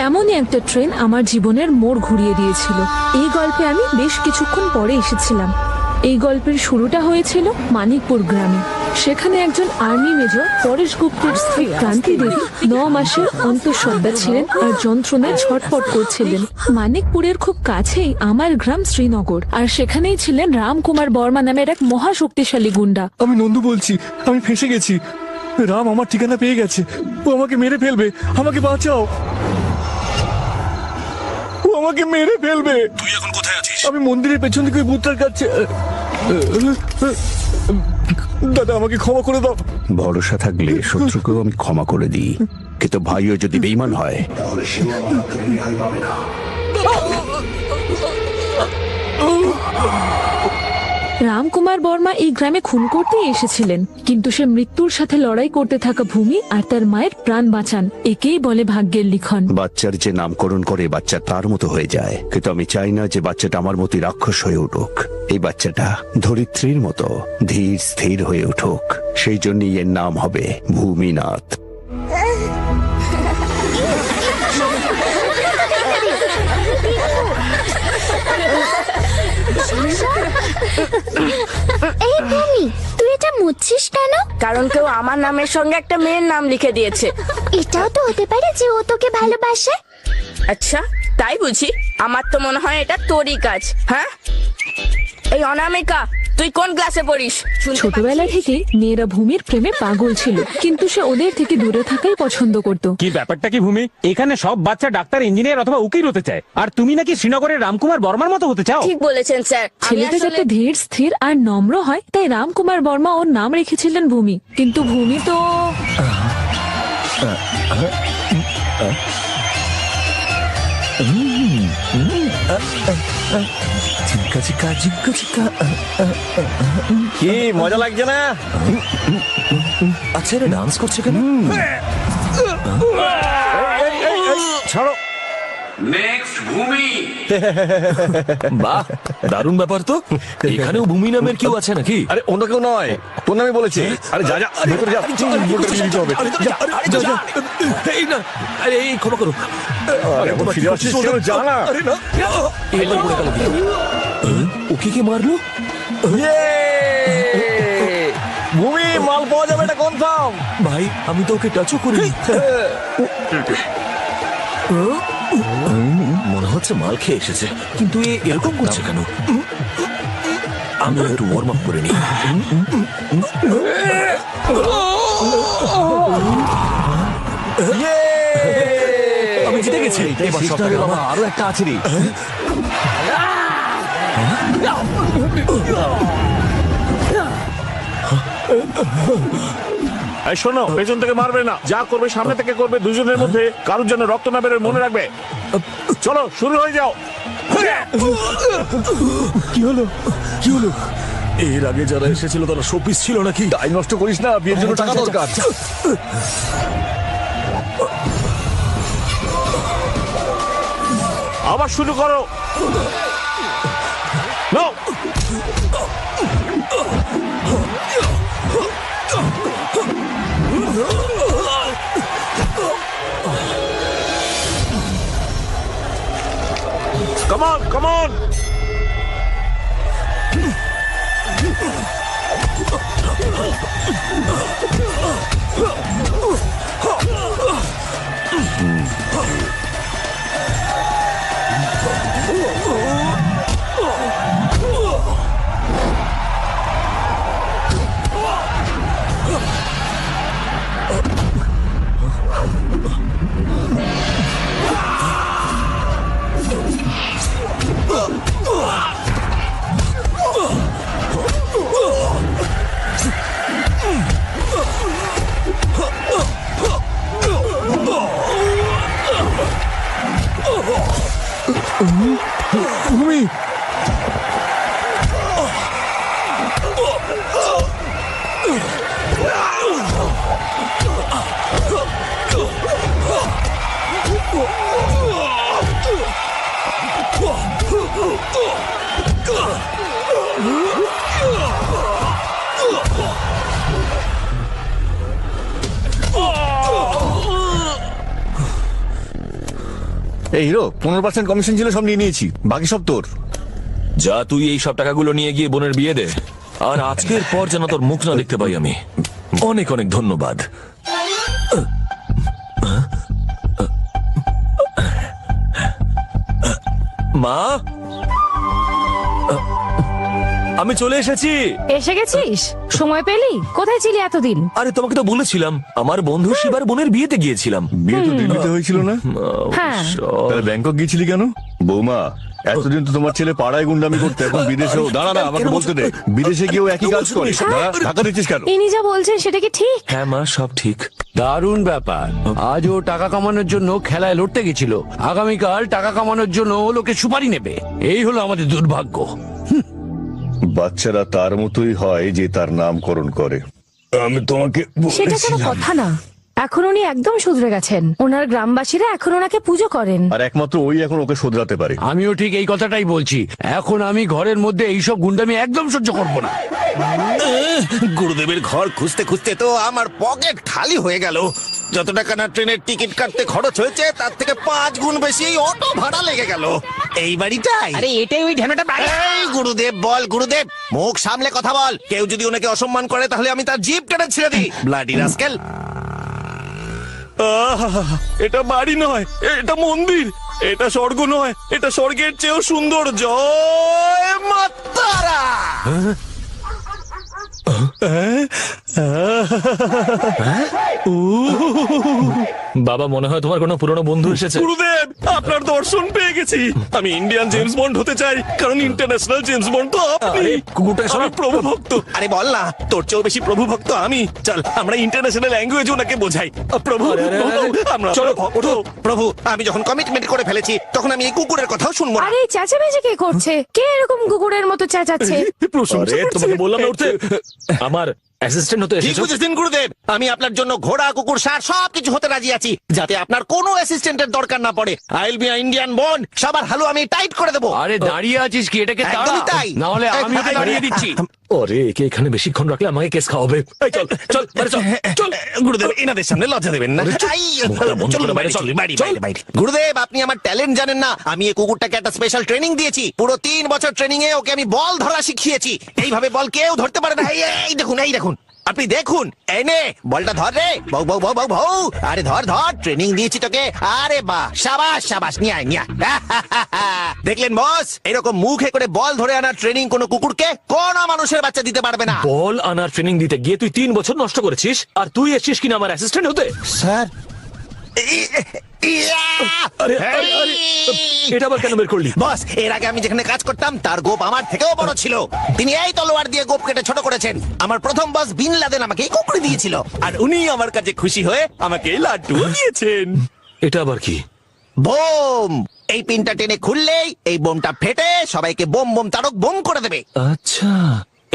এমনই একটা ট্রেন আমার জীবনের মোড় ঘুরিয়ে দিয়েছিল। এই গল্পে আমি বেশ কিছুক্ষণ পরে এসেছিলাম। এই গল্পের শুরুটা হয়েছিল মানিকপুর গ্রামে। সেখানে একজন আর্মি মেজর পরেশ গুপ্তের স্ত্রী ক্রান্তি দেবী 9 মাসের অন্তঃসত্ত্বা ছিলেন আর যন্ত্রণায় ছটফট করছিলেন। মানিকপুরের খুব কাছেই আমার গ্রাম শ্রীনগর, আর সেখানেই ছিলেন রামকুমার বর্মা নামের এক মহাশক্তিশালী গুন্ডা। আমি নন্দু বলছি, আমি ফেঁসে গেছি। রাম আমার ঠিকানা পেয়ে গেছে। ও আমাকে মেরে ফেলবে। আমাকে বাঁচাও। ও আমাকে মেরে ফেলবে। তুই এখন কোথায় আছিস? আমি মন্দিরের পেছন দিকে ওই ভূতটার কাছে। দাদা, আমাকে ক্ষমা করে দাও। ভরসা থাকলে শত্রুকেও আমি ক্ষমা করে দিই, কিন্তু ভাইও যদি বেঈমান হয় তাহলে সেও আমার হাত থেকে রেহাই পাবে না। রামকুমার বর্মা এই গ্রামে খুন করতেই এসেছিলেন, কিন্তু সে মৃত্যুর সাথে লড়াই করতে থাকা ভূমি আর তার মায়ের প্রাণ বাঁচান। একেই বলে ভাগ্যের লিখন। বাচ্চার যে নামকরণ করে বাচ্চা তার মতো হয়ে যায়, কিন্তু আমি চাই না যে বাচ্চাটা আমার মতোই রাক্ষস হয়ে উঠুক। এই বাচ্চাটা ধরিত্রীর মতো ধীর স্থির হয়ে উঠুক। সেই জন্যই এর নাম হবে ভূমিনাথ। এই ভূমি, তুই এটা মুছছিস কেন? কারণ কেউ আমার নামের সঙ্গে একটা মেয়ের নাম লিখে দিয়েছে। এটাও তো হতে পারে যে ও তোকে ভালোবাসে। আচ্ছা, তাই বুঝি? আমার তো মনে হয় এটা তোরই কাজ। হ্যাঁ, এই অনামিকা, তুই কোন ক্লাসে পড়িস? ছোটবেলা থেকে মেয়েরা ভূমির প্রেমে পাগল ছিল, কিন্তু সে ওদের থেকে দূরে থাকাই পছন্দ করত। কি ব্যাপারটা কি ভূমি? এখানে সব বাচ্চা ডাক্তার, ইঞ্জিনিয়ার অথবা উকিল হতে চায়, আর তুমি নাকি শ্রীনগরের রামকুমার বর্মার মতো হতে চাও? ঠিক বলেছেন স্যার। ছেলেটা যাতে ধীর স্থির আর নম্র হয়, তাই রামকুমার বর্মা ওর নাম রেখেছিলেন ভূমি। কিন্তু ভূমি তো কি মজা লাগছে না? আচ্ছা, এরা ডান্স করছে কেন? ছাড়ো। নেক্সট ভূমি। বাহ, দারুণ ব্যাপার তো। এখানেও ভূমি নামের কেউ আছে নাকি? আরে অন্য কেউ নয়, তোর নামে বলেছে। আরে যা যা, ভেতরে যা। ভোটটা দিয়ে দিতে হবে। যা, যা, যা। এই না, আরে এই ক্ষমা করো। আরে এখন ফিরে আসছিস কেন? যা না। আরে না, এবার পড়ে গেল। ওকে কে মারলো? ভূমি, মাল পাওয়া যাবে এটা কনফার্ম। ভাই, আমি তো ওকে টাচও করিনি। মনে হচ্ছে মাল খেয়ে এসেছে, কিন্তু এরকম করছে কেন? আমি একটু ওয়ার্ম আপ করে নিই। আমি জিতে গেছি। এবার সব টাকা আমার আরো একটা আছে রে। এই শোনো, পেছন থেকে মারবে না, যা করবে সামনে থেকে করবে। দুজনের মধ্যে কারোর জন্য রক্ত না বেরোয় মনে রাখবে। চলো, শুরু হয়ে যাও। কি হলো? কি হলো? এর আগে যারা এসেছিল তারা শোপিস ছিল নাকি? টাইম নষ্ট করিস না, বিয়ের জন্য টাকা দরকার। আবার শুরু করো। নাও। Come on, come on! ভূমি, এই হিরো 15% কমিশন ছিল, সব নিয়ে নিয়েছি, বাকি সব তোর। যা, তুই এই সব টাকাগুলো নিয়ে গিয়ে বোনের বিয়ে দে। আর আজকের পর যেন তোর মুখ না দেখতে পাই আমি। অনেক অনেক ধন্যবাদ। মা, আমি চলে এসেছি। এসে গেছিস? সময় পেলি? কোথায় ছিলি এতদিন? আরে তোমাকে তো বলেছিলাম, আমার বন্ধু শিবার বোনের বিয়েতে গিয়েছিলাম। বিয়ে তো দিল্লিতে হয়েছিল না? হ্যাঁ। তাহলে ব্যাংকক গিয়েছিলি কেন? বৌমা, এতদিন তো তোমার ছেলে পাড়ায় গুন্ডামি করতে, এখন বিদেশেও। দাঁড়া না, আমাকে বলতে দে। বিদেশে গিয়েও একই কাজ করে। দাঁড়া, ঢাকা দিচ্ছিস কেন? ইনি যা বলছেন সেটা কি ঠিক? হ্যাঁ মা, সব ঠিক। দারুণ ব্যাপার। আজ ও টাকা কামানোর জন্য খেলায় লড়তে গেছিল, আগামীকাল টাকা কামানোর জন্য ও লোকে সুপারি নেবে। এই হলো আমাদের দুর্ভাগ্য। বাচ্চারা তার মতোই হয় যে তার নামকরণ করে। আমি তোমাকে সেটা কোনো কথা না। এখন উনি একদম শুধরে গেছেন। ওনার গ্রামবাসীরা এখন ওনাকে পুজো করেন। আর একমাত্র ওই এখন ওকে শোধরাতে পারে। আমিও ঠিক এই কথাটাই বলছি। এখন আমি ঘরের মধ্যে এইসব গুন্ডামি একদম সহ্য করব না। গুরুদেবের ঘর খুঁজতে খুঁজতে তো আমার পকেট খালি হয়ে গেল। যত টাকা না ট্রেনের টিকিট কাটতে খরচ হয়েছে, তার থেকে 5 গুণ বেশি এই অটো ভাড়া লেগে গেল এই বাড়িটাই। আরে এটাই ওই ঢেনাটা বাড়ি। এই গুরুদেব বল, গুরুদেব মুখ সামলে কথা বল। কেউ যদি ওনাকে অসম্মান করে তাহলে আমি তার জিপ টেনে ছেড়ে দিই। Bloody rascal. এটা বাড়ি নয়, এটা মন্দির। এটা স্বর্গ নয়, এটা স্বর্গের চেয়েও সুন্দর। জয় মা তারা। বাবা, মনে হয় তোমার কোনো পুরনো বন্ধু এসেছে। গুরুদেব, আপনার দর্শন পেয়ে গেছি। আমি ইন্ডিয়ান জেমস বন্ড হতে চাই, কারণ ইন্টারন্যাশনাল জেমস বন্ড তো আপনি। আরে, কুকুরটাকে সরাও। আমি প্রভু ভক্ত। আরে বল না, তোর চেয়েও বেশি প্রভু ভক্ত আমি। চল আমরা ইন্টারন্যাশনাল ল্যাঙ্গুয়েজ ওনাকে বোঝাই। প্রভু, আরে, আরে, আরে, আরে, আমরা চলো, ভক্ত। প্রভু, আমি যখন কমিটমেন্ট করে ফেলেছি তখন আমি এই কুকুরের কথাও শুনবো না। আরে এই চেঁচামেচি কে করছে? কে এরকম কুকুরের মতো চেঁচাচ্ছে? প্রশংসা আরে, করছে। তোমাকে বললাম না উঠতে। আমার অ্যাসিস্ট্যান্ট হতে ঠিক এসেছো। বুঝেছেন গুরুদেব, আমি আপনার জন্য ঘোড়া, কুকুর, ষাঁড় সবকিছু হতে রাজি আছি, যাতে আপনার কোনো অ্যাসিস্ট্যান্টের দরকার না পড়ে। I will be Indian bond. সবার হালু আমি টাইট করে দেবো। আরে দাঁড়িয়ে আছিস কি? এটাকে একদমই তাই। না হলে আমি ওকে দাঁড়িয়ে দিচ্ছি। ওরে, একে এখানে বেশিক্ষণ রাখলে আমাকে কেস খাওয়াবে। এই চল চল বাইরে চল চল। গুরুদেব, এনাদের সামনে লজ্জা দেবেন না। আই, মুখটা বন্ধ চলুন করে বাইরে, বাইরে চল। চলুন বাইরে, বাইরে, বাইরে। গুরুদেব, আপনি আমার ট্যালেন্ট জানেন না। আমি এই কুকুরটাকে একটা স্পেশাল ট্রেনিং দিয়েছি। পুরো 3 বছর ট্রেনিং এ ওকে আমি বল ধরা শিখিয়েছি। এইভাবে বল কেউ ধরতে পারে না। এই দেখুন, এই দেখুন, আপনি দেখুন। এই নে, বলটা ধর রে। বউ বউ বউ বউ বউ। আরে ধর ধর, ট্রেনিং দিয়েছি তোকে। আরে বাহ, সাবাস সাবাস, নিয়ে আয়, নিয়ে আয়। দেখলেন বস, এরকম মুখে করে বল ধরে আনার ট্রেনিং কোনো কুকুরকে কোনো মানুষের বাচ্চা দিতে পারবে না। বল আনার ট্রেনিং দিতে গিয়ে তুই 3 বছর নষ্ট করেছিস, আর তুই এসেছিস কিনা আমার অ্যাসিস্ট্যান্ট হতে। স্যার, আরে, আরে, আরে, এটা আবার কেন বের করলি? বস, এর আগে আমি যেখানে কাজ করতাম তার গোপ আমার থেকেও বড় ছিল। তিনি এই তলোয়ার দিয়ে গোপ কেটে ছোট করেছেন। আমার প্রথম বস বিন লাদেন আমাকে এই কুকুর দিয়েছিল, আর উনি আমার কাছে খুশি হয়ে আমাকে এই লাড্ডু দিয়েছেন। এটা আবার কি? বোম। এই পিনটা টেনে খুললেই এই বোমটা ফেটে সবাইকে বোম বোম তারক বোম করে দেবে। আচ্ছা,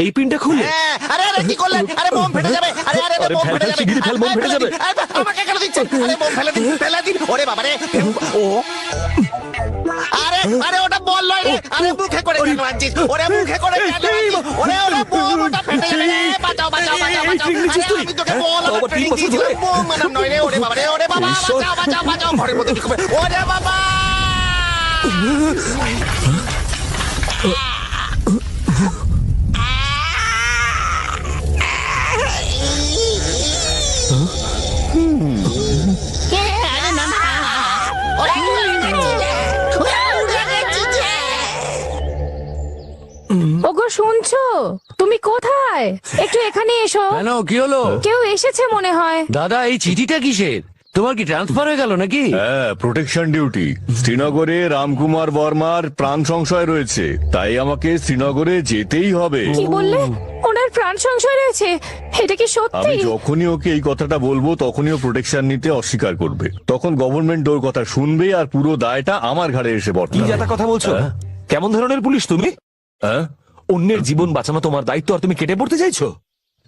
এই পিনটা খুলে? হ্যাঁ, আরে আরে কি করলেন? আরে বোম ফেটে যাবে। আরে আরে আরে, বোম ফেল, ফেটে ফেল, যাবে। শিগগিরই ফেল, বোম ফেটে যাবে। আরে, আমাকে কেন দিচ্ছেন? আরে বোম ফেলে দিন, ফেলে দিন। ওরে বাবা রে। ও, আরে আরে, ওটা বল নয় রে। আরে মুখে করে কেন আনছিস? ওরে মুখে করে কেন আনছিস? ওরে ওরে বোম, ওটা ফেটে যাবে রে। বাঁচাও বাঁচাও বাঁচাও বাঁচাও। আরে আমি তোকে বল আমার ট্রেনিং দিয়েছিলাম, বোম মানাম নয় রে। ওরে বাবা রে, ওরে বাবা, বাঁচাও বাঁচাও বাঁচাও। ঘরের মধ্যে ঢুকবে। ওরে বাবা। ওগো শুনছো? তুমি কোথায়? একটু এখানে এসো। কেন, কি হলো? কেউ এসেছে মনে হয়। দাদা, এই চিঠিটা কিসের? তোমার কি ট্রান্সফার হয়ে গেল নাকি? হ্যাঁ, প্রোটেকশন ডিউটি। শ্রীনগরে রামকুমার বর্মার প্রাণ সংশয় রয়েছে, তাই আমাকে শ্রীনগরে যেতেই হবে। কি বললে? ওনার প্রাণ সংশয় রয়েছে? এটা কি সত্যি? আমি যখনই ওকে এই কথাটা বলবো তখনই ও প্রোটেকশন নিতে অস্বীকার করবে। তখন গভর্নমেন্ট ওর কথা শুনবে আর পুরো দায়টা আমার ঘাড়ে এসে কি বর্তাবে। যাতা কথা বলছো? কেমন ধরনের পুলিশ তুমি? হ্যাঁ? অন্যের জীবন বাঁচানো তোমার দায়িত্ব, আর তুমি কেটে পড়তে চাইছো?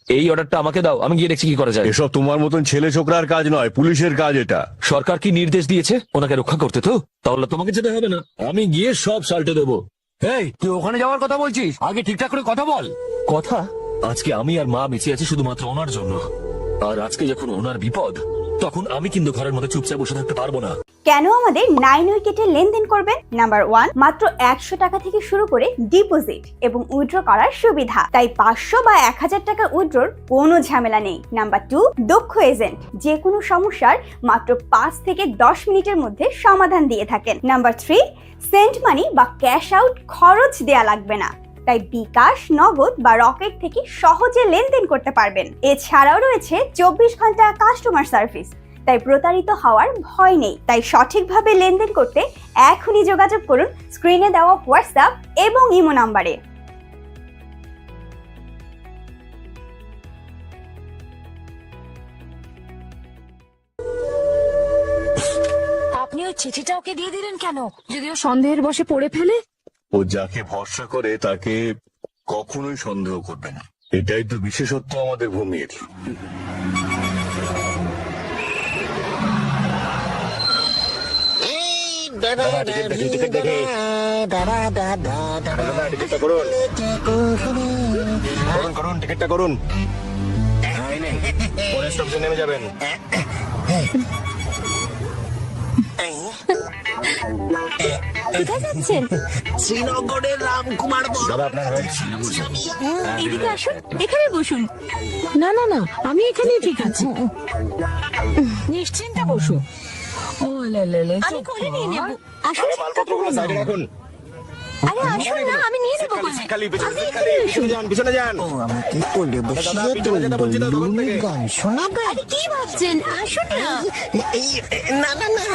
এই অর্ডারটা আমাকে দাও, আমি গিয়ে দেখছি কি করা যায়। এসব তোমার মতন ছেলে ছোকরার কাজ নয়, পুলিশের কাজ এটা। সরকার কি নির্দেশ দিয়েছে ওনাকে রক্ষা করতে? তো তাহলে তোমাকে যেতে হবে না, আমি গিয়ে সব সাল্টে দেবো। এই, তুই ওখানে যাওয়ার কথা বলছিস? আগে ঠিকঠাক করে কথা বল। কথা? আজকে আমি আর মা বেঁচে আছি শুধুমাত্র ওনার জন্য, আর আজকে যখন ওনার বিপদ, তখন আমি কিন্তু ঘরের মধ্যে চুপচাপ বসে থাকতে পারবো না। কেন আমাদের 9 উইকেটের লেনদেন করবেন? নাম্বার 1, মাত্র 100 টাকা থেকে শুরু করে ডিপোজিট এবং উইথড্র করার সুবিধা, তাই 500 বা 1000 টাকা উইথড্রর কোনো ঝামেলা নেই। নাম্বার 2, দক্ষ এজেন্ট, যে কোনো সমস্যার মাত্র 5 থেকে 10 মিনিটের মধ্যে সমাধান দিয়ে থাকেন। নাম্বার 3, সেন্ট মানি বা ক্যাশ আউট খরচ দেয়া লাগবে না, তাই বিকাশ, নগদ বা রকেট থেকে সহজে লেনদেন করতে পারবেন। এছাড়াও রয়েছে 24 ঘন্টা কাস্টমার সার্ভিস, তাই প্রতারিত হওয়ার ভয় নেই। তাই সঠিকভাবে লেনদেন করতে এখনই যোগাযোগ করুন স্ক্রিনে দেওয়া হোয়াটসঅ্যাপ এবং ইমো নাম্বারে। আপনি ওই চিঠিটা ওকে দিয়ে দিলেন কেন? যদি ও সন্দেহের বশে পড়ে ফেলে? ও যাকে ভরসা করে তাকে কখনোই সন্দেহ করবে না, এটাই তো বিশেষত্ব আমাদের ভূমির। করুন টিকিটটা করুন, পরের স্টেশনে নেমে যাবেন। কোথায় যাচ্ছেন? শ্রীনগরের রামকুমার দাদা আপনার হয়েছে। এদিকে আসুন, এখানে বসুন। না না না, আমি এখানেই ঠিক আছি। নিশ্চিন্তে বসুন। ও আমি কোলে নিয়ে নেব। আসুন, মালপত্রগুলো সাইডে রাখুন। আরে আসুন না, আমি নিয়ে নেব কোলে। খালি পিছনে যান, পিছনে যান। আমাকে কোলে বসিয়ে গান শোনাবে? আরে কি ভাবছেন? আসুন না। না না না,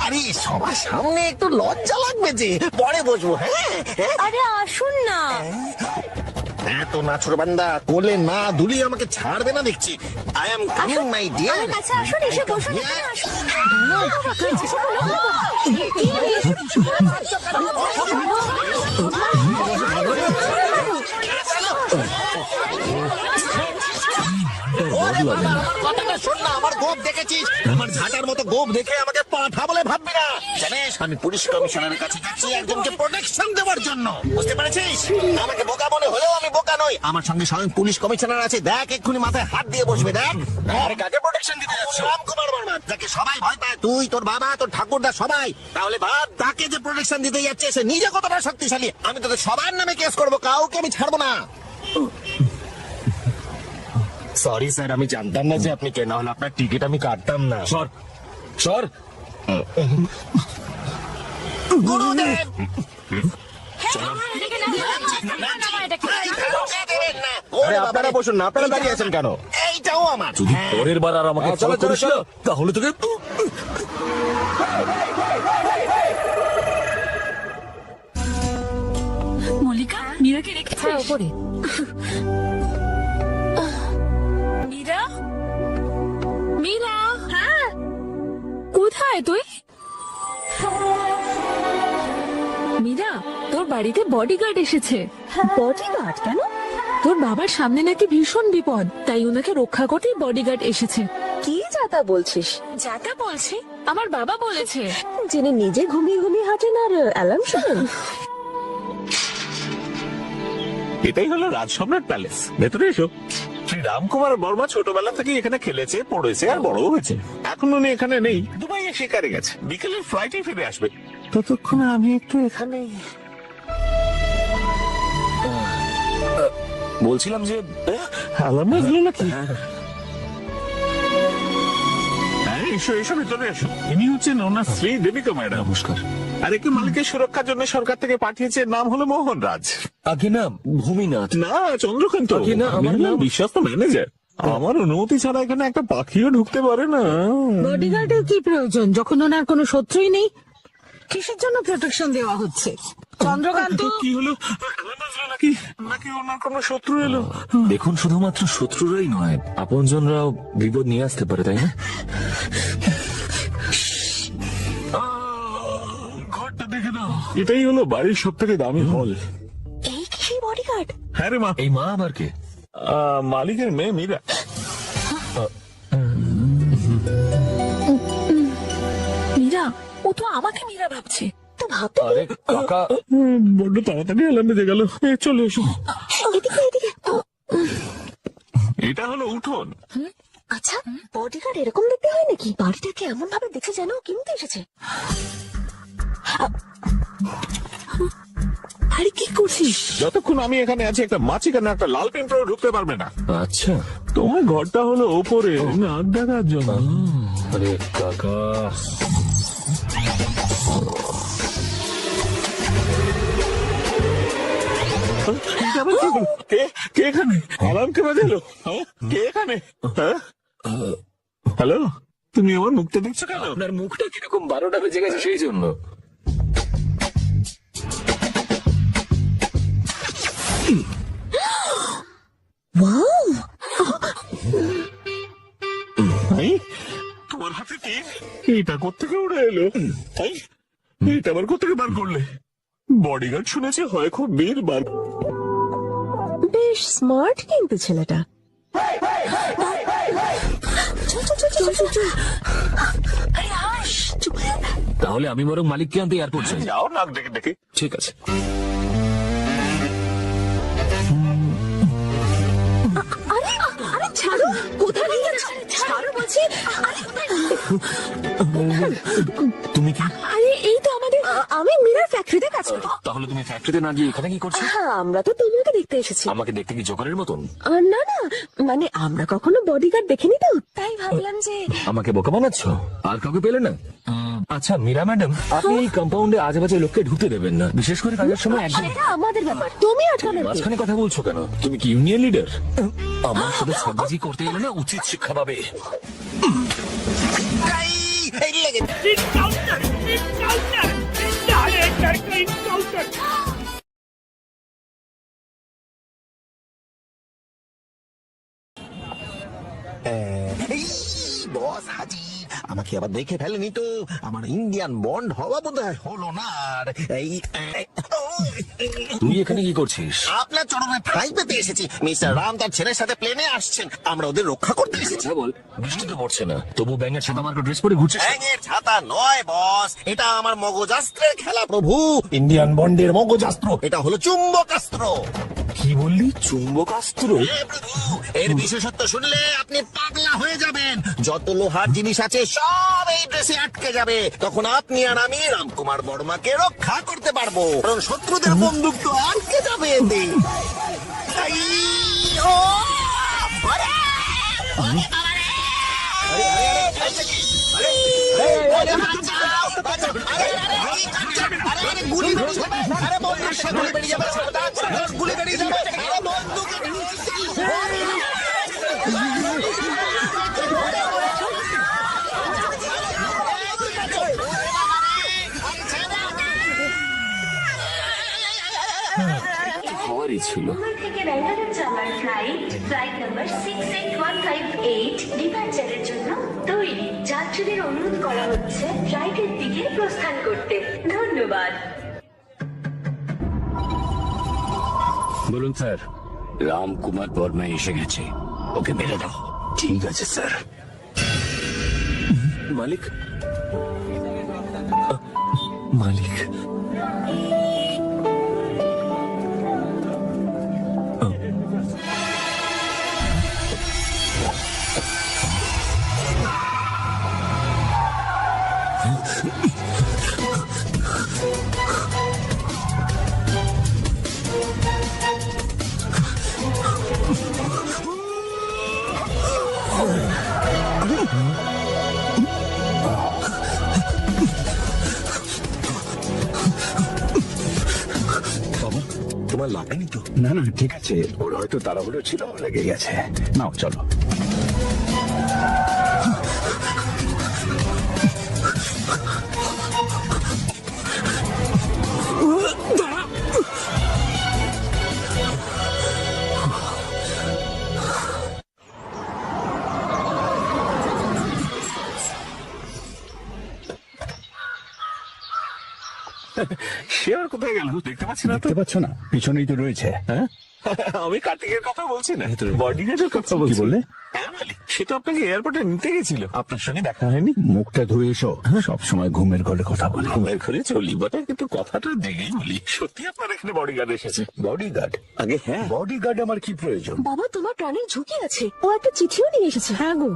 আরে সবার সামনে একটু লজ্জা লাগবে যে, পরে বসবো। হ্যাঁ আরে আসুন না। এত নাছর বান্দা, কোলে না দুলি আমাকে ছাড়বে না দেখছি। I am coming my dear. আমার কাছে আসুন, এসে বসুন। আসুন। কথাটা শোন না, আমার গোপ দেখেছিস? আমার ঝাঁটার মতো গোপ দেখে আমাকে পাঠা বলে ভাববি না। জানিস আমি পুলিশ কমিশনারের কাছে যাচ্ছি একজনকে প্রোটেকশন দেওয়ার জন্য, বুঝতে পেরেছিস? আমাকে বোকা মনে হলেও আমি বোকা নই। আমার সঙ্গে স্বয়ং পুলিশ কমিশনার আছে, দেখ এক্ষুনি মাথায় হাত দিয়ে বসবে। দেখ আরে কাকে প্রোটেকশন দিতে যাচ্ছ? রামকুমার বর্মা, যাকে সবাই ভয় পায়, তুই, তোর বাবা, তোর ঠাকুরদা, সবাই। তাহলে ভাব তাকে যে প্রোটেকশন দিতে যাচ্ছে সে নিজে কতটা শক্তিশালী। আমি তোদের সবার নামে কেস করবো, কাউকে আমি ছাড়বো না। সরি স্যার, আমি জানতাম না যে আপনি কে, না হলে আপনার টিকিট আমি কাটতাম না। সর সর। গুরুদেব আপনারা বসুন না, আপনারা দাঁড়িয়ে আছেন কেন? এইটাও আমার। যদি পরের বার আর আমাকে চলো, ফলো করিস চলো, না, তাহলে তোকে মল্লিকা, মীরাকে রেখেছিস? হ্যাঁ, ওপরে। মীরা, মীরা, হ্যাঁ, কোথায় তুই? মীরা, তোর বাড়িতে বডিগার্ড এসেছে। বডিগার্ড কেন? তোর বাবার সামনে নাকি ভীষণ বিপদ, তাই ওনাকে রক্ষা করতেই বডিগার্ড এসেছে। কি যাতা বলছিস? যাতা বলছি, আমার বাবা বলেছে। যিনি নিজে ঘুমিয়ে ঘুমিয়ে হাঁটেন আর অ্যালার্ম শোনেন। এটাই হলো রাজসম্রাট প্যালেস। ভেতরে এসো। শ্রী রামকুমার বর্মা ছোটবেলা থেকে এখানে খেলেছে, পড়েছে আর বড় হয়েছে। এখন উনি এখানে নেই, দুবাইয়ে শিকারে গেছে। বিকেলের ফ্লাইটে ফিরে আসবে। ততক্ষণে আমি একটু এখানে বলছিলাম যে অ্যালার্ম বাজলো নাকি? হ্যাঁ, এসো এসো, ভেতরে এসো। ইনি হচ্ছেন ওনার স্ত্রী দেবিকা ম্যাডাম। নমস্কার। আর একে মালিকের সুরক্ষার জন্য সরকার থেকে পাঠিয়েছে, নাম হলো মোহন রাজ। আগে না ভূমিনাথ। না, চন্দ্রকান্ত। আগে না, আমার আমি নাম বিশ্বস্ত ম্যানেজার। আমার অনুমতি ছাড়া এখানে একটা পাখিও ঢুকতে পারে না। বডিগার্ডের কি প্রয়োজন যখন ওনার কোনো শত্রুই নেই? কিসের জন্য প্রোটেকশন দেওয়া হচ্ছে? চন্দ্রকান্ত, কি হলো? অ্যালার্ম বাজলো নাকি? নাকি ওনার কোনো শত্রু এলো? দেখুন, শুধুমাত্র শত্রুরাই নয়, আপনজনরাও বিপদ নিয়ে আসতে পারে, তাই না? ঘরটা দেখে নাও। এটাই হলো বাড়ির সব থেকে দামি হল। এই কি বডিগার্ড? হ্যাঁ রে মা। এই মা আবার কে? মালিকের মেয়ে মীরা। মীরা, ও তো আমাকে মীরা ভাবছে। তো ভাবতে আরে কাকা, বড্ড তাড়াতাড়ি অ্যালার্ম বেজে গেল। চলে এসো। এদিকে এদিকে। এটা হলো উঠোন। আচ্ছা বডিগার্ড এরকম দেখতে হয় নাকি? বাড়িটাকে এমন ভাবে দেখে যেন ও কিনতে এসেছে। আরে কি করছিস? যতক্ষণ আমি এখানে আছি একটা মাছি কেন একটা লাল পিঁপড়েও ঢুকতে পারবে না। আচ্ছা, তোমার ঘরটা হলো ওপরে নাক দেখার জন্য। আরে কাকা, কে কে এখানে? অ্যালার্ম কে বাজালো? হ্যাঁ? কে এখানে? হ্যাঁ? হ্যালো, তুমি আমার মুখটা দেখছো কেন? আপনার মুখটা কিরকম 12টা বেজে গেছে সেই জন্য। ওয়াও, ভাই, তোমার হাতে তীর? এইটা কোত্থেকে উড়ে এলো? ভাই, এটা আবার কোত্থেকে বার করলে? বডিগার্ড শুনেছি হয় খুব বীর বার। বেশ স্মার্ট কিন্তু ছেলেটা। চল চল চল চল চল চল। আরে আস, চুপ। তাহলে আমি বরং মালিককে আনতে এয়ারপোর্ট যাই। যাও নাক ডেকে ডেকে। ঠিক আছে। আরে আরে ছাড়ো, কোথায় নিয়ে যাচ্ছ? ছাড়ো বলছি। আরে তুমি কি? আরে এই তো আমাদের, আমি মিরার ফ্যাক্টরিতে কাজ করি। তাহলে তুমি ফ্যাক্টরিতে না গিয়ে এখানে কি করছো? হ্যাঁ, আমরা তো তোমাকে দেখতে এসেছি। আমাকে দেখতে কি জোকারের মতন? না না, মানে আমরা কখনো বডিগার্ড দেখিনি তো, তাই ভাবলাম যে। আমাকে বোকা বানাচ্ছ? আর কাউকে পেলে না? আচ্ছা মীরা ম্যাডাম, আপনি এই কম্পাউন্ডে আজে বাজে লোককে ঢুকতে দেবেন না, বিশেষ করে কাজের সময় একদম। সেটা আমাদের ব্যাপার, তুমি আটকানোর কে? মাঝখানে কথা বলছো কেন? তুমি কি ইউনিয়ন লিডার? আমার সাথে সবজি করতে এলে না উচিত শিক্ষা পাবে। এই লেগে বস হাজি, আমাকে আবার দেখে ফেলেনি তো? আমার ইন্ডিয়ান বন্ড হওয়া বোধ হয় হলো না। আর এই তুই এখানে কি করছিস? আপনার চরমে ঠাঁই পেতে এসেছি। মিস্টার রাম তার ছেলের সাথে প্লেনে আসছেন, আমরা ওদের রক্ষা করতে এসেছি। কথা বল, বৃষ্টি তো পড়ছে না, তবু ব্যাঙের ছাতা মার্কা ড্রেস পরে ঘুরছিস। ব্যাঙের ছাতা নয় বস, এটা আমার মগজাস্ত্রের খেলা প্রভু। ইন্ডিয়ান বন্ডের মগজাস্ত্র, এটা হলো চুম্বকাস্ত্র। কি বললি? চুম্বকাস্ত্র? এর বিশেষত্ব শুনলে আপনি পাগলা হয়ে যাবেন। যত লোহার জিনিস আছে সব এই ড্রেসে আটকে যাবে। তখন আপনি আর আমি রামকুমার বর্মাকে রক্ষা করতে পারবো, কারণ শত্রুদের বন্দুক তো আটকে যাবে এতে। আই, ও, আরে, আরে, আরে, আরে, বাঁচাও, বাঁচাও, আরে, আরে, আরে, আরে, আরে, গুলি বেরিয়ে যাবে, আরে, বন্দুক সে গুলি বেরিয়ে যাবে, সাবধান, গুলি বেরিয়ে যাবে, আরে, বন্দুক হওয়ারই ছিল। থেকে ব্যাঙ্গালোর যাওয়ার ফ্লাইট নাম্বার 68158 ডিপার্চারের জন্য তৈরি। যাত্রীদের অনুরোধ করা হচ্ছে ফ্লাইটের দিকে প্রস্থান করতে। ধন্যবাদ। বলুন স্যার। রামকুমার বর্মা এসে গেছে, ওকে মেরে দাও। ঠিক আছে স্যার। মালিক, মালিক, তোমার লাগেনি তো? না না ঠিক আছে, ওর হয়তো তাড়াহুড়ো ছিল, লেগে গেছে। নাও চলো। সে আর কোথায় গেল দেখতে পাচ্ছি না তো। দেখতে পাচ্ছ না? পিছনেই তো রয়েছে। হ্যাঁ, আমি কার্তিকের কথা বলছি না, বডিগার্ডের কথা বলছি। কি বললে? হ্যাঁ মালিক, সে তো আপনাকে এয়ারপোর্টে নিতে গেছিল, আপনার সঙ্গে দেখা হয়নি। মুখটা ধুয়ে এসো, সব সময় ঘুমের ঘরে কথা বলে। ঘুমের ঘরে চলি বটে, কিন্তু কথাটা দেখেই বলি, সত্যি আপনার এখানে বডিগার্ড এসেছে? বডিগার্ড? আগে হ্যাঁ, বডিগার্ড আমার কি প্রয়োজন? বাবা তোমার প্রাণের ঝুঁকি আছে, ও একটা চিঠিও নিয়ে এসেছে। হ্যাঁ গো,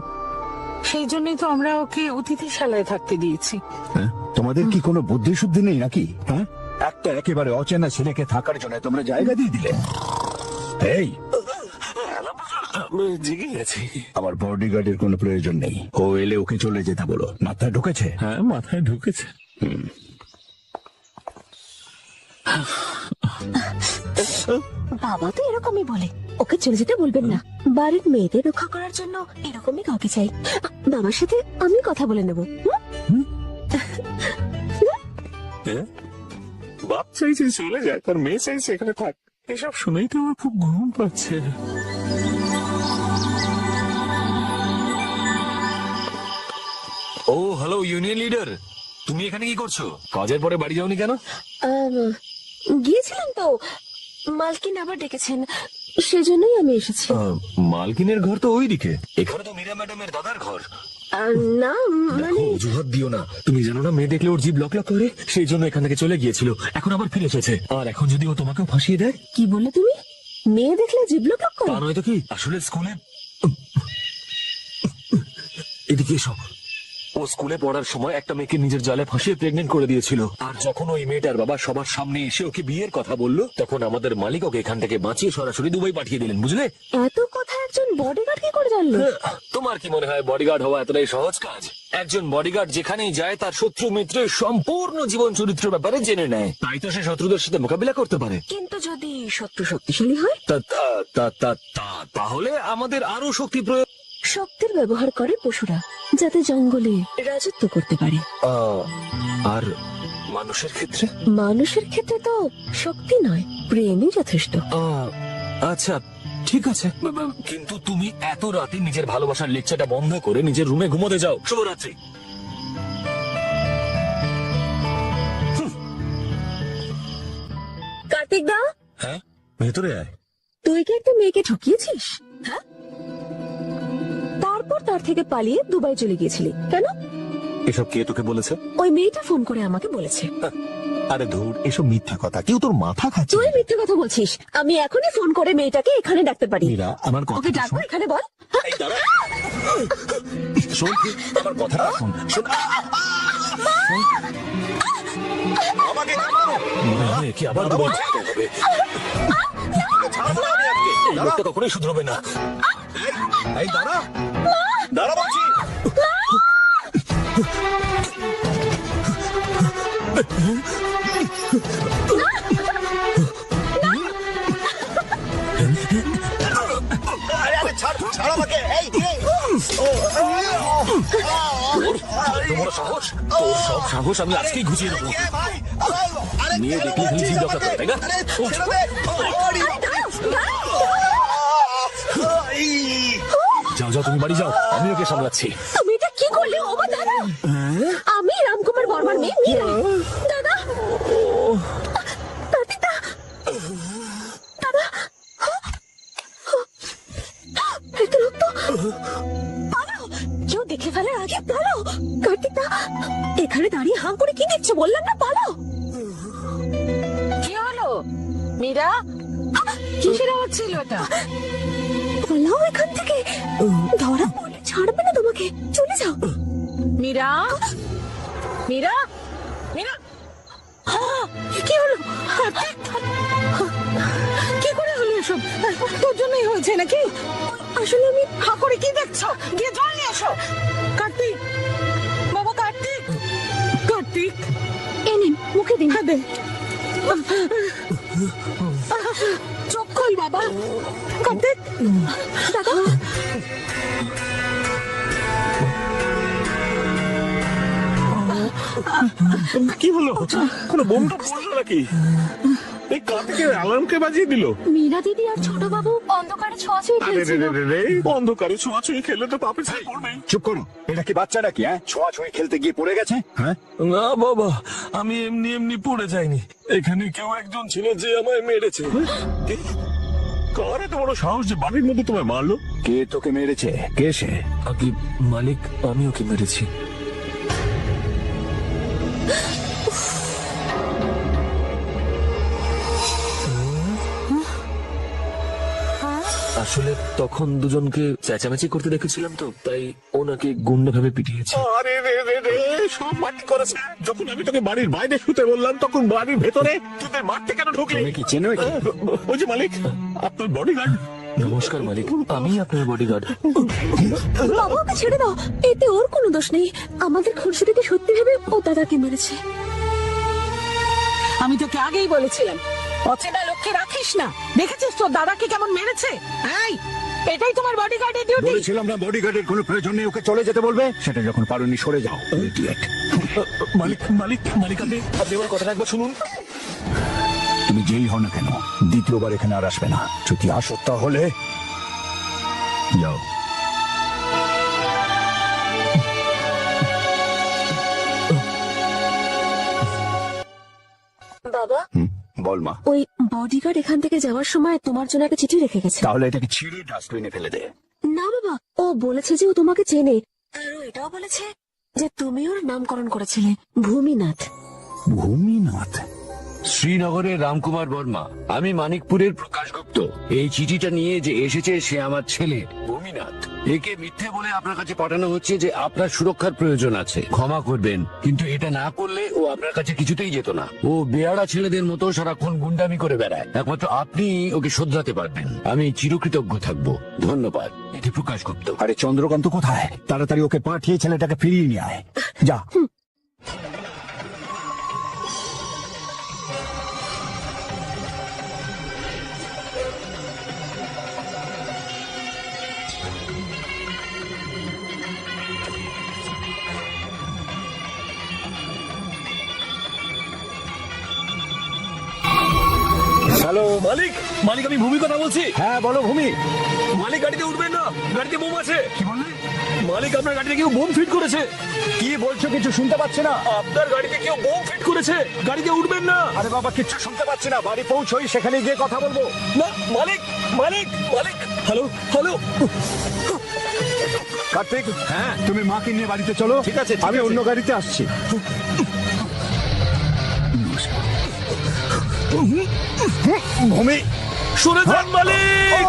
সেই জন্যই তো আমরা ওকে অতিথিশালায় থাকতে দিয়েছি। হ্যাঁ? তোমাদের কি কোনো বুদ্ধি শুদ্ধি নেই নাকি? হ্যাঁ, একটা একেবারে অচেনা ছেলেকে থাকার জন্য তোমরা জায়গা দিয়ে দিলে। এই, জেগে গেছি। আমার বডিগার্ডের কোনো প্রয়োজন নেই। ও এলে ওকে চলে যেতে বলো। মাথায় ঢুকেছে? হ্যাঁ, মাথায় ঢুকেছে। বাবা তো এরকমই বলে, ওকে চলে যেতে বলবেন না। বাড়ির মেয়েদের রক্ষা করার জন্য এরকমই কাউকে চাই। বাবার সাথে আমি কথা বলে নেব। বাপ চাইছে চলে যায়, তার মেয়ে চাইছে এখানে থাক। এসব শুনেই তো আমার খুব ঘুম পাচ্ছে। ও হ্যালো ইউনিয়ন লিডার, তুমি এখানে কি করছো? কাজের পরে বাড়ি যাওনি কেন? গিয়েছিলাম তো, মালকিন আবার ডেকেছেন, সেজন্যই আমি এসেছি। মালকিনের ঘর তো ওইদিকে, এখানে তো মীরা ম্যাডামের দাদার ঘর। না মানে দেখো, অজুহাত দিও না। তুমি জানো না মেয়ে দেখলে ওর জিভ লক লক করে, সেই জন্য এখান থেকে চলে গিয়েছিল, এখন আবার ফিরে এসেছে। আর এখন যদি ও তোমাকেও ফাঁসিয়ে দেয়? কি বললে তুমি? মেয়ে দেখলে জিভলো টক করে? তা নয় তো কি, আসলে স্কুলে এদিকে এসো। ও স্কুলে পড়ার সময় একটা মেয়েকে নিজের জালে ফাঁসিয়ে প্রেগনেন্ট করে দিয়েছিল। আর যখন ওই মেয়েটার বাবা সবার সামনে এসে ওকে বিয়ের কথা বললো, তখন আমাদের মালিক ওকে এখান থেকে বাঁচিয়ে সরাসরি দুবাই পাঠিয়ে দিলেন, বুঝলে? এত কথা একজন বডিগার্ড কি করে জানলো? তোমার কি মনে হয় বডিগার্ড হওয়া এতটাই সহজ কাজ? একজন বডিগার্ড যেখানেই যায় তার শত্রু মিত্রের সম্পূর্ণ জীবন চরিত্রের ব্যাপারে জেনে নেয়, তাই তো সে শত্রুদের সাথে মোকাবিলা করতে পারে। কিন্তু যদি শত্রু শক্তিশালী হয়? তাহলে আমাদের আরো শক্তি প্রয়োগ। শক্তির ব্যবহার করে পশুরা, যাতে জঙ্গলে রাজত্ব করতে পারে। আর মানুষের ক্ষেত্রে? মানুষের ক্ষেত্রে তো শক্তি নয়, প্রেমই যথেষ্ট। আচ্ছা ঠিক আছে, কিন্তু তুমি এত রাতে নিজের ভালোবাসার লেকচারটা বন্ধ করে নিজের রুমে ঘুমোতে যাও। শুভরাত্রি। কার্তিক দা, হ্যাঁ ভেতরে আয়। তুই কি একটা মেয়েকে ঠকিয়েছিস? হ্যাঁ, তারপর তার থেকে পালিয়ে দুবাই চলে গিয়েছিলি কেন? এসব কে তোকে বলেছে? ওই মেয়েটা ফোন করে আমাকে বলেছে। আরে ধুর, এসব মিথ্যা কথা, কেউ তোর মাথা খাচ্ছে। তুই মিথ্যে কথা বলছিস। আমি এখনই ফোন করে মেয়েটাকে এখানে ডাকতে পারি। মীরা, আমার কথা ওকে ডাকবো, এখানে বল। এই দাঁড়া, শোন আমার কথাটা শোন। শোন, আমাকে মনে হয় কি আবার দুবাই যেতে হবে। এই লোকটা কখনোই শুধরবে না। এই দাঁড়া, দাঁড়া বলছি। ছাড় আমাকে। তোমার সাহস, তোর সব সাহস আমি আজকেই ঘুচিয়ে দেবো। মেয়ে দেখলে খালি জিভ লক লক করে, তাই না? যাও যাও, তুমি বাড়ি যাও, আমি ওকে সামলাচ্ছি। তুমি এটা কি করলে? ও দাদা, আমি রামকুমার বর্মার মেয়ে মীরা। দাদা, কার্তিক দা, দাদা, এত রক্ত! পালাও, কেউ দেখে ফেলার আগে পালাও। কার্তিক দা, এখানে দাঁড়িয়ে হাঁ করে কি দেখছো? বললাম না পালাও। কি হলো মীরা? কিসের আওয়াজ ছিল এটা? পালাও এখান থেকে, ধরা পড়লে ছাড়বে না তোমাকে। চলে যাও। মীরা, মীরা, মীরা, কি হলো? কি করে হলো এসব? তোর জন্যই হয়েছে নাকি? আসলে আমি হা করে কি দেখছো? গিয়ে জল নিয়ে এসো। কার্তিক, বাবা কার্তিক, কার্তিক, এ নিন, মুখে দিন। হ্যাঁ দে। চোখ খোল বাবা। কার্তিক, দাদা, কি হলো? কোনো বোমটা পড়লো নাকি? এই কার্তিকের অ্যালার্মকে বাজিয়ে দিল। মীরা দিদি আর ছোট বাবু অন্ধকারে ছোঁয়াছুঁই খেলছিল। অন্ধকারে ছোঁয়াছুঁই খেলে তো পাপে ছাই পড়বে। চুপ করুন, এটা কি বাচ্চা নাকি? হ্যাঁ, ছোঁয়াছুঁই খেলতে গিয়ে পড়ে গেছে। হ্যাঁ না বাবা, আমি এমনি এমনি পড়ে যাইনি, এখানে কেউ একজন ছিল যে আমায় মেরেছে। কার এত বড় সাহস যে বাড়ির মধ্যে তোমায় মারলো? কে তোকে মেরেছে? কে সে? আগে মালিক, আমি ওকে মেরেছি। আসলে তখন দুজনকে চেঁচামেচি করতে দেখেছিলাম, তো তাই ওনাকে গুন্ডা ভাবে পিটিয়েছে। আরে রে রে রে, সব মাটি করেছে। যখন আমি তোকে বাড়ির বাইরে শুতে বললাম, তখন বাড়ির ভেতরে তোদের মারতে কেন ঢুকলি? তুমি কি চেনো একে? ওই যে মালিক, আপনার বডিগার্ড। নমস্কার মালিক, আমি আপনার বডিগার্ড। বাবা, ওকে ছেড়ে দাও, এতে ওর কোনো দোষ নেই। আমাদের খুরশিদিকে সত্যি ভেবে ও দাদাকে মেরেছে। আমি তোকে আগেই বলেছিলাম অচেনা লোককে রাখিস না। দেখেছিস তোর দাদাকে কেমন মেরেছে? এই, এটাই তোমার বডিগার্ডের ডিউটি। বলেছিলাম না বডিগার্ডের কোনো প্রয়োজন নেই, ওকে চলে যেতে বলবে। সেটা যখন পারোনি সরে যাও। Idiot। মালিক মালিক মালিক, আপনি আমার কথাটা একবার শুনুন। তুমি যেই হও না কেন, দ্বিতীয়বার এখানে আর আসবে না। যদি আসো তাহলে যাও। বাবা, বল মা। ওই বডিগার্ড এখান থেকে যাওয়ার সময় তোমার জন্য একটা চিঠি রেখে গেছে। তাহলে এটাকে ছিঁড়ে ডাস্টবিনে ফেলে দে। না বাবা, ও বলেছে যে ও তোমাকে চেনে, আর ও এটাও বলেছে যে তুমি ওর নামকরণ করেছিলে ভূমিনাথ। ভূমিনাথ? শ্রীনগরের রামকুমার বর্মা। আমি মানিকপুরের প্রকাশ গুপ্ত। এই চিঠিটা নিয়ে যে এসেছে সে আমার ছেলে ভূমিনাথ। একে মিথ্যে বলে আপনার কাছে পাঠানো হচ্ছে যে আপনার সুরক্ষার প্রয়োজন আছে। ক্ষমা করবেন, কিন্তু এটা না করলে ও আপনার কাছে কিছুতেই যেত না। ও বেয়াড়া ছেলেদের মতো সারাক্ষণ গুন্ডামি করে বেড়ায়। একমাত্র আপনি ওকে শোধরাতে পারবেন। আমি চিরকৃতজ্ঞ থাকবো। ধন্যবাদ। এটি প্রকাশ গুপ্ত। আরে চন্দ্রকান্ত কোথায়? তাড়াতাড়ি ওকে পাঠিয়ে ছেলেটাকে ফিরিয়ে নিয়ে আয়। যা। হ্যালো মালিক, মালিক আমি ভূমি কথা বলছি। হ্যাঁ বলো ভূমি। মালিক, গাড়িতে উঠবেন না, গাড়িতে বোম আছে। কি বললে? মালিক, আপনার গাড়িতে কেউ বোম ফিট করেছে। কি বলছো? কিছু শুনতে পাচ্ছি না। আপনার গাড়িতে কেউ বোম ফিট করেছে, গাড়িতে উঠবেন না। আরে বাবা, কিচ্ছু শুনতে পাচ্ছি না। বাড়ি পৌঁছোই, সেখানে গিয়ে কথা বলবো। না মালিক, মালিক, মালিক। Hello hello. কার্তিক, হ্যাঁ তুমি মাকে নিয়ে বাড়িতে চলো। ঠিক আছে, আমি অন্য গাড়িতে আসছি। ভূমি, শুনে যান মালিক।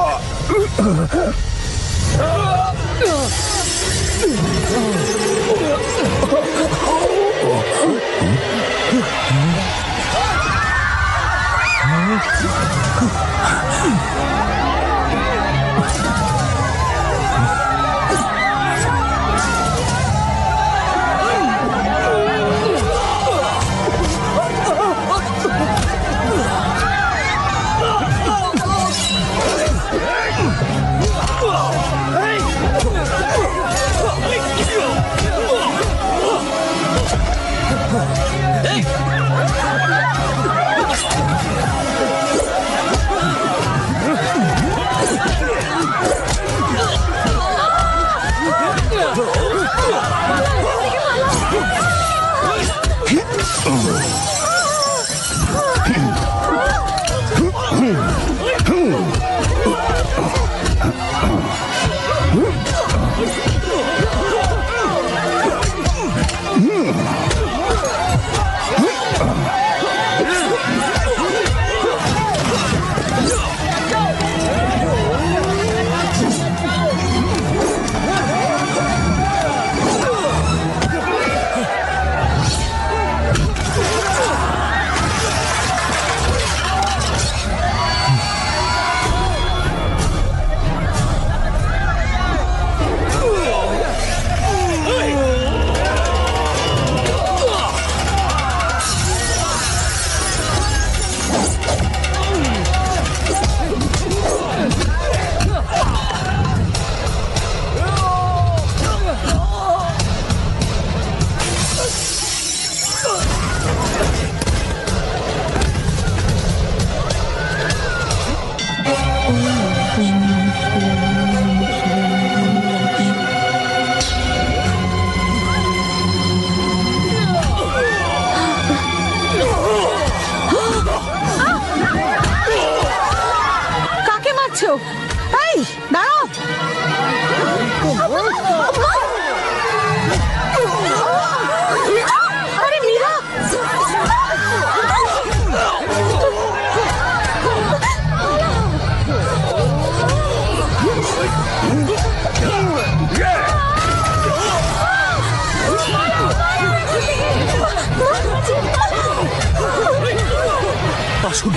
আসুন।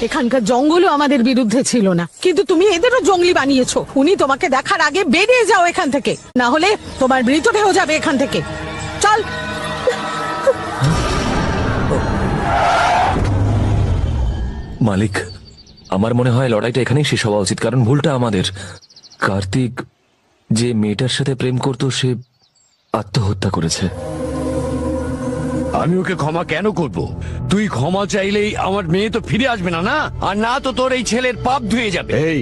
এখানকার জঙ্গলও আমাদের বিরুদ্ধে ছিল না, কিন্তু তুমি এদেরও জঙ্গলি বানিয়েছো। উনি তোমাকে দেখার আগে বেরিয়ে যাও এখান থেকে, না হলে তোমার মৃতদেহ যাবে এখান থেকে। চল। মালিক, আমার মনে হয় লড়াইটা এখানেই শেষ হওয়া উচিত, কারণ ভুলটা আমাদের। কার্তিক যে মেয়েটার সাথে প্রেম করতো সে আত্মহত্যা করেছে। আমি ওকে ক্ষমা কেন করব? তুই ক্ষমা চাইলেই আমার মেয়ে তো ফিরে আসবে না, না? আর না তো তোর এই ছেলের পাপ ধুয়ে যাবে। এই,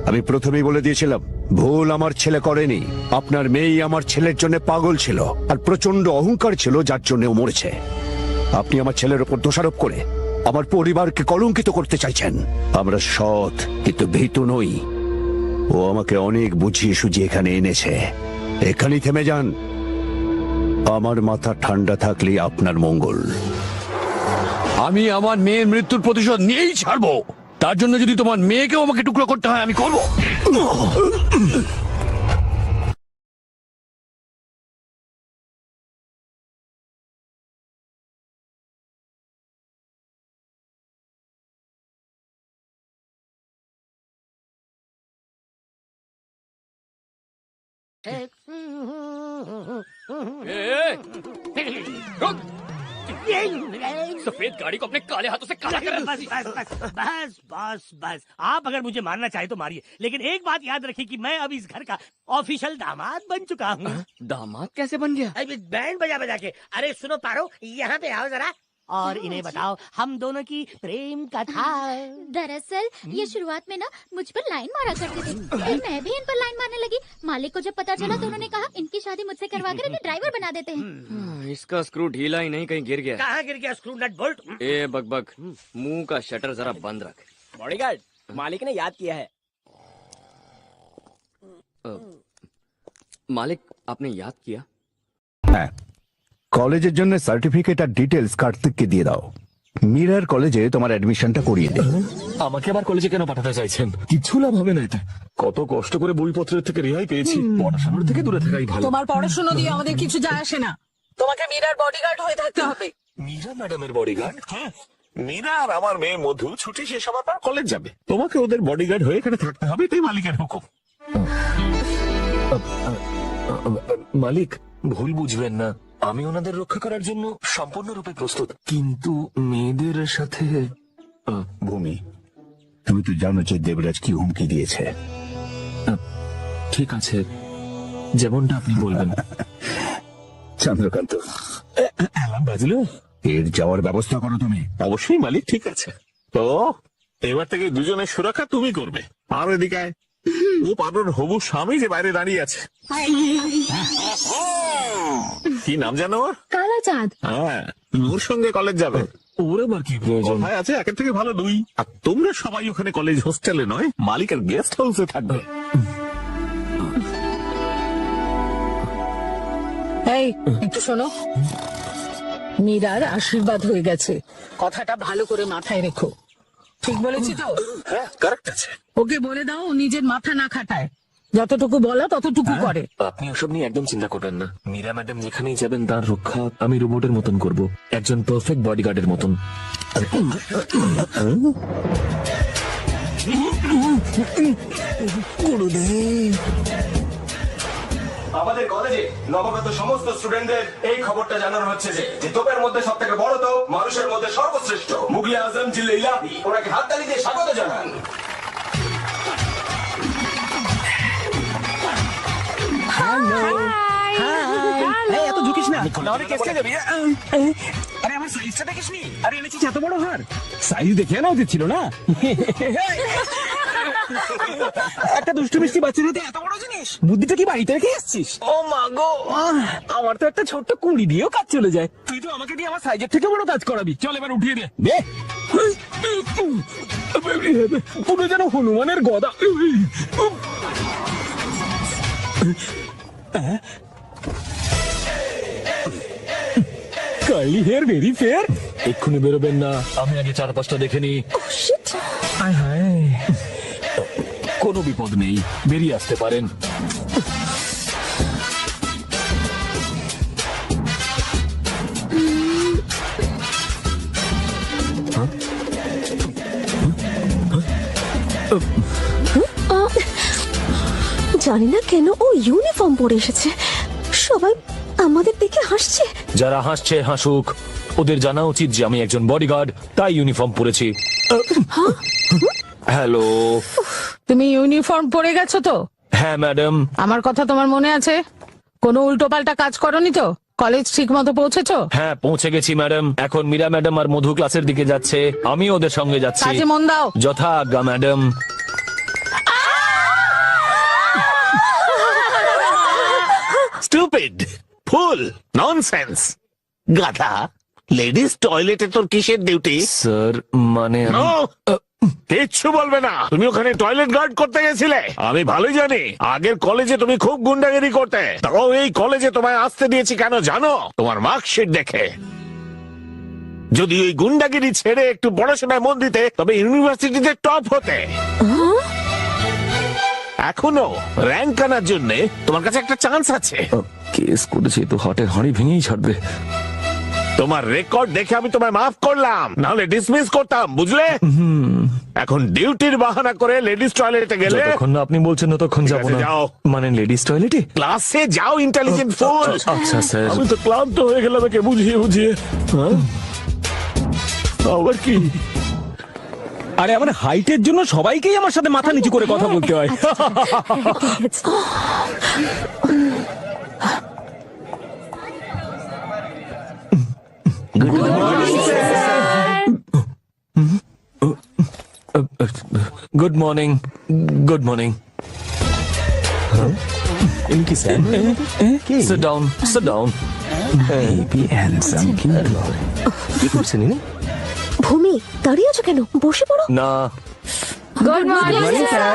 আমি প্রথমেই বলে দিয়েছিলাম, ভুল আমার ছেলে করেনি। আপনার মেয়েই আমার ছেলের জন্য পাগল ছিল আর প্রচন্ড অহংকার ছিল, যার জন্য ও মরেছে। আপনি আমার ছেলের উপর দোষারোপ করে আমার পরিবারকে কলঙ্কিত করতে চাইছেন। আমরা সৎ কিন্তু ভীতু নই। ও আমাকে অনেক বুঝিয়ে সুঝিয়ে এখানে এনেছে। এখানেই থেমে যান। আমার মাথা ঠান্ডা থাকলেই আপনার মঙ্গল। আমি আমার মেয়ের মৃত্যুর প্রতিশোধ নিয়েই ছাড়বো। তার জন্য যদি তোমার মেয়েকেও আমাকে টুকরো করতে হয়, আমি করবো। सफेद गाड़ी को अपने काले हाथों से काला कर। बस बस बस बस बस बस। आप अगर मुझे मारना चाहे तो मारिए, लेकिन एक बात याद रखिए कि मैं अब इस घर का ऑफिशियल दामाद बन चुका हूँ। दामाद कैसे बन गया? बैंड बजा बजा के। अरे सुनो पारो, यहाँ पे आओ जरा और इन्हें बताओ हम दोनों की प्रेम कथा। दरअसल ये शुरुआत में ना मुझ पर लाइन मारा करते थे, फिर मैं भी इन पर लाइन मारने लगी। मालिक को जब पता चला तो उन्होंने कहा इनकी शादी मुझसे करवा कर इन्हें ड्राइवर बना देते हैं। इसका स्क्रू ढीला ही नहीं, कहीं गिर गया। कहाँ गिर गया स्क्रू नट बोल्ट? ए बकबक, मुंह का शटर जरा बंद रख। बॉडीगार्ड, मालिक ने याद किया है। मालिक, आपने याद किया? হ্যাঁ, কলেজের জন্য সার্টিফিকেট আর ডিটেলস কার্তিককে দিয়ে দাও। মিরার কলেজে তোমার অ্যাডমিশনটা করিয়ে দে। আমাকে আবার কলেজে কেন পাঠাতে চাইছেন? কিছু লাভ হবে না এতে। কত কষ্ট করে বইপত্রের থেকে রেহাই পেয়েছি, পড়াশোনার থেকে দূরে থাকাই ভালো। তোমার পড়াশোনা দিয়ে আমাদের কিছু যায় আসে না। তোমাকে মীরার বডিগার্ড হয়ে থাকতে হবে। মীরা ম্যাডামের বডিগার্ড? হ্যাঁ, মীরা আর আমার মেয়ে মধু ছুটি শেষ হওয়ার পর কলেজ যাবে। তোমাকে ওদের বডিগার্ড হয়ে এখানে থাকতে হবে, এটাই মালিকের হুকুম। মালিক, ভুল বুঝবেন না, আমি ওনাদের রক্ষা করার জন্য সম্পূর্ণরূপে প্রস্তুত, কিন্তু মেয়েদের সাথে। ভূমি, তুমি তো জানো যে দেবরাজ কি হুমকি দিয়েছে। ঠিক আছে, যেমনটা আপনি বলবেন। চন্দ্রকান্ত, অ্যালার্ম বাজলো? এর যাওয়ার ব্যবস্থা করো তুমি। অবশ্যই মালিক, ঠিক আছে। তো এবার থেকে দুজনের সুরক্ষা তুমি করবে। আর এদিকে আয়। ও পারোর হবু স্বামী যে বাইরে দাঁড়িয়ে আছে। কি নাম জানো ওর? কালা চাঁদ। হ্যাঁ, ওর সঙ্গে কলেজ যাবে। ওর আবার কি প্রয়োজন? ভাই আছে, একের থেকে ভালো দুই। আর তোমরা সবাই ওখানে কলেজ হোস্টেলে নয়, মালিকের গেস্ট হাউসে থাকবে। এই, একটু শোনো। মীরার আশীর্বাদ হয়ে গেছে, কথাটা ভালো করে মাথায় রেখো। ঠিক বলেছি তো? হ্যাঁ, কারেক্ট আছে। ওকে বলে দাও ও নিজের মাথা না খাটায়, যতটুকু বলা ততটুকু করে। আপনি ওসব নিয়ে একদম চিন্তা করবেন না। মীরা ম্যাডাম যেখানেই যাবেন তার রক্ষা আমি রোবটের মতন করব, একজন পারফেক্ট বডিগার্ডের মতন। আমাদের কলেজে নবাগত সমস্ত স্টুডেন্টদের এই খবরটা জানানো হচ্ছে যে তোপের মধ্যে সব থেকে বড় তো মানুষের মধ্যে সর্বশ্রেষ্ঠ মুগলে আজম জিল্লে ইলাহি ওনাকে হাততালি দিয়ে স্বাগত জানান। এত ঝুঁকিস না, নাহলে কেসে যাবি। আরে আমার সাইজটা দেখিস নি? আরে এনেছিস এত বড় হার, সাইজ দেখে না উচিত ছিল না। একটা দুষ্টু মিষ্টি বাচ্চার হাতে এত বড় জিনিস, বুদ্ধিটা কি বাড়িতে রেখে এসছিস? ও মা গো, আমার তো একটা ছোট্ট কুড়ি দিয়েও কাজ চলে যায়। তুই তো আমাকে দিয়ে আমার সাইজের থেকে বড় কাজ করাবি। চল এবার উঠিয়ে দে। দে, পুরো যেন হনুমানের গদা। Curly hair very fair. এক্ষুনি বেরোবেন না, আমি আগে চারপাশটা দেখে নি। কোনো বিপদ নেই, বেরিয়ে আসতে পারেন। জানি না কেন ও ইউনিফর্ম পরে এসেছে, সবাই আমাদের দেখে হাসছে। যারা হাসছে হাসুক, ওদের জানা উচিত যে আমি একজন বডিগার্ড, তাই ইউনিফর্ম পরেছি। হ্যালো। তুমি ইউনিফর্ম পরে গেছো তো? হ্যাঁ ম্যাডাম। আমার কথা তোমার মনে আছে? কোনো উল্টোপাল্টা কাজ করনি তো? কলেজ ঠিক মতো পৌঁছেছো? হ্যাঁ পৌঁছে গেছি ম্যাডাম। এখন মীরা ম্যাডাম আর মধু ক্লাসের দিকে যাচ্ছে, আমি ওদের সঙ্গে যাচ্ছি। কাজে মন দাও। যথা আজ্ঞা ম্যাডাম। স্টুপিড, ফুল, ননসেন্স, গাধা। লেডিস টয়লেটে তোর কিসের ডিউটি? স্যার মানে কিচ্ছু বলবে না। তুমি ওখানে টয়লেট গার্ড করতে গেছিলে? আমি ভালোই জানি আগের কলেজে তুমি খুব গুন্ডাগিরি করতে। তাও এই কলেজে তোমায় আসতে দিয়েছি কেন জানো? তোমার মার্কশিট দেখে। যদি ওই গুন্ডাগিরি ছেড়ে একটু পড়াশোনায় মন দিতে, তবে ইউনিভার্সিটিতে টপ হতে। এখনো র্যাঙ্ক আনার জন্য তোমার কাছে একটা চান্স আছে। কেস করেছি তো হাটের হাঁড়ি ভেঙেই ছাড়বে। তোমার রেকর্ড দেখে আমি তোমায় মাফ করলাম, নাহলে ডিসমিস করতাম, বুঝলে? এখন ডিউটির বাহানা করে লেডিস টয়লেটে গেলে যতক্ষণ না আপনি বলছেন ততক্ষণ যাব না। যাও। মানে লেডিস টয়লেটে? ক্লাসে যাও, ইন্টেলিজেন্ট ফুল। আচ্ছা স্যার। আমি তো ক্লান্ত হয়ে গেলাম একে বুঝিয়ে বুঝিয়ে। আবার কি? আরে আমার হাইটের জন্য সবাইকেই আমার সাথে মাথা নিচু করে কথা বলতে হয়। Good morning. Good morning. ইনকি sir sit down, sit down. Baby handsome কিন্তু কি করছেন ইনি? ভূমি, দাঁড়িয়ে আছো কেন? বসে পড়ো। না। Good morning sir.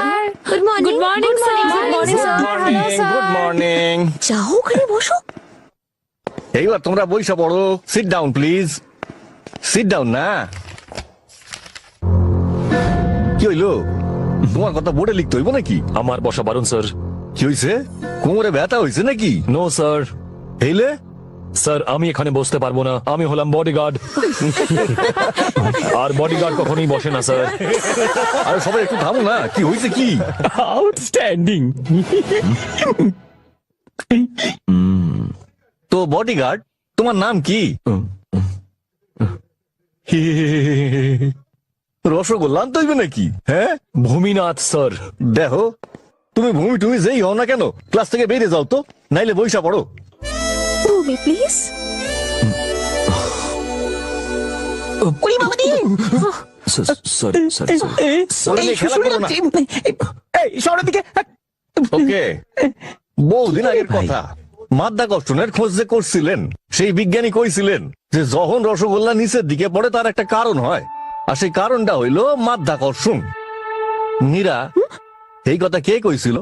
Good morning. Good morning sir. Good morning sir. Good morning. যাও ওখানে বসো। এইবার তোমরা বইসা পড়ো। Sit down please, sit down না। কি হইলো? তোমার কথা বোর্ডে লিখতে হইব নাকি? আমার বসা বারণ স্যার। কি হইছে? কোমরে ব্যথা হইছে নাকি? No sir. হেইলে স্যার আমি এখানে বসতে পারবো না, আমি হলাম বডিগার্ড। আর বডিগার্ড কখনোই বসে না স্যার। আরে সবাই একটু থামো না, কি হইছে কি? আউটস্ট্যান্ডিং। তো বডিগার্ড, তোমার নাম কি? রসগোল্লা আনতে হইবে নাকি? হ্যাঁ, ভূমিনাথ স্যার। দেখো তুমি তুমি যেই হও না কেন, ক্লাস থেকে বেরিয়ে যাও তো, নাইলে বইসা পড়ো। ভূমি প্লিজ। ওকে, বহুদিন আগের কথা। মাধ্যাকর্ষণের খোঁজ যে করছিলেন, সেই বিজ্ঞানী কইছিলেন যে যখন রসগোল্লা নিচের দিকে পড়ে তার একটা কারণ হয়, আর সেই কারণটা হইল মাধ্যাকর্ষণ। মীরা, এই কথা কে কইছিল?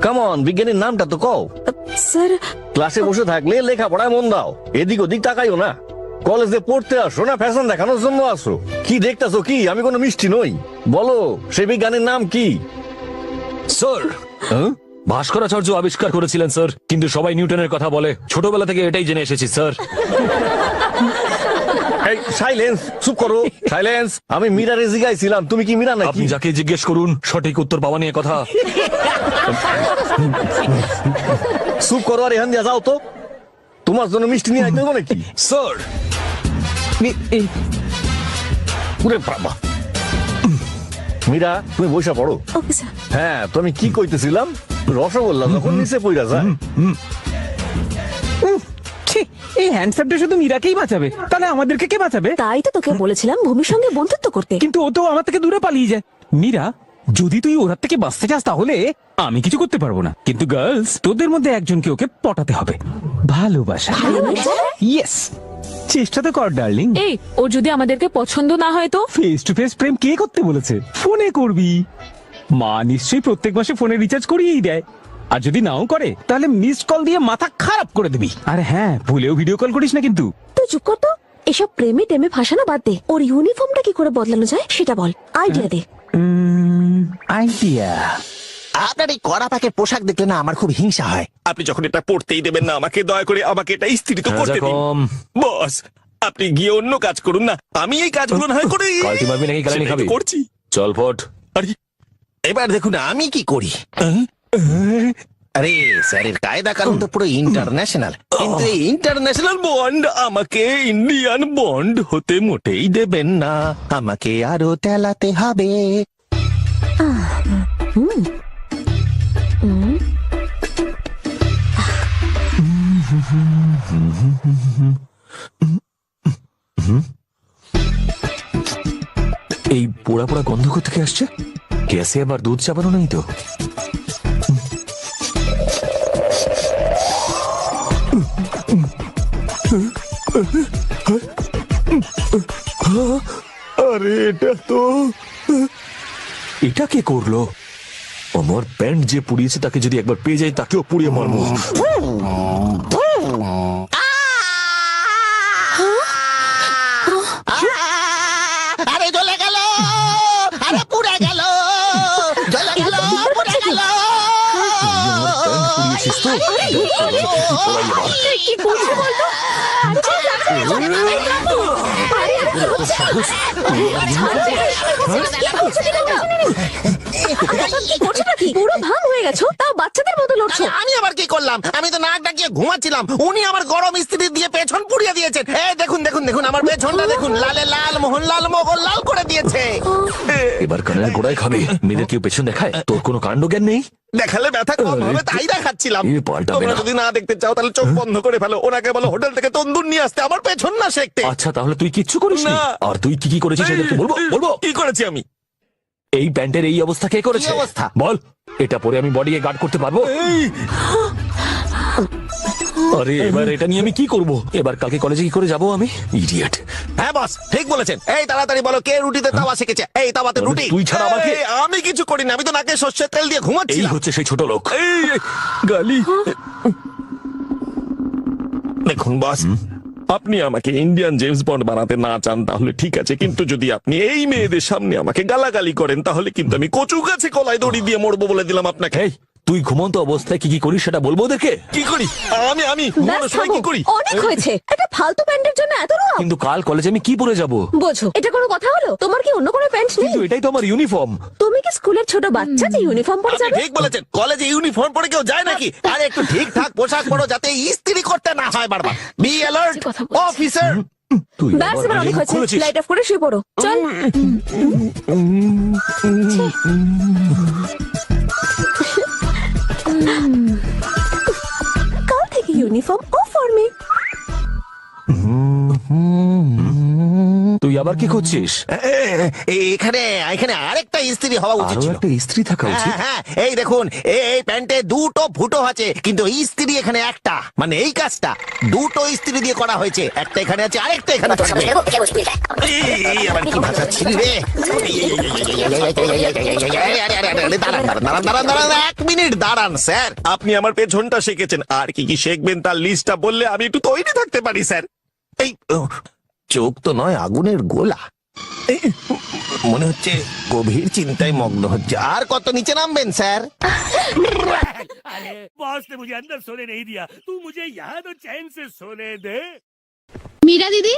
কামন, বিজ্ঞানীর নামটা তো কও। স্যার ক্লাসে বসে থাকলে লেখাপড়ায় মন দাও, এদিক ওদিক তাকাইও না। কলেজে পড়তে আসো না ফ্যাশন দেখানোর জন্য আসো? কি দেখতেছো কি? আমি কোনো মিষ্টি নই। বলো, সেই বিজ্ঞানীর নাম কি? স্যার ভাস্করাচার্য আবিষ্কার করেছিলেন স্যার, কিন্তু সবাই নিউটনের কথা বলে। ছোটবেলা থেকে এটাই জেনে এসেছি স্যার। এই সাইলেন্স, চুপ করো, সাইলেন্স। আমি মীরারে জিজ্ঞাসিলাম, তুমি কি মীরা নাকি? আপনি যাকে জিজ্ঞেস করুন, সঠিক উত্তর পাওয়া নিয়ে কথা। চুপ করো আর এখান দিয়ে যাও তো। তোমার জন্য মিষ্টি নিয়ে আসতে হবে নাকি? স্যার ওরে বাবা। মীরা, তুমি বসে পড়ো। Okay sir. হ্যাঁ, তো আমি কি কইতেছিলাম? রসগোল্লা যখন নিচে পইরা যায়। এই হ্যান্ডসাপটা শুধু মীরাকেই বাঁচাবে, তাহলে আমাদেরকে কে বাঁচাবে? তাই তো তোকে বলেছিলাম ভূমির সঙ্গে বন্ধুত্ব করতে। কিন্তু ও তো আমার থেকে দূরে পালিয়ে যায়। মীরা, যদি তুই ওর থেকে বাঁচতে চাস তাহলে আমি কিছু করতে পারবো না, কিন্তু গার্লস, তোদের মধ্যে একজনকে ওকে পটাতে হবে। ভালোবাসা। ইয়েস, চেষ্টা তো কর ডার্লিং। এই, ও যদি আমাদেরকে পছন্দ না হয় তো? ফেস টু ফেস প্রেম কে করতে বলেছে? ফোনে করবি। মা নিশ্চয়ই প্রত্যেক মাসে ফোনে রিচার্জ করিয়েই দেয়। আর যদি নাও করে তাহলে মিসড কল দিয়ে মাথা খারাপ করে দিবি। আর হ্যাঁ, ভুলেও ভিডিও কল করিস না কিন্তু। তুই চুপ কর তো। এসব প্রেমে টেমে ফাঁসানো বাদ দে। ওর ইউনিফর্মটা কি করে বদলানো যায় সেটা বল, আইডিয়া দে। আইডিয়া। আপনার এই কড়া পাকের পোশাক দেখলে না আমার খুব হিংসা হয়। আপনি যখন এটা পড়তেই দেবেন না আমাকে, দয়া করে আমাকে এটা ইস্ত্রি তো করতে দিন। বস, আপনি গিয়ে অন্য কাজ করুন না, আমি এই কাজগুলো না হয় করি। কালটি মারবি নাকি গালানি খাবি? করছি। চল ফট। আরে এবার দেখুন আমি কি করি। আরে স্যারের কায়দা কানুন তো পুরো ইন্টারন্যাশনাল, কিন্তু এই ইন্টারন্যাশনাল বন্ড আমাকে ইন্ডিয়ান বন্ড হতে মোটেই দেবেন না, আমাকে আরো তেলাতে হবে। এই পোড়া পোড়া গন্ধ কোথেকে আসছে? গ্যাসে আবার দুধ চাপানো নেই তো? আরে এটা কে করলো? আমার প্যান্ট যে পুড়িয়েছে তাকে যদি একবার পেয়ে যায় তাকেও পুড়িয়ে মারবো। আরে জ্বলে গেল, আরে পুড়ে গেল, জ্বলে গেল, পুড়ে গেল। কি করছে বলতো? পুরো ভাঙ হয়ে গেছো, তাও বাচ্চাদের মতো লড়ছো। আমি আবার কি করলাম? আমি তো নাক ডাকিয়ে ঘুমাচ্ছিলাম, উনি আমার গরম ইস্ত্রি দিয়ে পেছন পুড়িয়ে দিয়েছেন। এই দেখুন দেখুন দেখুন, আমার পেছনটা দেখুন, লালে লাল, মোহনলাল মোগল লাল করে দিয়েছে। এবার কানের গোড়ায় খাবে। মেয়েদের কেউ পেছন দেখায়? তোর কোনো কাণ্ড জ্ঞান নেই? দেখালে ব্যথা কম হবে তাই দেখাচ্ছিলাম। পাল্টাবে তোমরা না। যদি না দেখতে চাও তাহলে চোখ বন্ধ করে ফেলো। ওনাকে বলো হোটেল থেকে তন্দুর নিয়ে আসতে, আমার পেছন না শেখতে। আচ্ছা তাহলে তুই কিচ্ছু করিস না? আর তুই কি কি করেছিস সেটা বলবো? বলবো কি করেছি আমি? এই প্যান্টের এই অবস্থা কে করেছে? কি অবস্থা? বল। এটা পরে আমি বডিকে গার্ড করতে পারবো? আরে এবার এটা নিয়ে আমি কি করব? এবার কালকে কলেজে কি করে যাবো আমি? ইডিয়েট। হ্যাঁ বস, ঠিক বলেছেন। এই তাড়াতাড়ি বলো কে রুটিতে তাওয়া শিখেছে? এই তাওয়াতে রুটি। তুই ছাড়া আমাকে? এই, আমি কিছু করি না, আমি তো নাকে সর্ষের তেল দিয়ে ঘুমাচ্ছি। এই হচ্ছে সেই ছোট লোক। গালি। দেখুন বস, আপনি আমাকে ইন্ডিয়ান জেমস বন্ড বানাতে না চান তাহলে ঠিক আছে, কিন্তু যদি আপনি এই মেয়েদের সামনে আমাকে গালাগালি করেন তাহলে কিন্তু আমি কচু গাছে কলাই দড়ি দিয়ে মরবো বলে দিলাম আপনাকে। এই তুই ঘুমন্ত অবস্থায় কি কি করিস সেটা বলবো ওদেরকে? কি করি আমি? আমি ঘুমানোর সময় কি করি? অনেক হয়েছে, একটা ফালতু প্যান্টের জন্য এত রকম। কিন্তু কাল কলেজে আমি কি পরে যাব? বোঝো, এটা কোনো কথা হলো? তোমার কি অন্য কোনো প্যান্ট নেই? কিন্তু এটাই তো আমার ইউনিফর্ম। তুমি কি স্কুলের ছোট বাচ্চা যে ইউনিফর্ম পরে যাবে? ঠিক বলেছেন, কলেজে ইউনিফর্ম পরে কেউ যায় নাকি? আরে একটু ঠিকঠাক পোশাক পরো যাতে ইস্ত্রি করতে না হয় বারবার। Be alert officer. তুই ব্যাস, এবার অনেক হয়েছে, লাইট অফ করে শুয়ে পড়ো। চল। কাল থেকে ইউনিফর্ম ও ফর্মে। তুই আবার কি করছিস? এখানে এখানে আরেকটা ইস্ত্রি হওয়া উচিত আরো ছিল। একটা ইস্ত্রি থাকা উচিত। হ্যাঁ, এই দেখুন, এই প্যান্টে দুটো ফুটো আছে, কিন্তু ইস্ত্রি এখানে একটা। মানে এই কাজটা দুটো ইস্ত্রি দিয়ে করা হয়েছে, একটা এখানে আছে আরেকটা এখানে থাকবে। এই, আবার কি ভাষা ছিল রে? দাঁড়ান, 1 মিনিট দাঁড়ান স্যার। আপনি আমার পেছনটা শিখেছেন, আর কি কি শিখবেন তার লিস্টটা বললে আমি একটু তৈরি থাকতে পারি স্যার। এই চোখ তো নয়, আগুনের গোলা। এই, মনে হচ্ছে গভীর চিন্তায় মগ্ন হচ্ছে। আর কত নিচে নামবেন স্যার? अरे बॉस ने मुझे अंदर सोने नहीं दिया, तू मुझे यहाँ तो चैन से सोने दे। মীরা দিদি,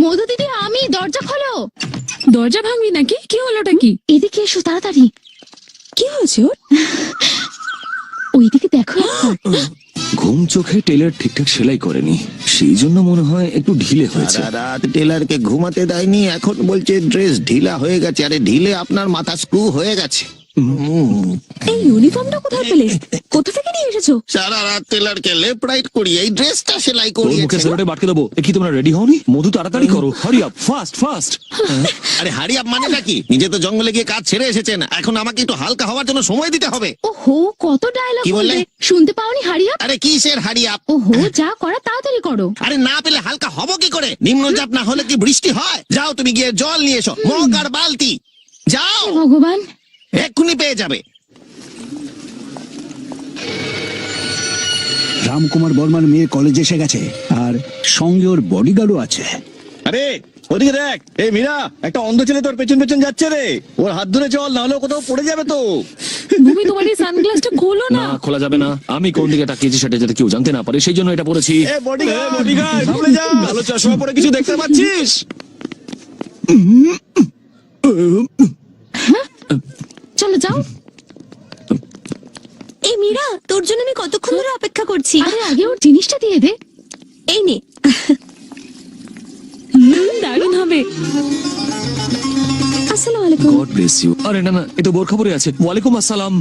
মধু দিদি, আমি দরজা খোলো। দরজা ভাঙবি নাকি? কি হলোটা কি? এদিকে এসো তাড়াতাড়ি। কি হয়েছে ওর? ওইদিকে দেখো একবার। ঘুম চোখে টেলার ঠিকঠাক সেলাই করেনি, সেই জন্য মনে হয় একটু ঢিলে হয়েছে। সারা রাত টেলারকে ঘুমাতে দেয়নি, এখন বলছে ড্রেস ঢিলা হয়ে গেছে। আরে ঢিলে আপনার মাথা স্ক্রু হয়ে গেছে। এই ইউনিফর্মটা কোথায় পেলে? কোথা থেকে নিয়ে এসেছো? সারা রাত টেলারকে লেফট রাইট করি, এই ড্রেসটা সেলাই তোর মুখে করিয়েছে। সেলোটে বাটকে দেবো। এ কি তোমরা রেডি হওনি? মধু তাড়াতাড়ি করো, হারি আপ, ফাস্ট ফাস্ট। আরে হারি আপ মানেটা কি? নিজে তো জঙ্গলে গিয়ে কাজ ছেড়ে এসেছেন, এখন আমাকে একটু হালকা হওয়ার জন্য সময় দিতে হবে। ওহো, কত ডায়লগ কি বললে? বলবে, শুনতে পাওনি? হারিয়া। আরে কিসের হারি আপ? ওহো, যা করা তাড়াতাড়ি করো। আরে না পেলে হালকা হব কি করে? নিম্নচাপ না হলে কি বৃষ্টি হয়? যাও তুমি গিয়ে জল নিয়ে এসো, মগ আর বালতি। যাও, হে ভগবান। এক্ষুনি পেয়ে যাবে। রামকুমার বর্মার মেয়ে কলেজে এসে গেছে, আর সঙ্গে ওর বডিগার্ডও আছে। আরে ওদিকে দেখ, এই মীরা, একটা অন্ধ ছেলে তোর পেছন পেছন যাচ্ছে রে। ওর হাত ধরে চল, না হলে ও কোথাও পড়ে যাবে তো। ভূমি, তোমার এই সানগ্লাসটা খোলো না। না, খোলা যাবে না। আমি কোন দিকে তাকিয়েছি সেটা যাতে কেউ জানতে না পারে, সেই জন্য এটা পরেছি। এ বডিগার্ড, বডিগার্ড, সামনে যা। ভালো চশমা পরে কিছু দেখতে পাচ্ছিস? চলো যাও। এই মীরা, তোর জন্য আমি কতক্ষণ ধরে অপেক্ষা করছি। আরে আগে ওর জিনিসটা দিয়ে দে। এই নে। দারুণ হবে। আসসালামু আলাইকুম। God bless you. আরে না না, এ তো বোরখা পরে আছে। ওয়ালাইকুম আসসালাম।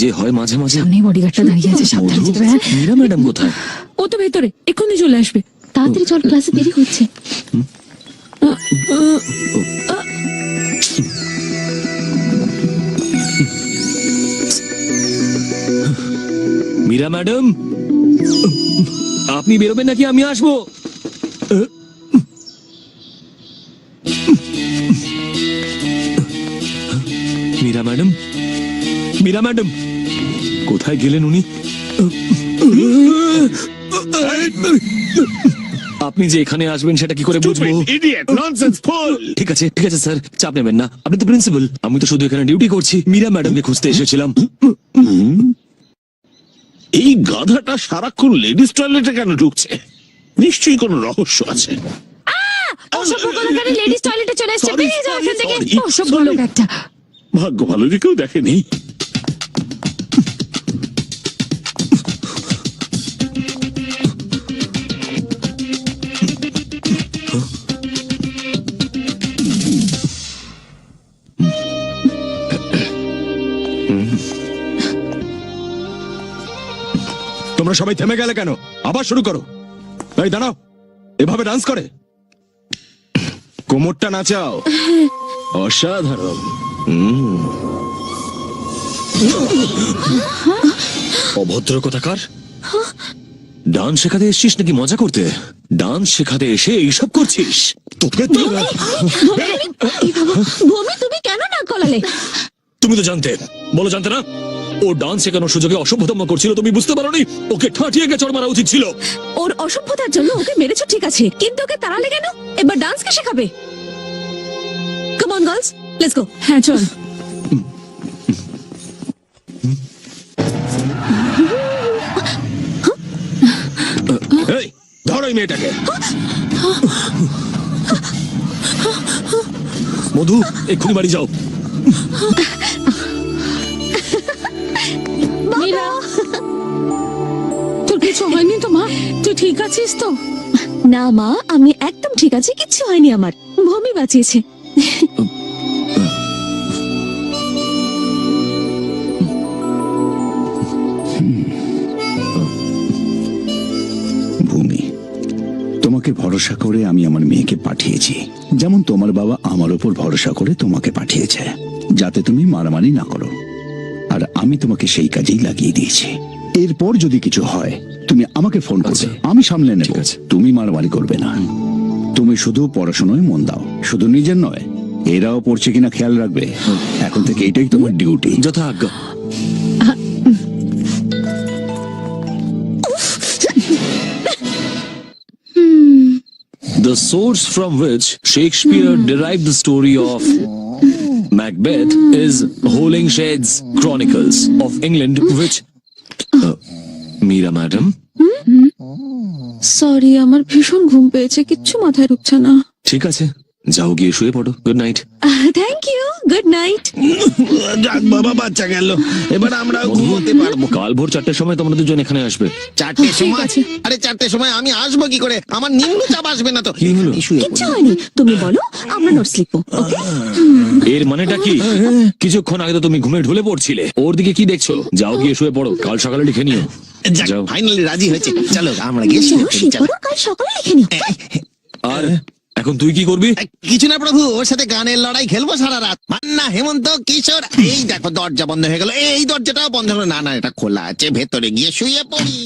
যে হয় মাঝে মাঝে। সামনে বডিগার্ডটা দাঁড়িয়ে আছে, সাবধানে যেতে হবে। হ্যাঁ? মীরা ম্যাডাম কোথায়? ও তো ভেতরে, এক্ষুনি চলে আসবে। তাড়াতাড়ি চল, ক্লাসে দেরি হচ্ছে। মীরা ম্যাডাম, আপনি বেরোবেন নাকি আমি আসবো? মীরা ম্যাডাম, মীরা ম্যাডাম, কোথায় গেলেন উনি? আপনি যে এখানে আসবেন সেটা কি করে বুঝবো? ঠিক আছে ঠিক আছে স্যার, চাপ নেবেন না। আপনি তো প্রিন্সিপাল, আমি তো শুধু এখানে ডিউটি করছি। মীরা ম্যাডামকে খুঁজতে এসেছিলাম। এই গাধাটা সারাক্ষণ লেডিস টয়লেটে কেন ঢুকছে? নিশ্চয়ই কোনো রহস্য আছে। অসভ্য কোথাকারে লেডিস টয়লেটে চলে এসেছে, বেরিয়ে যাও এখান থেকে। অসভ্য লোক একটা। ভাগ্য ভালো যে কেউ দেখেনি। তোমরা সবাই থেমে গেলে কেন? আবার শুরু করো। এই দাঁড়াও, এভাবে ডান্স করে কোমরটা নাচাও। অসাধারণ। অভদ্র কোথাকার। ডান্স শেখাতে এসছিস নাকি মজা করতে? ডান্স শেখাতে এসে এইসব করছিস? তোকে তো ভূমি, তুমি কেন না কলালে? তুমি তো জানতে, বলো জানতে না? ও ডান্স শেখানোর সুযোগে অসভ্যতম করছিল, তুমি বুঝতে পারোনি? ওকে ঠাঁটিয়ে গে চড় মারা উচিত ছিল। ওর অসভ্যতার জন্য ওকে মেরেছো ঠিক আছে, কিন্তু ওকে তাড়ালে কেন? এবার ডান্স কে শেখাবে? Come on girls, let's go. হ্যাঁ চল। এই ধরো এই মেয়েটাকে। মধু, এক্ষুনি বাড়ি যাও। মীরা, তোর কিছু হয়নি তো মা? তুই ঠিক আছিস তো? না মা, আমি একদম ঠিক আছি, কিচ্ছু হয়নি আমার। ভূমি বাঁচিয়েছে। ভূমি, তোমাকে ভরসা করে আমি আমার মেয়েকে পাঠিয়েছি, যেমন তোমার বাবা আমার উপর ভরসা করে তোমাকে পাঠিয়েছে, যাতে তুমি মারামারি না করো। আর আমি তোমাকে সেই কাজেই লাগিয়ে দিয়েছি। এরপর যদি কিছু হয় তুমি আমাকে ফোন করবে, আমি সামলে নেব। তুমি মারামারি করবে না। তুমি শুধু পড়াশোনায় মন দাও, শুধু নিজের নয়, এরাও পড়ছে কিনা খেয়াল রাখবে। এখন থেকে এটাই তোমার ডিউটি। যথা আজ্ঞা। The source from which Shakespeare derived the story of Macbeth is Holinshed's Chronicles of England, which Meera madam, sorry, আমার ভীষণ ঘুম পেয়েছে, কিচ্ছু মাথায় ঢুকছে না। ঠিক আছে, যাও গিয়ে শুয়ে পড়ো। Good night. Thank you, good night. যাক বাবা, বাচ্চা গেল, এবার আমরা ঘুমোতে পারবো। কাল ভোর 4টের সময় তোমরা দুজন এখানে আসবে। 4টের সময়? আরে 4টের সময় আমি আসবো কি করে? আমার নিম্নচাপ আসবে না তো? কি হলো? কিচ্ছু হয়নি, তুমি বলো, আমরা নোটস লিখবো। ওকে? এর মানেটা কি? কিছুক্ষণ আগে তো তুমি ঘুমে ঢলে পড়ছিলে, ওর দিকে কি দেখছো? যাও গিয়ে শুয়ে পড়ো, কাল সকালে লিখে নিও। যাও। ফাইনালি রাজি হয়েছে, চলো আমরা গিয়ে শুয়ে পড়ি, চলো। কাল সকালে লিখে নিও। আর এখন তুই কি করবি? কিছু না প্রভু, ওর সাথে গানের লড়াই খেলবো সারা রাত। মান্না, হেমন্ত, কিশোর। এই দেখো দরজা বন্ধ হয়ে গেল, এই দরজাটাও বন্ধ হলো। না না, এটা খোলা আছে, ভেতরে গিয়ে শুয়ে পড়ি।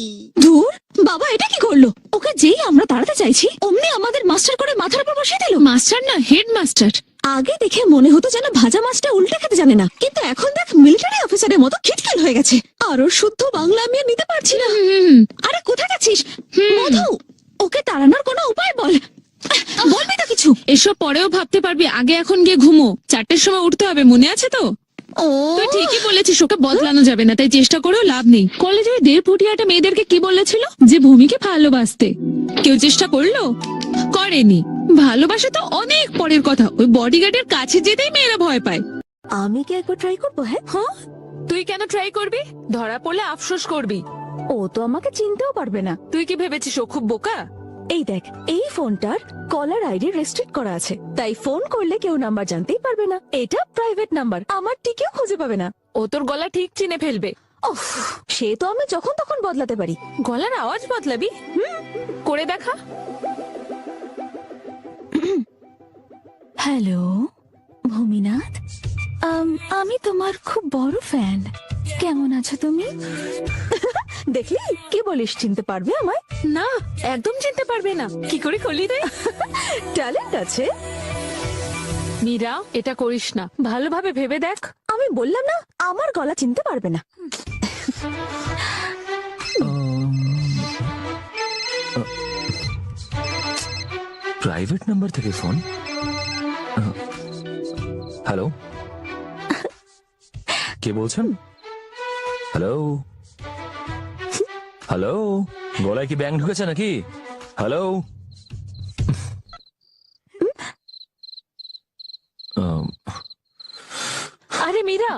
ধুর, বাবা এটা কি করলো? ওকে যেই আমরা তাড়াতে চাইছি অমনি আমাদের মাস্টার করে মাথার উপর বসিয়ে দিল। মাস্টার না, হেড মাস্টার। আগে দেখে মনে হতো যেন ভাজা মাছটা উল্টে খেতে জানে না, কিন্তু এখন দেখ মিলিটারি অফিসারের মতো খিটখিল হয়ে গেছে। আর ওর শুদ্ধ বাংলা আমি আর নিতে পারছি না। আরে কোথায় যাচ্ছিস মধু? ওকে তাড়ানোর কোনো উপায় বল, বলবি তো কিছু? এসব পরেও ভাবতে পারবি, আগে এখন গিয়ে ঘুমো। 4টের সময় উঠতে হবে, মনে আছে তো? তুই ঠিকই বলেছিস, ওকে বদলানো যাবে না, তাই চেষ্টা করেও লাভ নেই। কলেজে ওই 1.5 ফুটিয়াটা মেয়েদেরকে কি বলেছিল? যে ভূমিকে ভালোবাসতে। কেউ চেষ্টা করলো? করেনি। ভালোবাসা তো অনেক পরের কথা, ওই বডিগার্ডের কাছে যেতেই মেয়েরা ভয় পায়। আমি কি একবার ট্রাই করবো? হ্যাঁ হ্যাঁ, তুই কেন ট্রাই করবি? ধরা পড়লে আফসোস করবি। ও তো আমাকে চিনতেও পারবে না। তুই কি ভেবেছিস ও খুব বোকা? এই দেখ, এই ফোনটার কলার আইডি রেস্ট্রিক্ট করা আছে, তাই ফোন করলে কেউ নাম্বার জানতেই পারবে না। এটা প্রাইভেট নাম্বার, আমার টিকেও খুঁজে পাবে না। ও তোর গলা ঠিক চিনে ফেলবে। ওহ, সে তো আমি যখন তখন বদলাতে পারি। গলার আওয়াজ বদলাবি? করে দেখা। হ্যালো ভূমিনাথ, আমি তোমার খুব বড় ফ্যান। কেমন আছো তুমি? দেখলি, কি বলিস, চিনতে পারবে আমায়? না, একদম চিনতে পারবে না। কি করে করলি রে? ট্যালেন্ট আছে। মীরা, এটা করিস না, ভালোভাবে ভেবে দেখ। আমি বললাম না, আমার গলা চিনতে পারবে না। প্রাইভেট নাম্বার থেকে ফোন। হ্যালো, কে বলছেন? হ্যালো হ্যালো, গলায় কি ব্যাং ঢুকেছে নাকি? হ্যালো, আরে মীরা,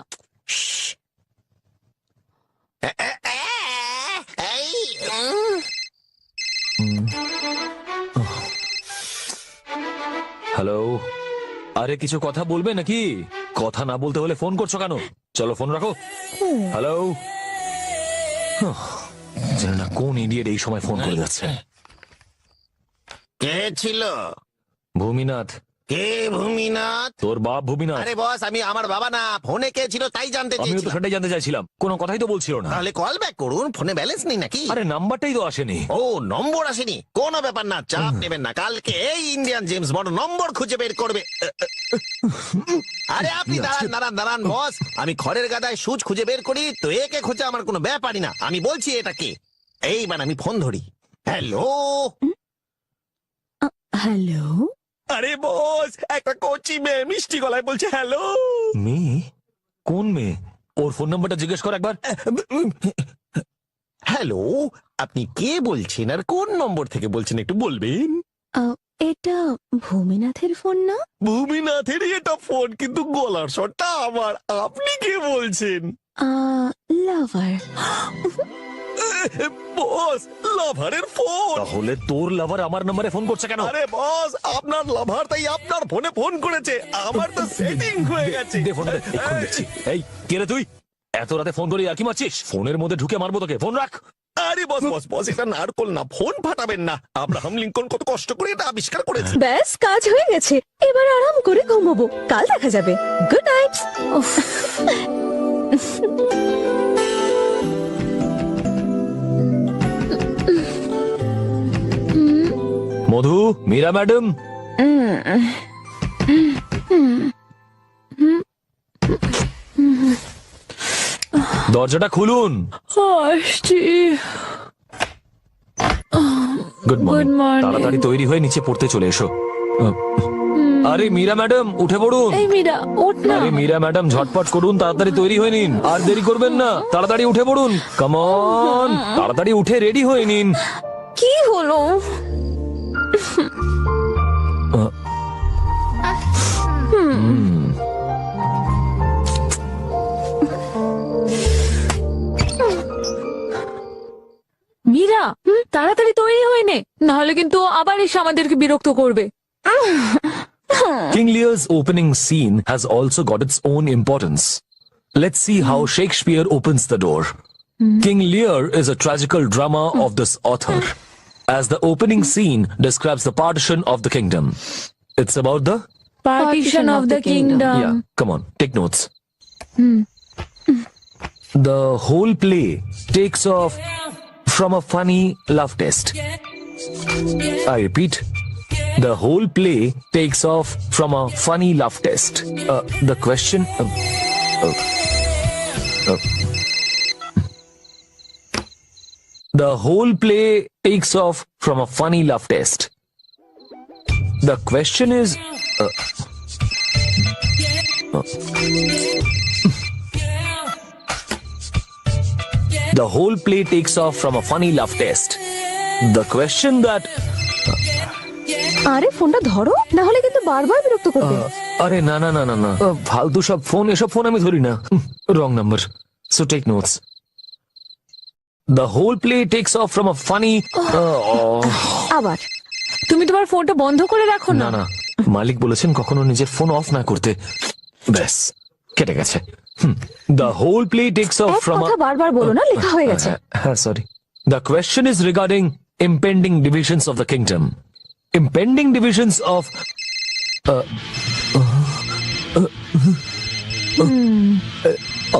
হ্যালো, আরে কিছু কথা বলবে নাকি? কথা না বলতে হলে ফোন করছো কেন? চলো ফোন রাখো। হ্যালো, জানি না কোন ইডিয়েট এই সময় ফোন করে যাচ্ছে। কে ছিল? ভূমিনাথ। কে ভূমিনাথ? তোর বাপ ভূমিনাথ। আরে বস, আমি আমার বাবা না, ফোনে কে ছিল তাই জানতে আমিও তো চেয়েছিলাম। সেটাই জানতে চাইছিলাম, কোনো কথাই তো বলছিল না। তাহলে কল ব্যাক করুন, ফোনে ব্যালেন্স নেই নাকি? আরে নাম্বারটাই তো আসেনি। ও, নম্বর আসেনি? কোনো ব্যাপার না, চাপ নেবেন না, কালকে এই ইন্ডিয়ান জেমস বন্ড নম্বর খুঁজে বের করবে। আরে আপনি দাঁড়ান দাঁড়ান দাঁড়ান বস, আমি খড়ের গাদায় সুচ খুঁজে বের করি, তো একে খুঁজে আমার কোনো ব্যাপারই না। আমি বলছি এটা কে। এইবার আমি ফোন ধরি। Hello hello. আরে বস, একটা কোচি মেয়ে মিষ্টি গলায় বলছে হ্যালো। মেয়ে? কোন মেয়ে? ওর ফোন নাম্বারটা জিজ্ঞেস কর একবার। হ্যালো, আপনি কে বলছেন আর কোন নম্বর থেকে বলছেন একটু বলবেন? এটা ভূমিনাথের ফোন না? ভূমিনাথেরই এটা ফোন, কিন্তু গলার স্বরটা আমার। আপনি কে বলছেন? লাভার। বস, লাভারের ফোন? তাহলে তোর লাভার আমার নম্বরে ফোন করছে কেন? আরে বস, আপনার লাভার তাই আপনার ফোনে ফোন করেছে। আমার তো সেটিং হয়ে গেছে। দে ফোন দে, এক্ষুনি দেখছি। এই, কে রে তুই? এত রাতে ফোন করে আর কি মারছিস? ফোনের মধ্যে ঢুকে মারবো তোকে, ফোন রাখ। আরে বস বস বস, এটা নারকোল না, ফোন ফাটাবেন না। আব্রাহাম লিঙ্কন কত কষ্ট করে এটা আবিষ্কার করেছে। ব্যাস, কাজ হয়ে গেছে, এবার আরাম করে ঘুমোবো, কাল দেখা যাবে। Good night. Madhu, Meera madam. দরজাটা খুলুন। Good morning. তাড়াতাড়ি তৈরি হয়ে নিচে পড়তে চলে এসো। আরে মীরা ম্যাডাম, উঠে পড়ুন। এই মীরা, ওঠ না। আরে মীরা ম্যাডাম, ঝটপট করুন, তাড়াতাড়ি তৈরি হয়ে নিন, আর দেরি করবেন না, তাড়াতাড়ি উঠে পড়ুন। কাম অন, তাড়াতাড়ি উঠে রেডি হয়ে নিন। কি হলো? মীরা, তাড়াতাড়ি তৈরি হয়ে নে, নাহলে কিন্তু আবার এসে আমাদেরকে বিরক্ত করবে। King Lear's opening scene has also got its own importance. Let's see how Shakespeare opens the door. King Lear is a tragical drama of this author, as the opening scene describes the partition of the kingdom. It's about the... Partition of the kingdom. Yeah, come on, take notes. The whole play takes off from a funny love test. I repeat, the whole play takes off from a funny love test. The question... The whole play takes off from a funny love test. The question is... The whole play takes off from a funny love test. The question that... আরে ফোনটা ধরো, না হলে কিন্তু বারবার বিরক্ত করবে। আরে না না না না না ফালতু সব ফোন, এসব ফোন আমি ধরি না। Wrong number, so take notes. The whole play takes off from a funny. আবার তুমি তোমার ফোনটা বন্ধ করে রাখো না না। না, মালিক বলেছেন কখনো নিজের ফোন অফ না করতে। ব্যাস, কেটে গেছে। The whole play takes off এক ফ্রম কথা বারবার বলো না, লেখা হয়ে গেছে। হ্যাঁ sorry. The question is regarding impending divisions of the kingdom. Impending divisions of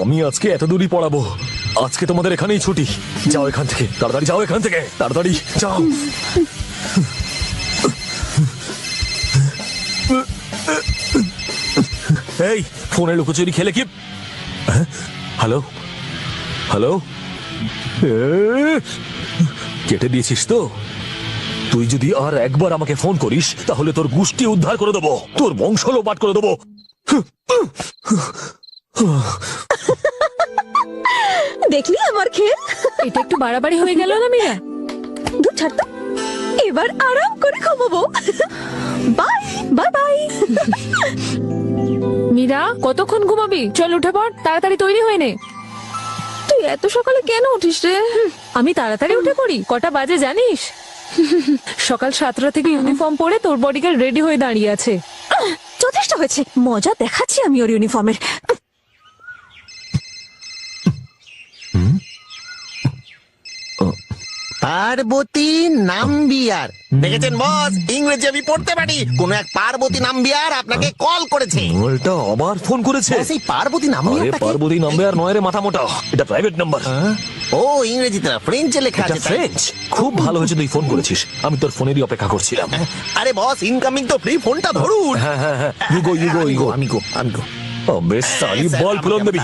আমি আজকে এত দূরই পড়াবো। আজকে তোমাদের এখানেই ছুটি। যাও এখান থেকে, তাড়াতাড়ি যাও এখান থেকে, তাড়াতাড়ি যাও। এই ফোনে লুকোচুরি খেলে কি? হ্যালো হ্যালো, কেটে দিয়েছিস তো? তুই যদি আর একবার আমাকে ফোন করিস তাহলে তোর গোষ্ঠী উদ্ধার করে দেবো, তোর বংশ লোপাট করে দেবো। দেখলি আমার খেল? এটা একটু বাড়াবাড়ি হয়ে গেল না মীরা? দূর ছাড় তো, এবার আরাম করে ঘুমাবো। Bye bye bye. মীরা, কতক্ষণ ঘুমাবি? চল উঠে পড়, তাড়াতাড়ি তৈরি হয়ে নে। তুই এত সকালে কেন উঠিস রে? আমি তাড়াতাড়ি উঠে পড়ি। কটা বাজে জানিস? সকাল 7টা থেকে ইউনিফর্ম পরে তোর বডিগার্ড রেডি হয়ে দাঁড়িয়ে আছে। যথেষ্ট হয়েছে, মজা দেখাচ্ছি আমি ওর ইউনিফর্মের। পার্বতী নাম্বিয়ার, দেখেছেন বস, ইংরেজি আমি পড়তে পারি। কোন এক পার্বতী নাম্বিয়ার আপনাকে কল করেছে। ওটা আবার ফোন করেছে? সেই পার্বতী আরে নাম্বিয়ার, পার্বতী নাম্বার নয় রে, মাথা মোটা। এটা প্রাইভেট নাম্বার। ও ইংরেজিতে না, ফ্রেঞ্চে লেখা আছে। তাই? ফ্রেঞ্চ? খুব ভালো হয়েছে তুই ফোন করেছিস, আমি তোর ফোনেরই অপেক্ষা করছিলাম। আরে বস, ইনকামিং তো ফ্রি, ফোনটা ধরুন। হ্যাঁ হ্যাঁ হ্যাঁ, you go you go you go. আমি গো। বেশ সারি বল ফুলন দেবী।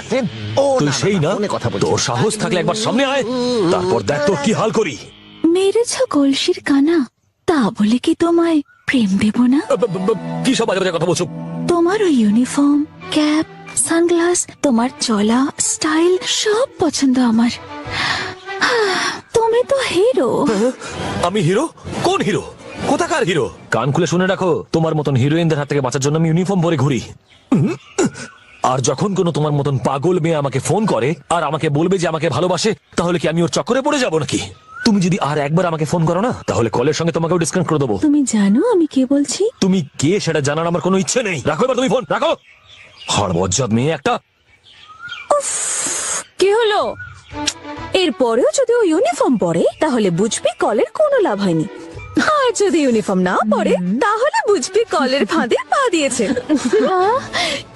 তুই সেই না? তোর সাহস থাকলে একবার সামনে আয়, তারপর দেখ তোর কি হাল করি। মেরেছ কলসির কানা, তা বলে কি তোমায় প্রেম দেব না? কি সব বাজে বাজে কথা বলছো? তোমার ওই ইউনিফর্ম, ক্যাপ, সানগ্লাস, তোমার চলা স্টাইল সব পছন্দ আমার। তুমি তো হিরো। আমি হিরো? কোন হিরো? কোথাকার হিরো? কান খুলে শুনে রাখো, তোমার মতন হিরোইনদের হাত থেকে বাঁচার জন্য আমি ইউনিফর্ম পরে ঘুরি। আর যখন কোনো তোমার মতন পাগল মেয়ে আমাকে ফোন করে আর আমাকে বলবে যে আমাকে ভালোবাসে, তাহলে কি আমি ওর চক্করে পড়ে যাবো নাকি? তুমি যদি আর একবার আমাকে ফোন করো না, তাহলে কলের সঙ্গে তোমাকেও ডিসকানেক্ট করে দেবো। তুমি জানো আমি কে বলছি? তুমি কে সেটা জানার আমার কোনো ইচ্ছে নেই। রাখো এবার তুমি ফোন, রাখো। হড়বজ্জাত মেয়ে একটা। কি হলো? এরপরেও যদি ও ইউনিফর্ম পরে তাহলে বুঝবি কলের কোনো লাভ হয়নি, আর যদি ইউনিফর্ম না পরে তাহলে বুঝবি কলের ফাঁদে পা দিয়েছে।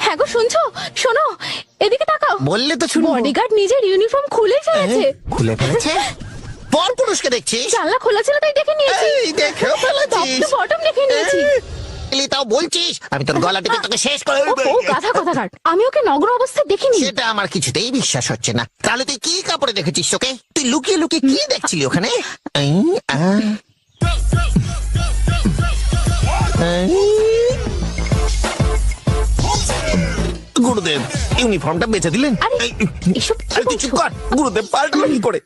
হ্যাঁ গো, শুনছো? শোনো, এদিকে তাকাও। বললে তো শুনবো। বডিগার্ড নিজের ইউনিফর্ম খুলে ফেলেছে। খুলে ফেলেছে? পর পুরুষকে দেখছি। জানলা খোলা ছিল তাই দেখে নিয়েছি। এই দেখেও ফেলেছিস? টপ টু বটম দেখে নিয়েছি। তাও বলছিস? আমি তোর গলা টিপে তোকে শেষ করে দেব। ও গাধা কথাকার, আমি ওকে নগ্ন অবস্থায় দেখিনি। সেটা আমার কিছুতেই বিশ্বাস হচ্ছে না। তাহলে তুই কি কাপড়ে দেখেছিস ওকে? তুই লুকিয়ে লুকিয়ে কি দেখছিলি ওখানে? গুরুদেব, ইউনিফর্মটা বেঁচে দিলেন। আরে তুই চুপ কর। গুরুদেব পাল্টালো কি করে?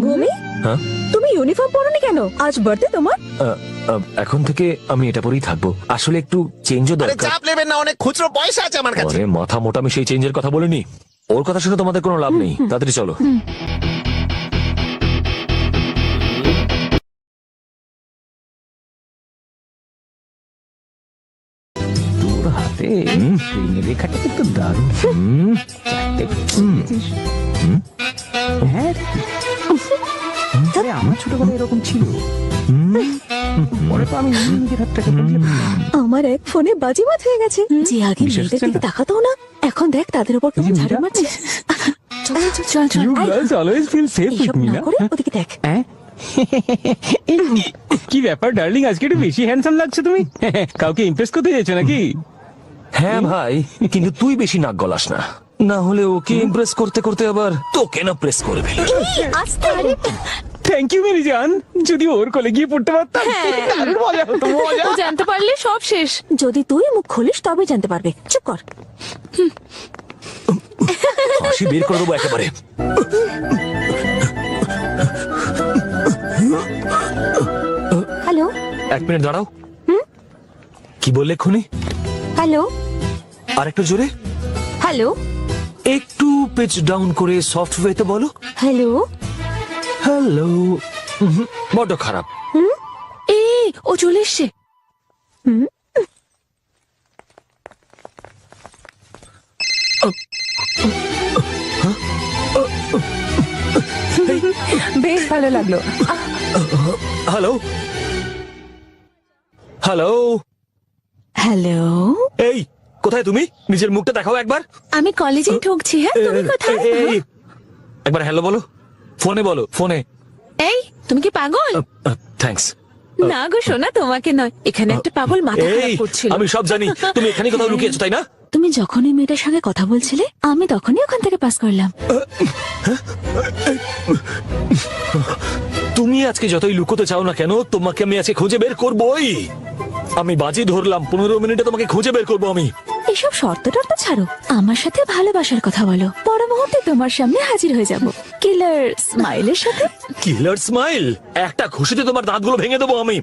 ভূমি, হ্যাঁ? তুমি ইউনিফর্ম পরোনি কেন? আজ বার্থডে তোমার। এখন থেকে আমি এটা পরেই থাকবো। আসলে একটু চেঞ্জও আরে দরকার। চাপ নেবেন না, অনেক খুচরো পয়সা আছে আমার কাছে। আরে মাথা মোটা, আমি সেই চেঞ্জের কথা বলিনি। ওর কথা শুনে তোমাদের কোনো লাভ নেই। তাড়াতাড়ি চলো। তোর হাতে রেখাটা কিন্তু দারুণ। হ্যাঁ, আরে আমার ছোটবেলায় এরকম ছিল। পরে তো আমি নিজের হাতটাকে আমার এক ফোনে বাজিমাত হয়ে গেছে। যে আগে বিশ্বাস মেয়েদের হচ্ছে দিকে না? তাকাতো না, এখন দেখ তাদের উপর কেমন ঝাড়ু মারছে। চল চল চল চল। You girls always feel safe with me, না? ওদিকে দেখ। কি ব্যাপার ডার্লিং, আজকে একটু বেশি হ্যান্ডসাম লাগছে তুমি। কাউকে ইমপ্রেস করতে যাচ্ছ নাকি? হ্যাঁ ভাই, কিন্তু তুই বেশি নাক গলাস না, না হলে ওকে ইমপ্রেস করতে করতে আবার তোকে না প্রেস করবে। থ্যাংক ইউ মেরি জান। যদি ওর কোলে গিয়ে পড়তে পারতাম, দারুণ মজা হতো। মজা। ও জানতে পারলে সব শেষ। যদি তুই মুখ খুলিস তবে জানতে পারবে। চুপ কর। হাসি বের করে দেবো একেবারে। হ্যালো। এক মিনিট দাঁড়াও। কি বললে খুনি? হ্যালো আর একটু জোরে, হ্যালো একটু পিচ ডাউন করে সফট ওয়েতে বলো। Hello hello. বড্ড খারাপ। এই ও চলে এসছে। বেশ ভালো লাগলো। হ্যালো হ্যালো হ্যালো এই কোথায় তুমি? নিজের মুখটা দেখাও একবার। আমি কলেজেই ঢুকছি। হ্যাঁ তুমি কোথায়? এই একবার হ্যালো বলো, ফোনে বলো, ফোনে। এই তুমি কি পাগল? থ্যাঙ্কস। না গো সোনা, তোমাকে নয়, এখানে একটা পাগল মাথা এই খারাপ করছিল। আমি সব জানি, তুমি এখানে কোথাও লুকিয়েছো তাই না? তুমি যখনই মেয়েটার সঙ্গে কথা বলছিলে আমি তখনই ওখান থেকে পাস করলাম। তুমি আজকে যতই লুকোতে চাও না কেন, তোমাকে আমি আজকে খুঁজে বের করবোই। আমি বাজি ধরলাম 15 মিনিটে তোমাকে খুঁজে বের করবো আমি। এসব শর্ত টর্ত ছাড়ো, আমার সাথে ভালোবাসার কথা বলো। পর মুহূর্তে তোমার সামনে হাজির হয়ে যাব কিলার স্মাইলের সাথে। কিলার স্মাইল? একটা ঘুষিতে তোমার দাঁতগুলো ভেঙে দেবো আমি।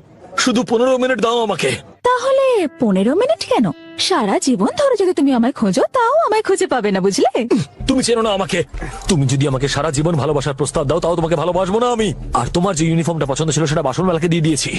শুধু 15 মিনিট দাও আমাকে। তাহলে 15 মিনিট কেন, সারা জীবন ধরে যদি তুমি আমায় খোঁজো তাও আমায় খুঁজে পাবে না, বুঝলে? তুমি চেনো না আমাকে। তুমি যদি আমাকে সারা জীবন ভালোবাসার প্রস্তাব দাও তাও তোমাকে ভালোবাসবো না আমি। আর তোমার যে ইউনিফর্মটা পছন্দ ছিল সেটা বাসন মেলাকে দিয়ে দিয়েছি।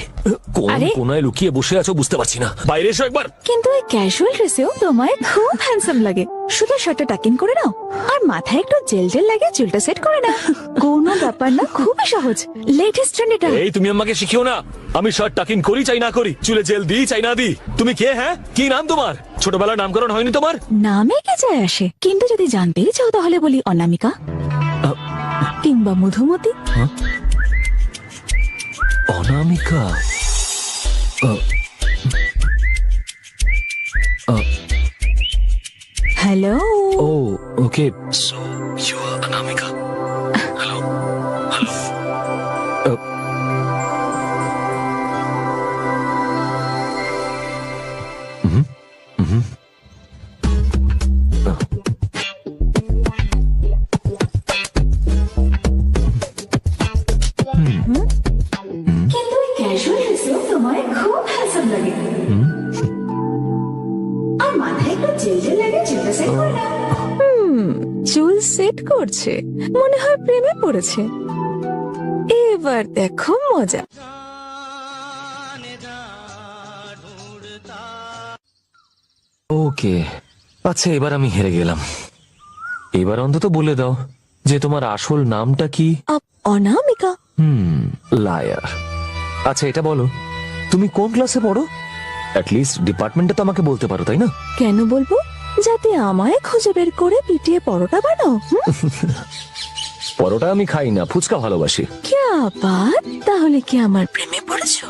কোন কোনায় লুকিয়ে বসে আছো বুঝতে পারছি না। বাইরে এসো একবার। কিন্তু এই ক্যাজুয়াল ড্রেসেও তোমায় খুব হ্যান্ডসাম লাগে। শুধু শার্টটা টাকিং করে নাও আর মাথায় একটু জেল জেল লাগে, চুলটা সেট করে নাও। কোনো ব্যাপার না, খুবই সহজ, লেটেস্ট ট্রেন্ড এটা। এই তুমি আমাকে শিখিও না। আমি শার্ট টাকিং করি চাই না করি, চুলে জেল দিই চাই না দিই। তুমি কে? হ্যাঁ, কি নাম তোমার? ছোটবেলার নামকরণ হয়নি তোমার? নামে কে যায় আসে, কিন্তু যদি জানতেই চাও তাহলে বলি অনামিকা কিংবা Madhumati. Anamika? Hello. Oh okay, so you are Anamika. Hello hello. কিন্তু এই ক্যাজুয়াল ড্রেসেও তোমায় খুব হ্যান্ডসাম লাগে আর মাথায় একটু জেল জেল লাগে, চুলটা সেট করে নাও। চুল সেট করছে, মনে হয় প্রেমে পড়েছে। এবার দেখো মজা। ওকে, আচ্ছা এবার আমি হেরে গেলাম। এবার অন্তত বলে দাও যে তোমার আসল নামটা কি? অনামিকা। লায়ার। আচ্ছা এটা বলো, তুমি কোন ক্লাসে পড়ো? অ্যাটলিস্ট ডিপার্টমেন্টটা তো আমাকে বলতে পারো তাই না? কেন বলবো? যাতে আমায় খুঁজে বের করে পিটিয়ে পরোটা বানাও। পরোটা আমি খাই না, ফুচকা ভালোবাসি। ক্যা বাত, তাহলে কি আমার প্রেমে পড়েছো?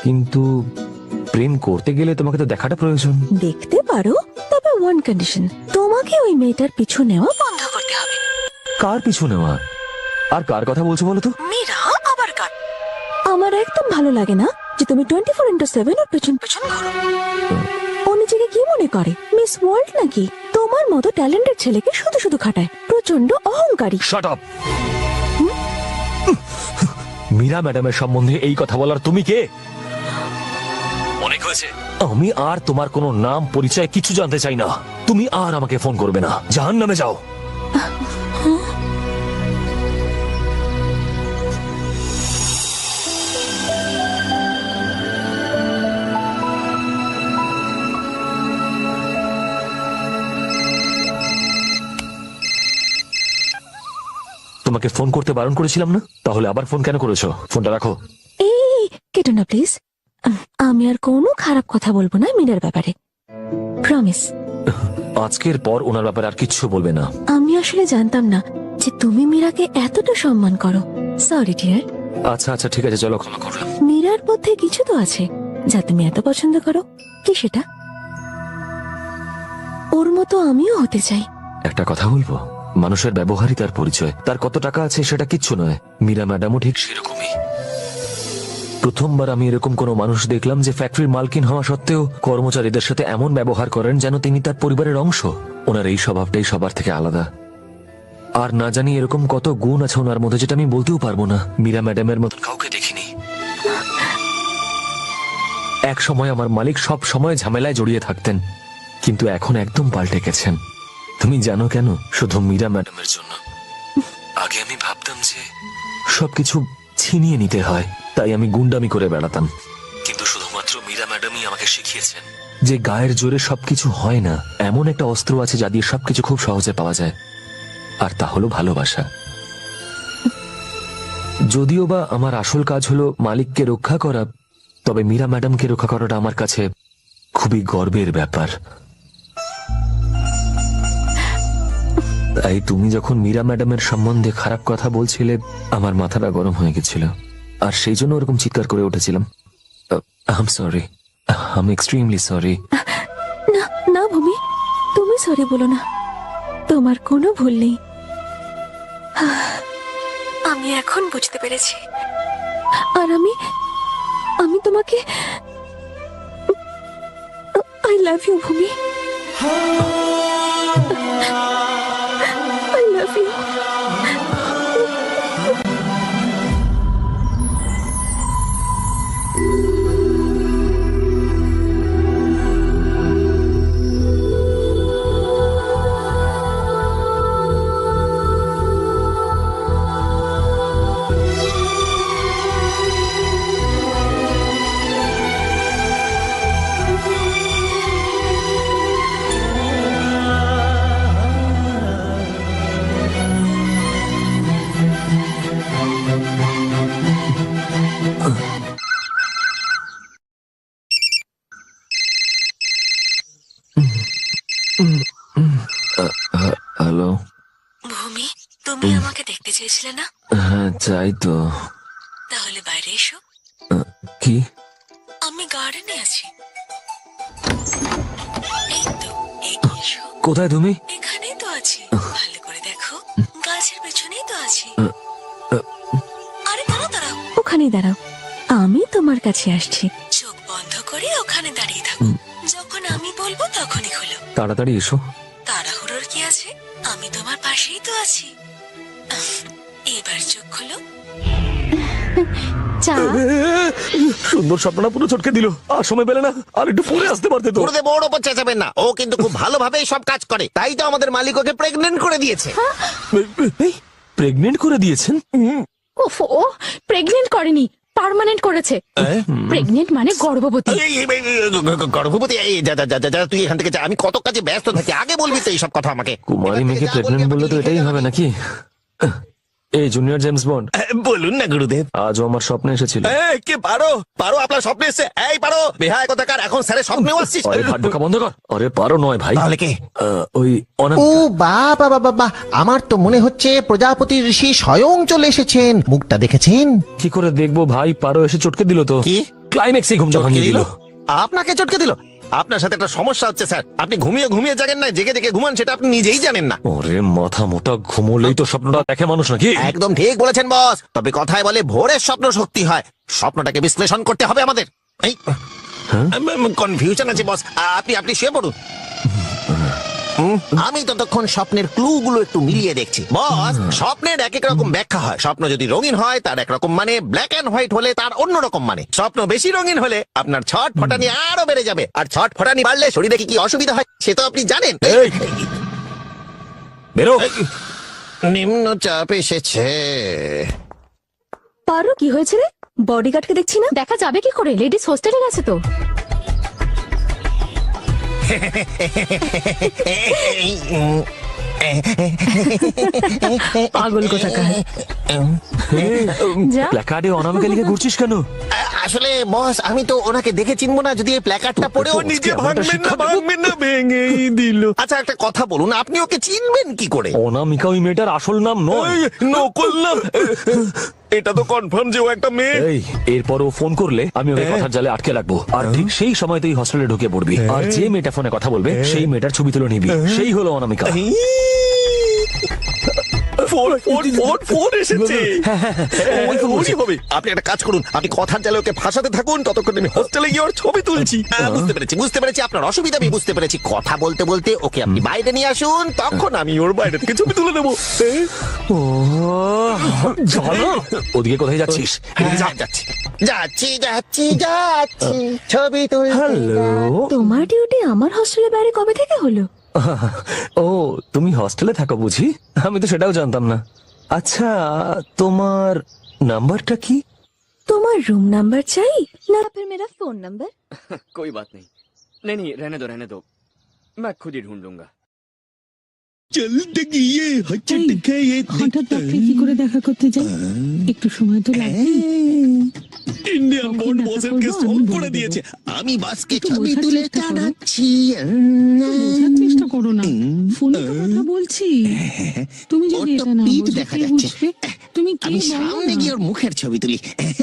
কিন্তু প্রেম করতে গেলে তোমাকে তো দেখাটা প্রয়োজন। দেখতে পারো, তবে ওয়ান কন্ডিশন, তোমাকে ওই মেয়েটার পিছু নেওয়া বন্ধ করতে হবে। কার পিছু নেওয়া? আর কার কথা বলছো বলো তো? মীরা আবার কার? আমার একদম ভালো লাগে না যে তুমি 24/7 ওর পেছন পেছন ঘোরো। ও নিজেকে কি মনে করে, মিস ওয়ার্ল্ড নাকি? তোমার মতো ট্যালেন্টেড ছেলেকে শুধু শুধু খাটায়, প্রচন্ড অহংকারী। Shut up. মীরা ম্যাডামের সম্বন্ধে এই কথা বলার তুমি কে? অনেক হয়েছে। আমি আর তোমার কোনো নাম পরিচয় কিছু জানতে চাই না। তুমি আর আমাকে ফোন করবে না, জাহান্নামে যাও। তোমাকে ফোন করতে বারণ করেছিলাম না? তাহলে আবার ফোন কেন করেছো? ফোনটা রাখো। এই কেটো না প্লিজ। আমি আর কোনো খারাপ কথা বলবো না মীরার ব্যাপারে, প্রমিস। আজকের পর ওনার ব্যাপারে আর কিচ্ছু বলবে না। আমি আসলে জানতাম না যে তুমি মীরাকে এতটা সম্মান করো। Sorry dear. আচ্ছা আচ্ছা ঠিক আছে, চলো ক্ষমা করলাম। মীরার মধ্যে কিছু তো আছে যা তুমি এত পছন্দ করো। কি সেটা? ওর মতো আমিও হতে চাই। একটা কথা বলবো, মানুষের ব্যবহারই তার পরিচয়। তার কত টাকা আছে সেটা কিচ্ছু নয়। মীরা ম্যাডামও ঠিক সেরকমই। প্রথমবার আমি এরকম কোন মানুষ দেখলাম যে ফ্যাক্টরির মালকিন হওয়া সত্ত্বেও কর্মচারীদের সাথে এমন ব্যবহার করেন যেন তিনি তার পরিবারের অংশ। ওনার এই স্বভাবটাই সবার থেকে আলাদা। আর না জানি এরকম কত গুণ আছে ওনার মধ্যে যেটা আমি বলতেও পারবো না। মীরা ম্যাডামের মতন কাউকে দেখিনি। এক সময় আমার মালিক সব সময় ঝামেলায় জড়িয়ে থাকতেন, কিন্তু এখন একদম পাল্টে গেছেন। তুমি জানো কেন? শুধু মীরা ম্যাডামের জন্য। আগে আমি ভাবতাম যে সবকিছু ছিনিয়ে নিতে হয়, তাই আমি গুন্ডামি করে বেড়াতাম। কিন্তু শুধুমাত্র মীরা ম্যাডামই আমাকে শিখিয়েছেন যে গায়ের জোরে সবকিছু হয় না, এমন একটা অস্ত্র আছে যা দিয়ে সবকিছু খুব সহজে পাওয়া যায়, আর তা হলো ভালোবাসা। যদিও বা আমার আসল কাজ হলো মালিককে রক্ষা করা, তবে মীরা ম্যাডামকে রক্ষা করাটা আমার কাছে খুবই গর্বের ব্যাপার। তাই তুমি যখন মীরা ম্যাডামের সম্বন্ধে খারাপ কথা বলছিলে, আমার মাথাটা গরম হয়ে গেছিল, আর সেই জন্য ওরকম চিৎকার করে উঠেছিলাম। I am sorry, I am extremely sorry. না না ভূমি, তুমি সরি বলো না, তোমার কোনো ভুল নেই। আমি এখন বুঝতে পেরেছি, আর আমি তোমাকে আই লাভ ইউ ভূমি, আই লাভ ইউ। হ্যালো ভূমি, তুমি আমাকে দেখতে চেয়েছিলে না? হ্যাঁ চাই তো। তাহলে বাইরে এসো। কি? আমি গার্ডেনে আছি। এই তো, এগিয়ে এসো। কোথায় তুমি? এখানেই তো আছি, ভালো করে দেখো, গাছের পেছনেই তো আছি। আরে দাঁড়াও দাঁড়াও, ওখানেই দাঁড়াও, আমি তোমার কাছে আসছি। চোখ বন্ধ করে ওখানে দাঁড়িয়ে থাকো, যখন আমি বলবো তখনই খোলো। তাড়াতাড়ি এসো। তাড়াহুড়োর কি আছে, আমি তোমার পাশেই তো আছি। এবার চোখ খোলো। সুন্দর স্বপ্নটা পুরো চটকে দিল, আর সময় পেলে না, আর একটু পরে আসতে পারতে তো। গুরুদেব ওর ওপর চেঁচাবেন না, ও কিন্তু খুব ভালোভাবেই সব কাজ করে, তাই তো আমাদের মালিক ওকে প্রেগনেন্ট করে দিয়েছে। প্রেগনেন্ট করে দিয়েছেন? ওফো, প্রেগনেন্ট করেনি, পার্মানেন্ট করেছে। প্রেগনেন্ট মানে গর্ভবতী। গর্ভবতী? তুই এখান থেকে যা, আমি কত কাজে ব্যস্ত থাকি, আগে বলবি তো এইসব কথা আমাকে। কুমারী মেয়েকে প্রেগনেন্ট বললে তো এটাই হবে নাকি? এই জুনিয়র জেমস বন্ড, বলুন না গুরুদেব। আজও আমার স্বপ্নে এসেছিল। কে পারো? পারো আপনার স্বপ্নে এসছে? এই পারো বেহায় কথাকার, এখন স্যারের স্বপ্নেও আসছিস? আরে ভাট ঢোকা বন্ধ কর। আরে পারো নয় ভাই। তাহলে কে? ওই ও বাবা বাবা বাবা, আমার তো মনে হচ্ছে প্রজাপতি ঋষি স্বয়ং চলে এসেছেন। মুখটা দেখেছেন? কি করে দেখবো ভাই, পারো এসে চটকে দিল তো। কি? ক্লাইম্যাক্সে ঘুমটা ভাঙিয়ে দিল। আপনাকে চটকে দিল? আপনার সাথে একটা সমস্যা হচ্ছে স্যার, আপনি ঘুমিয়ে ঘুমিয়ে জাগেন না, জেগে জেগে ঘুমান, সেটা আপনি নিজেই জানেন না। ওরে মাথা মোটা, ঘুমোলেই তো স্বপ্নটা দেখে মানুষ নাকি? একদম ঠিক বলেছেন বস, তবে কথায় বলে ভোরের স্বপ্ন সত্যি হয়, স্বপ্নটাকে বিশ্লেষণ করতে হবে আমাদের। এই কনফিউশন আছে বস, আপনি শুয়ে পড়ুন। আমি ততক্ষণ স্বপ্নের ক্লু গুলো একটু মিলিয়ে দেখছি। বস, স্বপ্নের এক এক রকম ব্যাখ্যা হয়। স্বপ্ন যদি রঙিন হয় তার একরকম মানে, ব্ল্যাক এন্ড হোয়াইট হলে তার অন্যরকম মানে। স্বপ্ন বেশি রঙিন হলে আপনার ছট ফটানি আরো বেড়ে যাবে, আর ছট ফটানি বাড়লে শরীরে কি অসুবিধা হয় সে তো আপনি জানেন। বেরো। নিম্নচাপ এসেছে। পারো, কি হয়েছে রে? বডিগার্ডকে দেখছি না, দেখা যাবে কি করে? লেডিস হোস্টেলে গেছে তো। পাগল কোথাকার। প্ল্যাকার্ডে অনামিকা লিখে ঘুরছিস কেন? আসলে বস, আমি তো ওনাকে দেখে চিনবো না যদি এই প্ল্যাকার্ডটা পড়ে ও নিজে ভাঙবেন না ভেঙেই দিল। আচ্ছা একটা কথা বলুন, আপনি ওকে চিনবেন কি করে? অনামিকা ওই মেয়েটার আসল নাম নয়, নকল নাম। এটা তো কনফার্ম যে ও একটা মেয়ে। এই এরপর ও ফোন করলে আমি ওকে কথার জালে আটকে রাখবো, আর ঠিক সেই সময় তুই হস্টেলে ঢুকে পড়বি, আর যে মেয়েটা ফোনে কথা বলবে সেই মেয়েটার ছবি তুলে নিবি, সেই হলো অনামিকা। ফোন এসেছে। উনি হবে। আপনি একটা কাজ করুন, আপনি কথার জালে ওকে ফাঁসাতে থাকুন, ততক্ষণ আমি হোস্টেলে গিয়ে ওর ছবি তুলছি। বুঝতে পেরেছি আপনার অসুবিধা, আমি বুঝতে পেরেছি। কথা বলতে বলতে ওকে আপনি বাইরে নিয়ে আসুন, তখন আমি ওর বাইরে থেকে ছবি তুলে নেবো। চলো, ওদিকে কোথায় যাচ্ছিস? যাচ্ছি যাচ্ছি যাচ্ছি যাচ্ছি ছবি তুল। হ্যালো। তোমার ডিউটি আমার হস্টেলের বাইরে কবে থেকে হলো? ও, তুমি হস্টেলে থাকো বুঝি? আমি তো সেটাও জানতাম না। আচ্ছা, তোমার নাম্বারটা কি? তোমার রুম নাম্বার চাই না फिर मेरा फोन नंबर? कोई बात नहीं। नहीं, रहने दो, मैं खुद ही ढूंढ लूंगा। চলতে গিয়ে হঠাৎ খেয়ে হঠাৎ ডাক্তার কি করে দেখা করতে যাই? একটু সময় তো লাগবে। ইন্ডিয়ান বোর্ড বসেরকে সলভ করে দিয়েছে। আমি বাসকে ছবি তুলে টানাচ্ছি। বোঝার চেষ্টা করো না, ফোনে তো কথা বলছি। তুমি যদি এটা না বোঝো কে বুঝবে? তুমি কি আমি বলো সামনে না? গিয়ে ওর মুখের ছবি তুলি।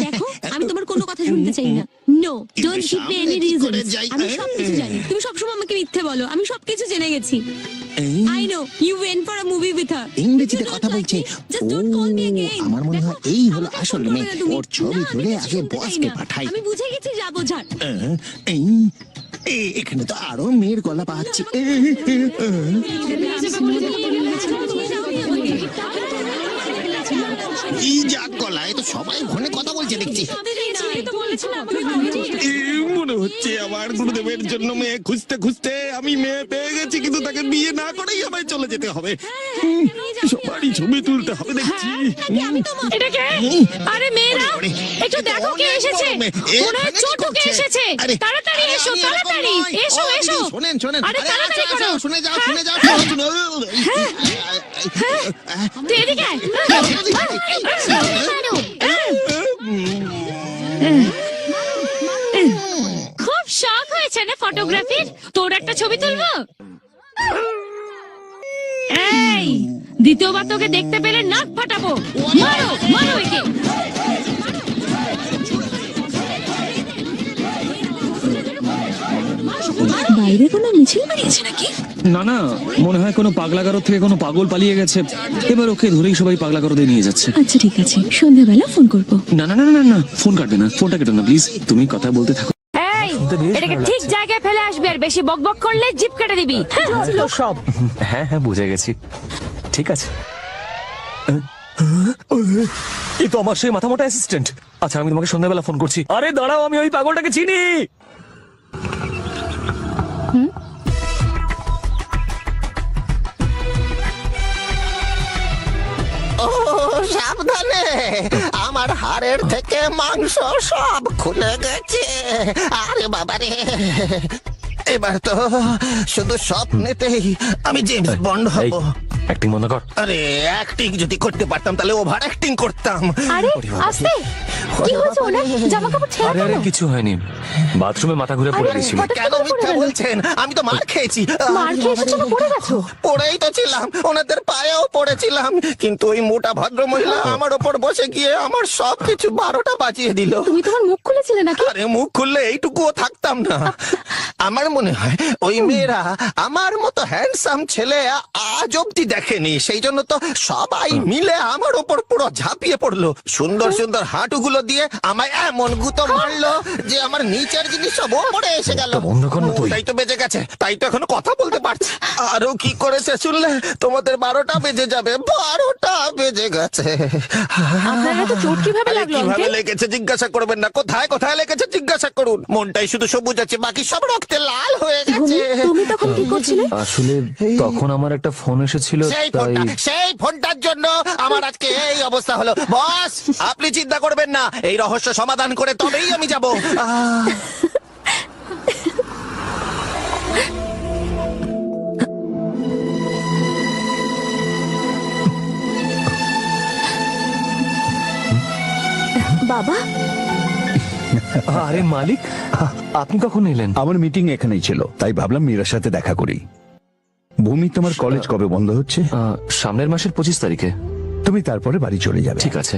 দেখো আমি তোমার কোনো কথা শুনতে চাই না। No don't give me any reason. আমি সবকিছু জানি। তুমি সবসময় আমাকে মিথ্যে বলো। আমি সবকিছু জেনে গেছি। I know you went for a movie with her. ইংরেজিতে কথা বলছে। ও, আমার মনে হয় এই হলো আসল মেয়ে। ওর ছবি তুলে আগে বসকে পাঠাই। আমি বুঝে গেছি যা বোঝার। এখানে তো আরো মেয়ের গলা পাচ্ছি। এই যা গলায় তো সবাই ফোনে কথা বলছে দেখছি। মনে হচ্ছে আমার গুরুদেবের জন্য মেয়ে খুঁজতে খুঁজতে আমি মেয়ে পেয়ে গেছি, কিন্তু তাকে বিয়ে না করেই আমায় চলে যেতে হবে। সবারই ছবি তুলতে হবে দেখছি। এটা কে? আরে মেয়েরা একটু দেখো কে এসেছে। মনে হয় ছোটকে এসেছে। তাড়াতাড়ি এসো, তাড়াতাড়ি এসো এসো। শোনেন শোনেন, আরে তাড়াতাড়ি করো। শুনে যাও শুনে যাও। তুই এদিকে আয়। খুব শখ হয়েছে না ফটোগ্রাফির? তোর একটা ছবি তুলবো? এই দ্বিতীয়বার তোকে দেখতে পেলে নাক ফাটাবো। মারো মারো একে। বাইরে কোনো মিছিল বেরিয়েছে নাকি? না না, মনে হয় কোনো পাগলাগারো থেকে কোনো পাগল পালিয়ে গেছে। এবার ওকে ধরেই সবাই পাগলাগারোতে নিয়ে যাচ্ছে। আচ্ছা ঠিক আছে, সন্ধ্যাবেলা ফোন করবো। না না না না না, ফোন কাটবে না, ফোনটা কেটো না প্লিজ। তুমি কথা বলতে থাকো। এই এটাকে ঠিক জায়গায় ফেলে আসবে, আর বেশি বকবক করলে জিপ কেটে দিবি। সব হ্যাঁ হ্যাঁ, বুঝে গেছি। ঠিক আছে। এ তো আমার সেই মাথা মোটা অ্যাসিস্ট্যান্ট। আচ্ছা, আমি তোমাকে সন্ধ্যাবেলা ফোন করছি। আরে দাঁড়াও, আমি ওই পাগলটাকে চিনি। ও সাবধানে, আমার হাড়ের থেকে মাংস সব খুলে গেছে। আরে বাবারে, এবার তো শুধু স্বপ্নেতেই আমি জেমস বন্ড হব। অ্যাক্টিং বন্ধ কর। আরে অ্যাক্টিং যদি করতে পারতাম তাহলে ওভার অ্যাক্টিং করতাম। আরে আস্তে, কি হয়েছে ওনার? জামা কাপড় ছেঁড়া আরে আরে কেন? কিছু হয়নি, বাথরুমে মাথা ঘুরে পড়ে গেছিল। কেন মিথ্যা বলছেন? আমি তো মার খেয়েছি। মার খেয়ে এসেছো না পড়ে গেছো? পড়েই তো ছিলাম, ওনাদের পায়েও পড়েছিলাম, কিন্তু ওই মোটা ভদ্র মহিলা আমার ওপর বসে গিয়ে আমার সবকিছু 12টা বাজিয়ে দিল। তুমি তোমার মুখ খুলেছিলে নাকি? আরে মুখ খুললে এইটুকুও থাকতাম না। আমার মনে হয় ওই মেয়েরা আমার মতো হ্যান্ডসাম ছেলে আজ অব্দি দেখেনি, সেই জন্য তো সবাই মিলে আমার ওপর পুরো ঝাঁপিয়ে পড়লো। সুন্দর সুন্দর হাঁটুগুলো দিয়ে আমায় এমন গুঁতো মারলো যে আমার নিচের জিনিস সব ওপরে এসে গেল। তাই তো বেজে গেছে, তাই তো এখনো কথা বলতে পারছি। আরো কি করেছে শুনলে তোমাদের 12টা বেজে যাবে। 12টা বেজে গেছে। আপনার এত চোট কিভাবে লাগলো? কিভাবে লেগেছে জিজ্ঞাসা করবেন না, কোথায় কোথায় লেগেছে জিজ্ঞাসা করুন। মনটাই শুধু সবুজ আছে, বাকি সব রক্তে লাল হয়ে গেছে। তুমি তখন কি করছিলে? আসলে তখন আমার একটা ফোন এসেছিল, তাই সেই ফোনটার জন্য আমার আজকে এই অবস্থা হলো। বস, আপনি চিন্তা করবেন না, এই রহস্য সমাধান করে তবেই আমি যাব। বাবা, আরে মালিক, আপনি কখন এলেন? আমার মিটিং এখানেই ছিল, তাই ভাবলাম মীরার সাথে দেখা করি। ভূমি, তোমার কলেজ কবে বন্ধ হচ্ছে? সামনের মাসের 25 তারিখে। তুমি তারপরে বাড়ি চলে যাবে। ঠিক আছে।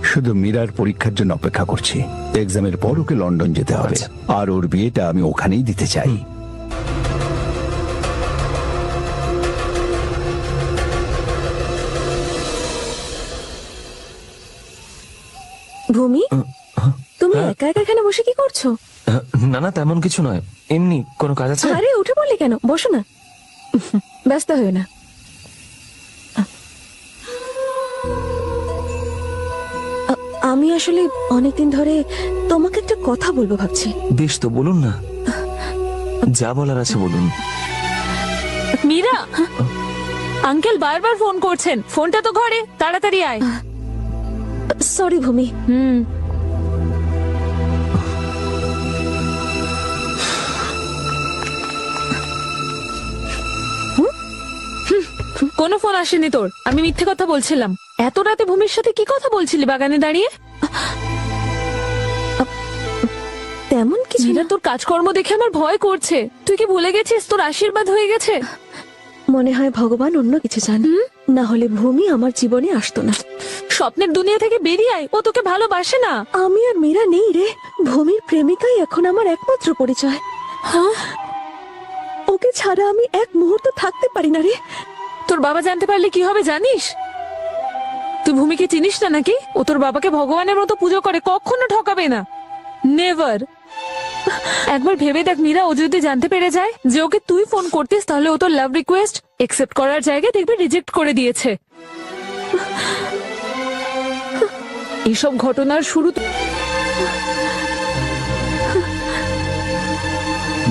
শুধু মীরার পরীক্ষার জন্য অপেক্ষা করছি। এক্সামের পর ওকে লন্ডন যেতে হবে, আর ওর বিয়েটা আমি ওখানেই দিতে চাই। ভূমি, তুমি একা একা এখানে বসে কি করছো? না না, তেমন কিছু নয়, এমনি কোনো কাজ আছে? আরে উঠে পড়লে কেন, বসো না, ব্যস্ত হয়ে না। আমি আসলে অনেকদিন ধরে তোমাকে একটা কথা বলবো ভাবছি। বেশ, তো বলুন না, যা বলার আছে বলুন। মীরা, আঙ্কেল বারবার ফোন করছেন, ফোনটা তো ঘরে, তাড়াতাড়ি আয়। সরি ভূমি। কোনো ফোন আসেনি তোর? আমি মিথ্যে কথা বলছিলাম? এত রাতে ভূমির সাথে কি কথা বলছিলি বাগানে দাঁড়িয়ে? তেমন কিছু না। তোর কাজকর্ম দেখে আমার ভয় করছে। তুই কি ভুলে গেছিস তোর আশীর্বাদ হয়ে গেছে? মনে হয় ভগবান অন্য কিছু চান, না হলে ভূমি আমার জীবনে আসতো না। স্বপ্নের দুনিয়া থেকে বেরিয়ে আয়, ও তোকে ভালোবাসে না। আমি আর মীরা নেই রে, ভূমির প্রেমিকাই এখন আমার একমাত্র পরিচয়। হ্যাঁ, ওকে ছাড়া আমি এক মুহূর্ত থাকতে পারি না রে। তোর বাবা জানতে পারলে কি হবে জানিস? তুই ভূমিকে চিনিস না নাকি? ও তোর বাবাকে ভগবানের মতো পুজো করে, কখনো ঠকাবে না, নেভার। একবার ভেবে দেখ মীরা, ও যদি জানতে পেরে যায় যে ওকে তুই ফোন করতিস, তাহলে ও তোর লাভ রিকোয়েস্ট একসেপ্ট করার জায়গায় দেখবি রিজেক্ট করে দিয়েছে। এইসব ঘটনার শুরু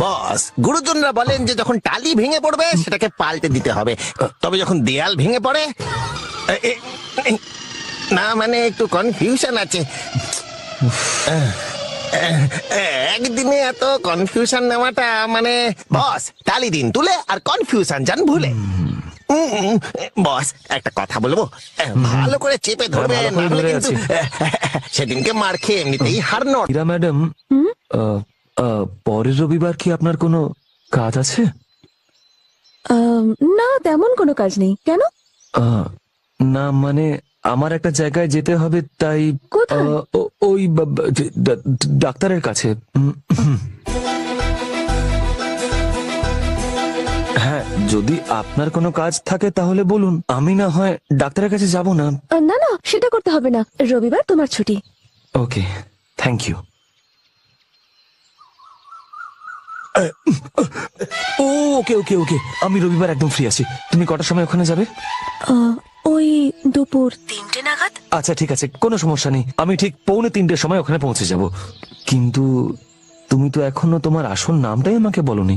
বস, গুরুজনরা বলেন যে যখন টালি ভেঙে পড়বে সেটাকে পাল্টে দিতে হবে, তবে যখন দেয়াল ভেঙে পড়ে না, মানে একটু কনফিউশন আছে। একদিনে এত কনফিউশন নেওয়াটা মানে, বস টালি দিন তুলে আর কনফিউশন যান ভুলে। বস একটা কথা বলবো, ভালো করে চেপে ধরবে, না হলে কিন্তু সেদিনকে মার খেয়ে এমনিতেই হার নট। মীরা ম্যাডাম, পরের রবিবার কি আপনার কোনো কাজ আছে? না, তেমন কোনো কাজ নেই। কেন? না মানে আমার একটা জায়গায় যেতে হবে, তাই ওই ডাক্তারের কাছে। হ্যাঁ, যদি আপনার কোনো কাজ থাকে তাহলে বলুন, আমি না হয় ডাক্তারের কাছে যাব না। না না, সেটা করতে হবে না, রবিবার তোমার ছুটি। ওকে, থ্যাংক ইউ। ওকে ওকে ওকে, আমি রবিবার একদম ফ্রি আছি। তুমি কটার সময় ওখানে যাবে? ওই দুপুর 3টে নাগাদ। আচ্ছা ঠিক আছে, কোনো সমস্যা নেই, আমি ঠিক 2:45-র সময় ওখানে পৌঁছে যাব। কিন্তু তুমি তো এখনো তোমার আসল নামটাই আমাকে বলনি।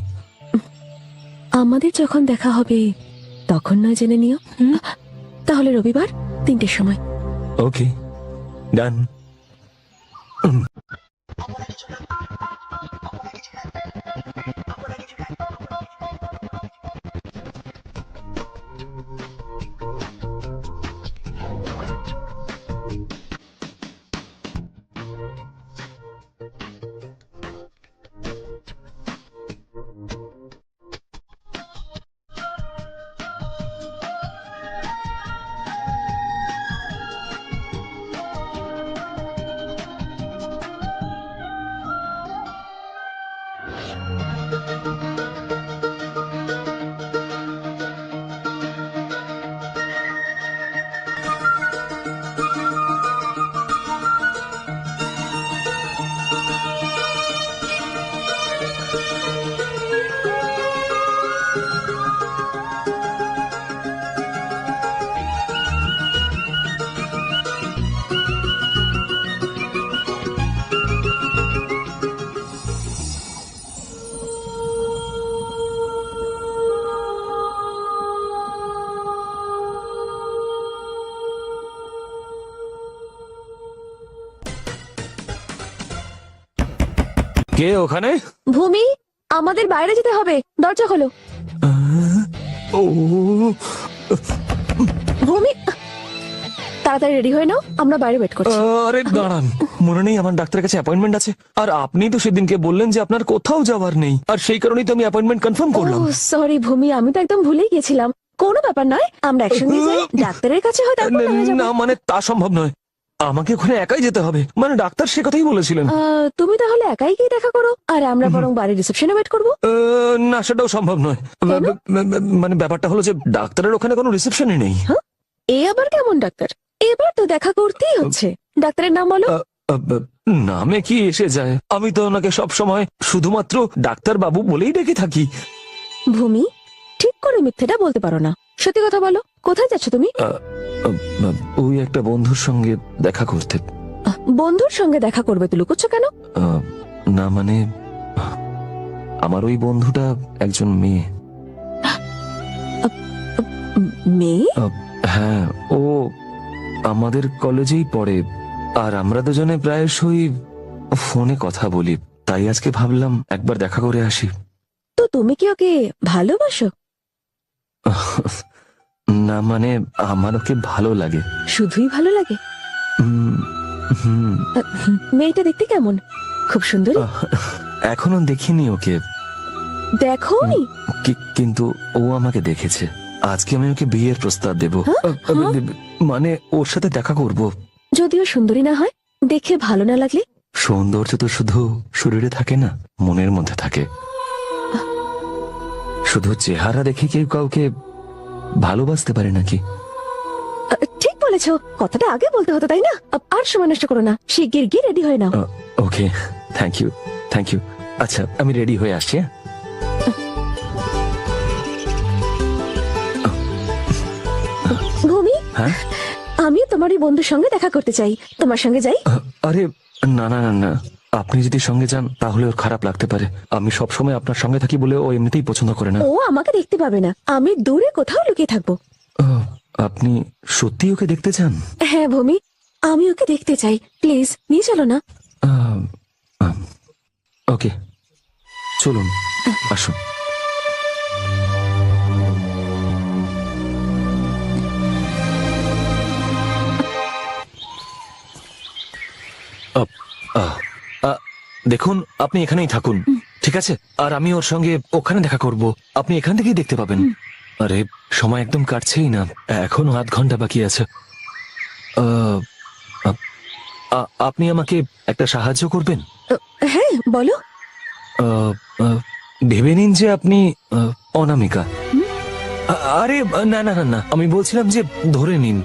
আমাদের যখন দেখা হবে তখন নয় জেনে নিও। তাহলে রবিবার 3টের সময়। ওকে, ডান। কে ওখানে? ভূমি, আমাদের বাইরে যেতে হবে, দরজা খোলো। ভূমি, তাড়াতাড়ি রেডি হয়ে নাও, আমরা বাইরে ওয়েট করছি। আরে দাঁড়ান, মনে নেই আমার ডাক্তারের কাছে অ্যাপয়েন্টমেন্ট আছে? আর আপনি তো সেদিনকে বললেন যে আপনার কোথাও যাওয়ার নেই, আর সেই কারণেই তো আমি অ্যাপয়েন্টমেন্ট কনফার্ম করলাম। সরি ভূমি, আমি তো একদম ভুলেই গেছিলাম। কোনো ব্যাপার নয়, আমরা একসঙ্গে যাই ডাক্তারের কাছে। হয় তারপর না হয় যাবো। না মানে তা সম্ভব নয়, আমাকে ওখানে একাই যেতে হবে, মানে ডাক্তার সে কথাই বলেছিলেন। তুমি তাহলে একাই গিয়ে দেখা করো, আর আমরা বরং বাড়ির রিসেপশনে ওয়েট করবো। না, সেটাও সম্ভব নয়। মানে ব্যাপারটা হলো যে ডাক্তারের ওখানে কোনো রিসেপশনই নেই। এ আবার কেমন ডাক্তার? এবার তো দেখা করতেই হচ্ছে। ডাক্তারের নাম বলো। নামে কি এসে যায়? আমি তো ওনাকে সব সময় শুধুমাত্র ডাক্তার বাবু বলেই ডেকে থাকি। ভূমি, ঠিক করে মিথ্যেটা বলতে পারো না, সত্যি কথা বলো, কোথায় যাচ্ছ তুমি? ওই একটা বন্ধুর সঙ্গে দেখা করতে। বন্ধুর সঙ্গে দেখা করবে তো লুকোচ্ছ কেন? না মানে আমার ওই বন্ধুটা একজন মেয়ে। মেয়ে? হ্যাঁ, ও আমাদের কলেজেই পড়ে, আর আমরা দুজনে প্রায়শই ফোনে কথা বলি, তাই আজকে ভাবলাম একবার দেখা করে আসি। তো তুমি কি ওকে ভালোবাসো? না মানে আমার ওকে ভালো লাগে। শুধুই ভালো লাগে? মেয়েটা দেখতে কেমন? খুব সুন্দরী? এখনো দেখিনি ওকে। দেখোনি? কিন্তু ও আমাকে দেখেছে। আজকে আমি ওকে বিয়ের প্রস্তাব দেব। মানে ওর সাথে দেখা করব। যদিও সুন্দরী না হয়, দেখে ভালো না লাগলে? সৌন্দর্য তো শুধু শরীরে থাকে না, মনের মধ্যে থাকে। শুধু চেহারা দেখে কেউ কাউকে ভালোবাসতে পারে নাকি? ঠিক বলেছো, কথাটা আগে বলতে হতো, তাই না? আর সময় নষ্ট করো না, শিগগির গিয়ে রেডি হয়ে নাও। ওকে, থ্যাংক ইউ, থ্যাংক ইউ। আচ্ছা, আমি রেডি হয়ে আসছি। ভূমি, হ্যাঁ, আমিও তোমার ওই বন্ধুর সঙ্গে দেখা করতে চাই, তোমার সঙ্গে যাই? আরে না না না না, আপনি যদি সঙ্গে যান তাহলে ওর খারাপ লাগতে পারে। আমি সবসময় আপনার সঙ্গে থাকি বলে ও এমনিতেই পছন্দ করে না। ও আমাকে দেখতে পাবে না, আমি দূরে কোথাও লুকিয়ে থাকবো। আপনি সত্যি ওকে দেখতে চান? হ্যাঁ ভূমি, আমি ওকে দেখতে চাই, প্লিজ নিয়ে চলো না। ওকে, চলুন, আসুন। দেখুন, আপনি এখানেই থাকুন, ঠিক আছে? আর আমি ওর সঙ্গে ওখানে দেখা করব, আপনি এখান থেকেই দেখতে পাবেন। আরে সময় একদম কাটছেই না, এখনো আধ ঘন্টা বাকি আছে। আপনি আমাকে একটা সাহায্য করবেন? হ্যাঁ বলো। ভেবে নিন যে আপনি অনামিকা। আরে না না না না, আমি বলছিলাম যে ধরে নিন।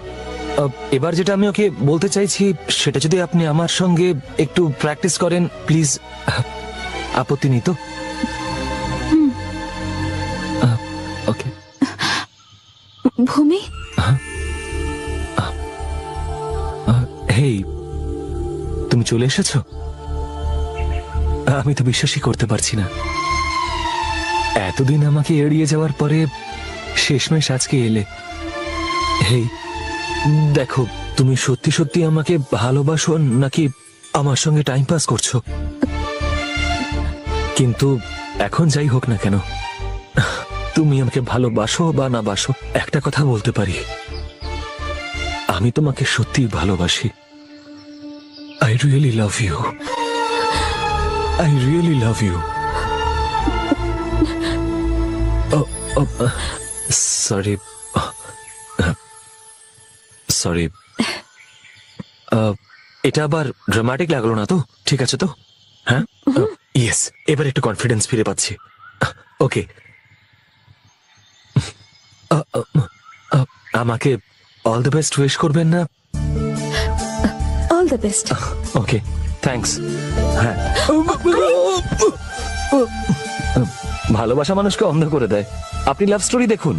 এবার যেটা আমি ওকে বলতে চাইছি সেটা যদি আপনি আমার সঙ্গে একটু প্র্যাকটিস করেন প্লিজ, আপত্তি নেই তো? ওকে। ভূমি, হেই, তুমি চলে এসেছো? আমি তো বিশ্বাসই করতে পারছি না, এতদিন আমাকে এড়িয়ে যাওয়ার পরে শেষমেশ আজকে এলে। হেই দেখো, তুমি সত্যি সত্যি আমাকে ভালোবাসো নাকি আমার সঙ্গে টাইম পাস করছো? কিন্তু এখন যাই হোক না কেন, তুমি আমাকে ভালোবাসো বা না বাসো, একটা কথা বলতে পারি, আমি তোমাকে সত্যি ভালোবাসি। I really love you. I really love you. Sorry. Sorry. এটা আবার ড্রামাটিক লাগলো না তো? ঠিক আছে তো? হ্যাঁ, ইয়েস, এবার একটু কনফিডেন্স ফিরে পাচ্ছি। ওকে, আমাকে অল দ্য বেস্ট উইশ করবেন না? All the best. Okay, thanks. হ্যাঁ, ভালোবাসা মানুষকে অন্ধ করে দেয়। আপনি লাভ স্টোরি দেখুন।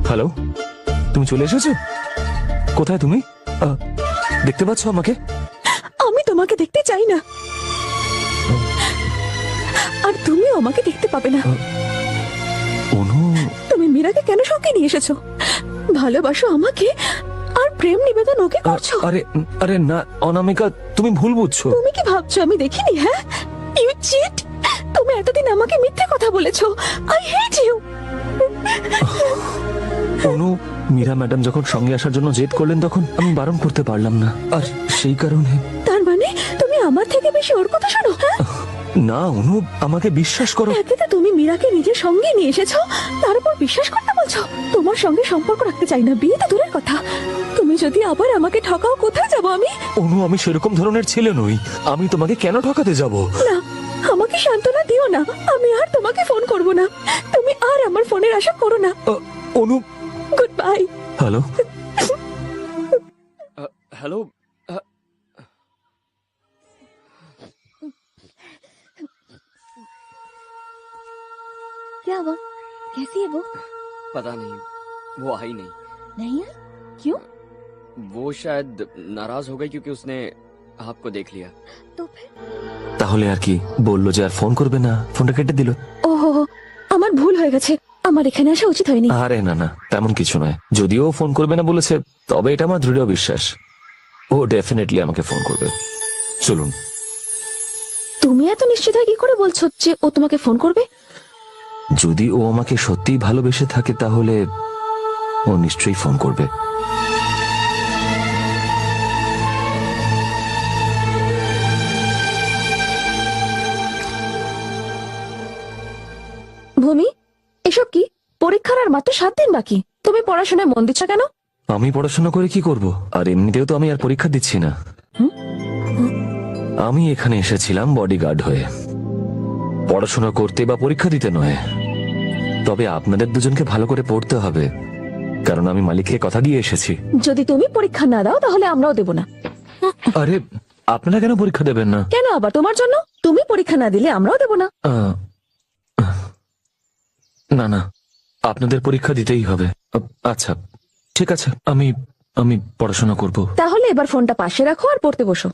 হ্যালো, তুমি চলে এসেছো? কোথায় তুমি? দেখতে পাচ্ছ আমাকে? আমি তোমাকে দেখতে চাই না, আর তুমিও আমাকে দেখতে পাবে না। অনু, তুমি মীরাকে কেন সঙ্গে নিয়ে এসেছো? ভালোবাসো আমাকে আর প্রেম নিবেদন ওকে করছো? আরে আরে না অনামিকা, তুমি ভুল বুঝছো। তুমি কি ভাবছো আমি দেখিনি? হ্যাঁ, ইউ চিট। তুমি এতদিন আমাকে মিথ্যে কথা বলেছো। I hate you. Anu, Meera madam যখন সঙ্গে আসার জন্য জেদ করলেন তখন আমি বারণ করতে পারলাম না, আর সেই কারণে। তার মানে তুমি আমার থেকে বেশি ওর কথা শোনো? হ্যাঁ, না অনু, আমাকে বিশ্বাস করো। একে তো তুমি মীরাকে নিজের সঙ্গে নিয়ে এসেছো, তার উপর বিশ্বাস করতে বলছো? তোমার সঙ্গে সম্পর্ক রাখতে চাই না, বিয়ে তো দূরের কথা। তুমি যদি আবার আমাকে ঠকাও, কোথায় যাবো আমি? অনু, আমি সেরকম ধরনের ছেলে নই, আমি তোমাকে কেন ঠকাতে যাব? না, আমাকে সান্ত্বনা দিও না। আমি আর তোমাকে ফোন করব না। তুমি আর আমার ফোনের আশা করো না। অনু, গুড বাই। হ্যালো हेलो क्या हुआ? कैसी है वो? पता नहीं, वो आई नहीं। नहीं है? क्यों? वो शायद नाराज हो गई क्योंकि उसने आपको देख लिया। तो फिर? তাহলে আর কি, বললো যে আর ফোন করবে না, ফোনটা কেটে দিল। ওহো, আমার ভুল হয়ে গেছে। আমার এখানে আসা উচিত হয়নি। আরে না না, তেমন কিছু নয়। যদিও ও ফোন করবে না বলেছে, তবে এটা আমার দৃঢ় বিশ্বাস ও ডেফিনেটলি আমাকে ফোন করবে। চলুন। তুমি এত নিশ্চিত হয়ে কি করে বলছো যে ও তোমাকে ফোন করবে? যদি ও আমাকে সত্যিই ভালোবেসে থাকে তাহলে ও নিশ্চয়ই ফোন করবে। ভূমি, এসব কি? পরীক্ষার আর মাত্র 7 দিন বাকি। তুমি পড়াশোনায় মন দিচ্ছ কেন? আমি পড়াশোনা করে কি করব? আর এমনিতেও তো আমি আর পরীক্ষা দিচ্ছি না। আমি এখানে এসেছিলাম বডিগার্ড হয়ে, পড়াশোনা করতে বা পরীক্ষা দিতে নয়। তবে আপনাদের দুজনকে ভালো করে পড়তে হবে, কারণ আমি মালিককে কথা দিয়ে এসেছি। যদি তুমি পরীক্ষা না দাও তাহলে আমরাও দেব না। আরে আপনারা কেন পরীক্ষা দেবেন না? কেন আবার তোমার জন্য? তুমি পরীক্ষা না দিলে আমরাও দেব না। না না, আপনাদের পরীক্ষা দিতেই হবে। আচ্ছা ঠিক আছে, আমি পড়াশোনা করব। তাহলে এবার ফোনটা পাশে রাখো আর পড়তে বসো।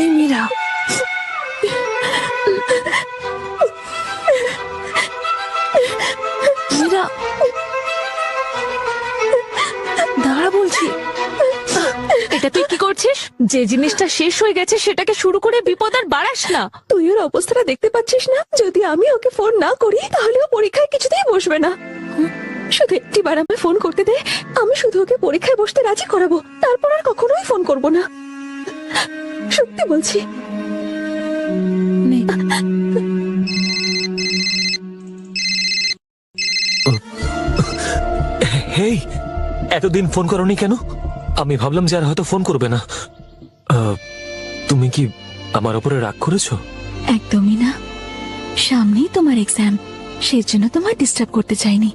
এই মীরা, মীরা দাঁড়া বলছি। এটা তুই কি করছিস? যে জিনিসটা শেষ হয়ে গেছে সেটাকে শুরু করে বিপদ আর বাড়াস না। তুই ওর অবস্থাটা দেখতে পাচ্ছিস না? যদি আমি ওকে ফোন না করি তাহলে ও পরীক্ষায় কিছুতেই বসবে না। শুধু একটিবার আমায় ফোন করতে দে, আমি শুধু ওকে পরীক্ষায় বসতে রাজি করাবো, তারপর আর কখনোই ফোন করব না। সত্যি বলছি। হেই, এতদিন ফোন করনি কেন? আমি ভাবলাম যে আর হয়তো ফোন করবে না। তুমি কি আমার উপরে রাগ করেছো? একদমই না, সামনেই তোমার এক্সাম, সেজন্য তোমায় ডিস্টার্ব করতে চাইনি।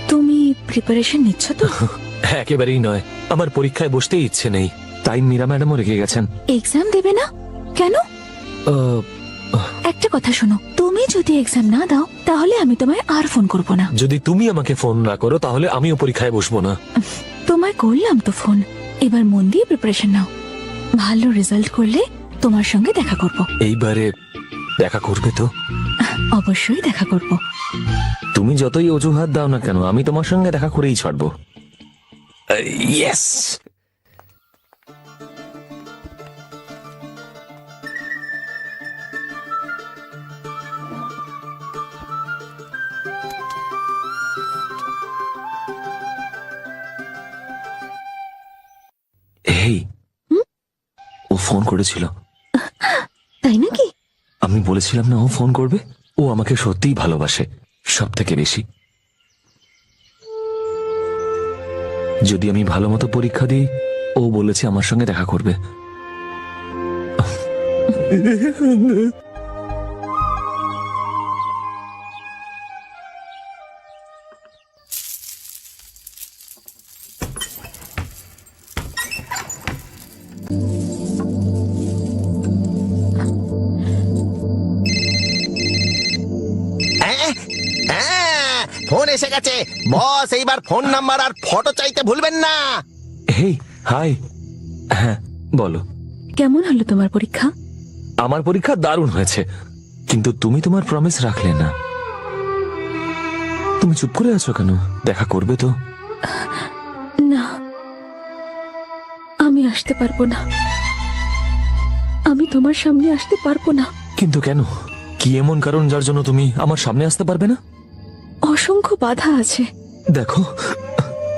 তুমি প্রিপারেশন নিচ্ছ তো? একেবারেই নয়, আমার পরীক্ষায় বসতেই ইচ্ছে নেই, তাই মীরা ম্যাডামও রেগে গেছেন। এক্সাম দেবে না কেন? একটা কথা শোনো, তুমি যদি এক্সাম না দাও তাহলে আমি তোমায় আর ফোন করব না। যদি তুমি আমাকে ফোন না করো তাহলে আমিও পরীক্ষায় বসবো না। তোমায় করলাম তো ফোন, এবার মন দিয়ে প্রিপারেশন নাও। ভালো রেজাল্ট করলে তোমার সঙ্গে দেখা করব। এইবারে দেখা করবে তো? অবশ্যই দেখা করব। তুমি যতই অজুহাত দাও না কেন, আমি তোমার সঙ্গে দেখা করেই ছাড়বো। ইয়েস। এই, ও ফোন করেছিল। তাই নাকি? আমি বলেছিলাম না ও ফোন করবে। ও আমাকে সত্যিই ভালোবাসে, সব থেকে বেশি। যদি আমি ভালো মতো পরীক্ষা দিই, ও বলেছে আমার সঙ্গে দেখা করবে। ফোন এসে গেছে। বস এইবার ফোন নাম্বার আর ফটো চাইতে ভুলবেন না। Hey hi. হ্যাঁ বলো। কেমন হলো তোমার পরীক্ষা? আমার পরীক্ষা দারুণ হয়েছে, কিন্তু তুমি তোমার প্রমিস রাখলে না। তুমি চুপ করে আছো কেন? দেখা করবে তো? না, আমি আসতে পারবো না। আমি তোমার সামনে আসতে পারবো না। কিন্তু কেন? কি এমন কারণ যার জন্য তুমি আমার সামনে আসতে পারবে না? অসংখ্য বাধা আছে। দেখো,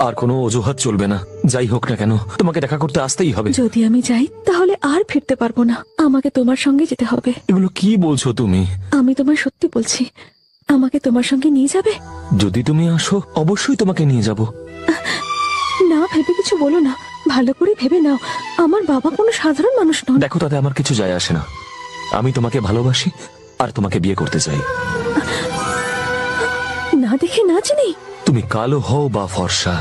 আর কোনো অজুহাত চলবে না। যাই হোক না কেন, তোমাকে দেখা করতে আসতেই হবে। যদি আমি যাই তাহলে আর ফিরতে পারবো না। আমাকে তোমার সঙ্গে যেতে হবে। এগুলো কি বলছো তুমি? আমি তোমায় সত্যি বলছি, আমাকে তোমার সঙ্গে নিয়ে যাবে? যদি তুমি আসো অবশ্যই তোমাকে নিয়ে যাব। না ভেবে কিছু বলো না, ভালো করে ভেবে নাও। আমার বাবা কোনো সাধারণ মানুষ নন। দেখো, তাতে আমার কিছু যায় আসে না। আমি তোমাকে ভালোবাসি আর তোমাকে বিয়ে করতে চাই। না দেখে না চিনি। তুমি কালো হও বা ফর্সা,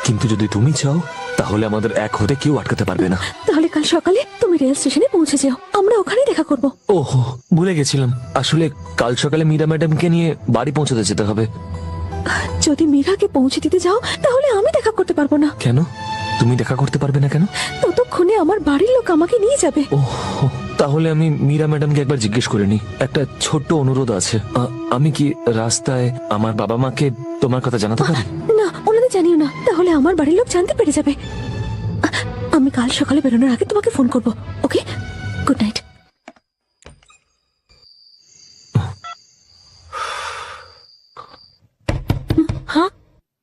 কিন্তু যদি তুমি চাও তাহলে আমাদের এক হতে কেউ আটকাতে পারবে না। তাহলে কাল সকালে তুমি রেল স্টেশনে পৌঁছে যাও, আমরা ওখানেই দেখা করব। ওহো, ভুলে গেছিলাম। আসলে কাল সকালে মীরা ম্যাডামকে নিয়ে বাড়ি পৌঁছাতে যেতে হবে। যদি মীরাকে পৌঁছে দিতে যাও তাহলে আমি দেখা করতে পারবো না। কেন? তুমি দেখা করতে পারবে না কেন? ততক্ষণে আমার বাড়ির লোক আমাকে নিয়ে যাবে। ওহো, তাহলে আমি মীরা ম্যাডামকে একবার জিজ্ঞেস করে নি। একটা ছোট্ট অনুরোধ আছে। আমি কি রাস্তায় আমার বাবা মাকে তোমার কথা জানাতে পারি? না, ওনাদের জানিও না, তাহলে আমার বাড়ির লোক জানতে পেরে যাবে। আমি কাল সকালে বেরোনোর আগে তোমাকে ফোন করব। ওকে, গুড নাইট। হ্যাঁ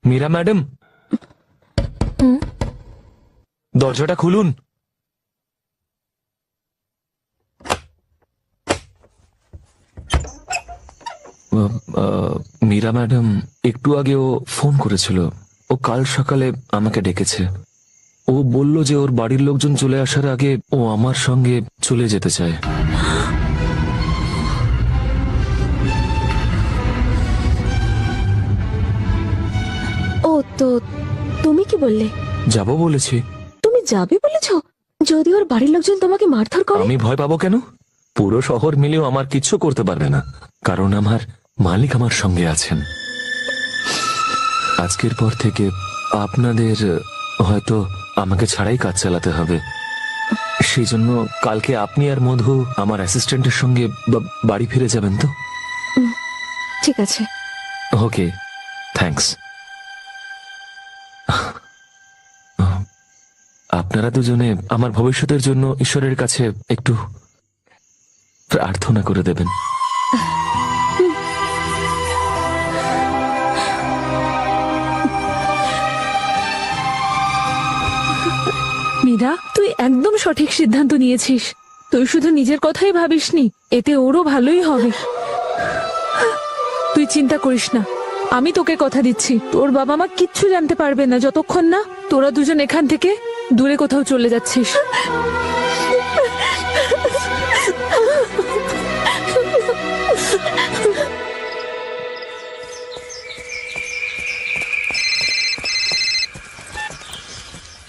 মীরা ম্যাডাম, দরজাটা খুলুন। মীরা ম্যাডাম, একটু আগে ও ফোন করেছিল। ও কাল সকালে আমাকে ডেকেছে। ও বলল যে ওর বাড়ির লোকজন চলে আসার আগে ও আমার সঙ্গে চলে যেতে চায়। ও তো তুমি কি বললে? যাবো বলেছি। তুমি যাবে বলেছো? যদি ওর বাড়ির লোকজন তোমাকে মারধর করে? আমি ভয় পাবো কেন? পুরো শহর মিলেও আমার কিচ্ছু করতে পারবে না, কারণ আমার মালিক আমার সঙ্গে আছেন। আজকের পর থেকে আপনাদের হয়তো আমাকে ছাড়াই কাজ চালাতে হবে। সেই জন্য কালকে আপনি আর মধু আমার অ্যাসিস্ট্যান্টের সঙ্গে বাড়ি ফিরে যাবেন তো? ঠিক আছে। ওকে, থ্যাঙ্কস। আপনারা দুজনে আমার ভবিষ্যতের জন্য ঈশ্বরের কাছে একটু প্রার্থনা করে দেবেন। মীরা, তুই একদম সঠিক সিদ্ধান্ত নিয়েছিস। তুই শুধু নিজের কথাই ভাবিসনি, এতে ওরও ভালোই হবে। তুই চিন্তা করিস না, আমি তোকে কথা দিচ্ছি, তোর বাবা মা কিচ্ছু জানতে পারবে না যতক্ষণ না তোরা দুজন এখান থেকে দূরে কোথাও চলে যাচ্ছিস।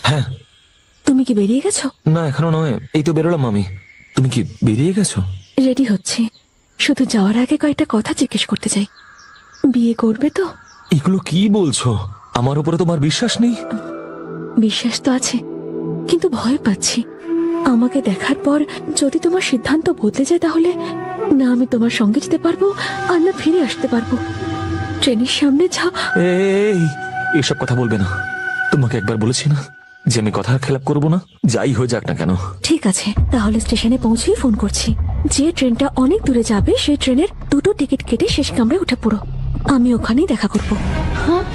হ্যাঁ। তুমি কি বেরিয়ে গেছো? না, এখনো নয়, এই তো বেরোলাম আমি। তুমি কি বেরিয়ে গেছো? রেডি হচ্ছি। শুধু যাওয়ার আগে কয়েকটা কথা জিজ্ঞেস করতে চাই। বিয়ে করবে তো? এগুলো কি বলছো? আমার উপরে তোমার বিশ্বাস নেই? বিশ্বাস তো আছে, কিন্তু ভয় পাচ্ছি। আমাকে দেখার পর যদি তোমার সিদ্ধান্ত বদলে যায় তাহলে না আমি তোমার সঙ্গে যেতে পারবো আর না ফিরে আসতে পারবো। ট্রেনের সামনে যা। এই, এসব কথা বলবে না। তোমাকে একবার বলেছি না যে আমি কথার খেলাপ করবো না, যাই হয়ে যাক না কেন। ঠিক আছে, তাহলে স্টেশনে পৌঁছেই ফোন করছি। যে ট্রেনটা অনেক দূরে যাবে সেই ট্রেনের 2টো টিকিট কেটে শেষ কামরায় উঠে পড়ো। আমি ওখানেই দেখা করবো। হ্যাঁ,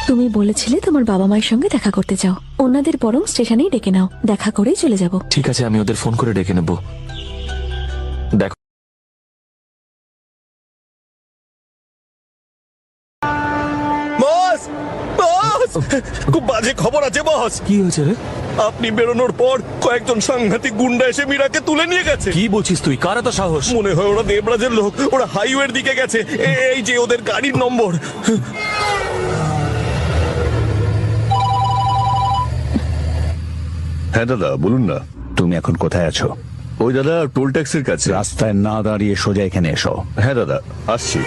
তুমি বলেছিলে তোমার বাবা মায়ের সঙ্গে দেখা করতে চাও, ওনাদের বরং স্টেশনেই ডেকে নাও, দেখা করেই চলে যাব। ঠিক আছে, আমি ওদের ফোন করে ডেকে নেব। দেখো, বস, বস, খুব বাজে খবর আছে বস। কি হয়েছে রে? আপনি বেরোনোর পর কয়েকজন সাংঘাতিক গুন্ডা এসে মীরাকে তুলে নিয়ে গেছে। কি বলছিস তুই? কার এত সাহস? মনে হয় ওরা দেবরাজের লোক। ওরা হাইওয়ের দিকে গেছে। এই যে ওদের গাড়ির নম্বর। হ্যাঁ দাদা, বলুন না। তুমি এখন কোথায় আছো? ওই দাদা টোল ট্যাক্সের কাছে। রাস্তায় না দাঁড়িয়ে সোজা এখানে এসো। হ্যাঁ দাদা, আসছি।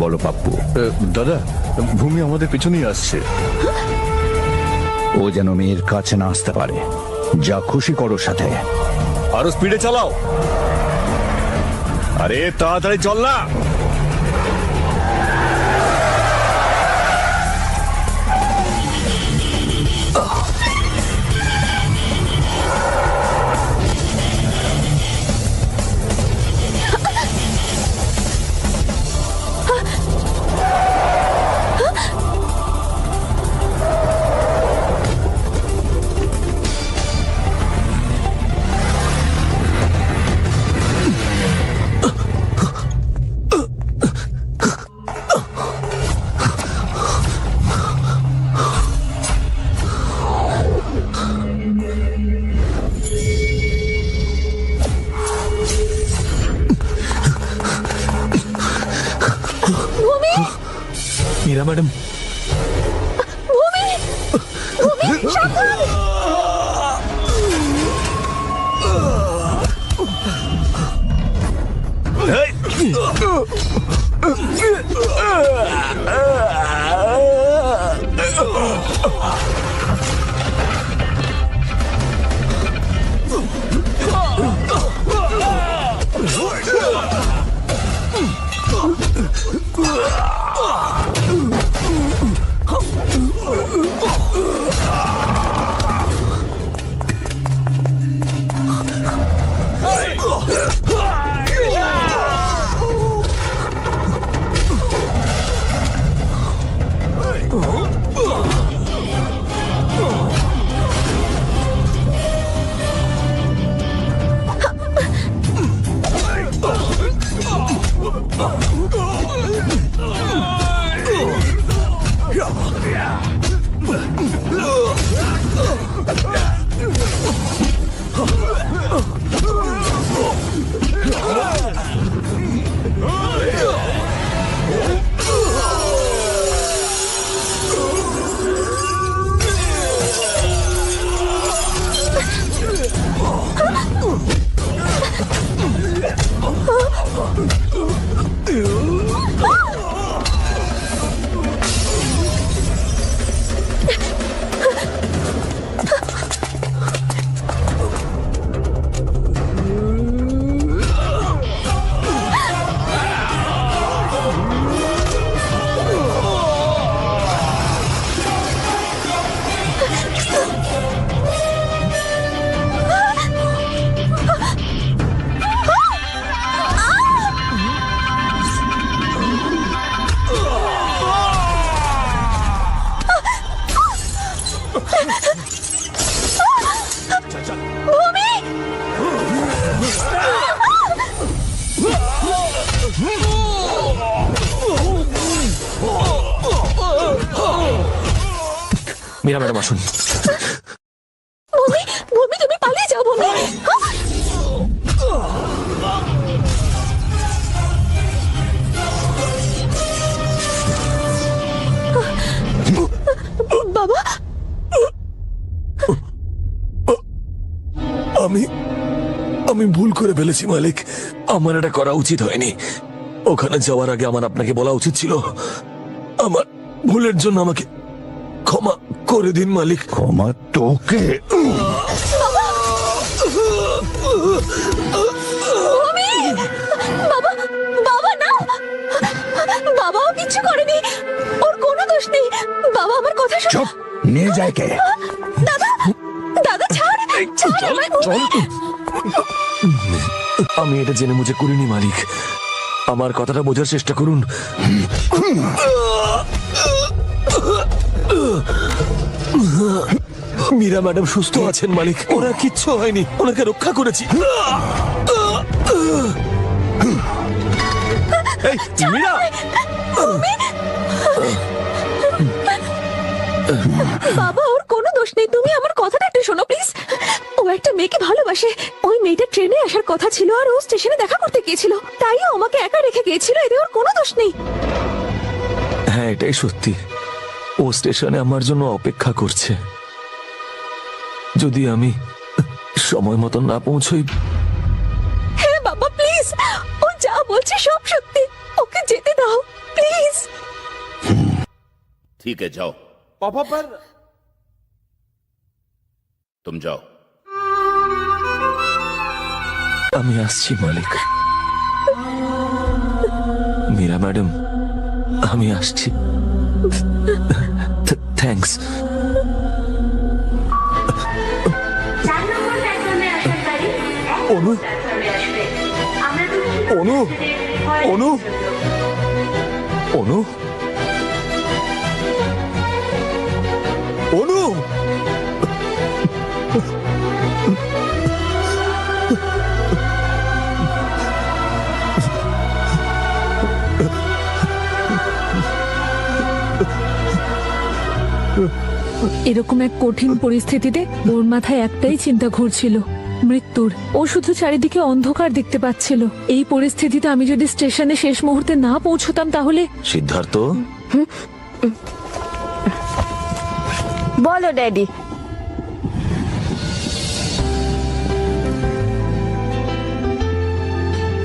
বলো পাপ্পু। দাদা, ভূমি আমাদের পেছনেই আসছে। ও যেন মেয়ের কাছে না আসতে পারে। যা খুশি করো সাথে। আরো স্পিডে চালাও। আরে তাড়াতাড়ি চল না। মীরা ম্যাডাম, ভূমি, ভূমি, সাবধান! মীরা ম্যাডাম আসুন। ভূমি, ভূমি, তুমি পালিয়ে যাও ভূমি। বাবা, আমি ভুল করে ফেলেছি মালিক। আমার এটা করা উচিত হয়নি। ওখানে যাওয়ার আগে আমার আপনাকে বলা উচিত ছিল। আমার ভুলের জন্য আমাকে ক্ষমা করে দিন মালিক। ক্ষমা তোকে? ভূমি! বাবা, বাবা না! বাবা ও কিচ্ছু করেনি, ওর কোনো দোষ নেই। বাবা আমার কথা শোনো। চুপ, নিয়ে যায় কে? দাদা, দাদা ছাড়, ছাড় আমায় ভূমি। আমি এটা জেনে বুঝে করিনি মালিক। আমার কথাটা বোঝার চেষ্টা করুন। মীরা ম্যাডাম সুস্থ আছেন মালিক। ওরা কিচ্ছু হয়নি, ওনাকে রক্ষা করেছি। এই মীরা! বাবা, ওর কোনো দোষ নেই, তুমি আমার কথাটা একটু শোনো প্লিজ। ও একটা মেয়েকে ভালোবাসে, ওই মেয়েটা ট্রেনে আসার কথা ছিল আর ও স্টেশনে দেখা করতে গিয়েছিল, তাই ও আমাকে একা রেখে গিয়েছিল, এতে ওর কোনো দোষ নেই। হ্যাঁ এটাই সত্যি, ও স্টেশনে আমার জন্য অপেক্ষা করছে। যদি আমি সময় মতো না পৌঁছই। হ্যাঁ বাবা প্লিজ, ও যা বলছে সব সত্যি, ওকে যেতে দাও প্লিজ। ठीक है जाओ। पापा पर तुम जाओ। আমি আসছি মালিক। মীরা ম্যাডাম, আমি আসছি। থ্যাঙ্কস। 4 নম্বর প্ল্যাটফর্মে আসার গাড়ি অনু, প্ল্যাটফর্মে আসবে। আমরা অনু, অনু, অনু, অনু। এরকম এক কঠিন পরিস্থিতিতে ওর মাথায় একটাই চিন্তা ঘুরছিল, মৃত্যুর। ও শুধু চারিদিকে অন্ধকার দেখতে পাচ্ছিল। এই পরিস্থিতিতে আমি যদি স্টেশনে শেষ মুহূর্তে না পৌঁছতাম তাহলে। সিদ্ধার্থ, বলো ড্যাডি।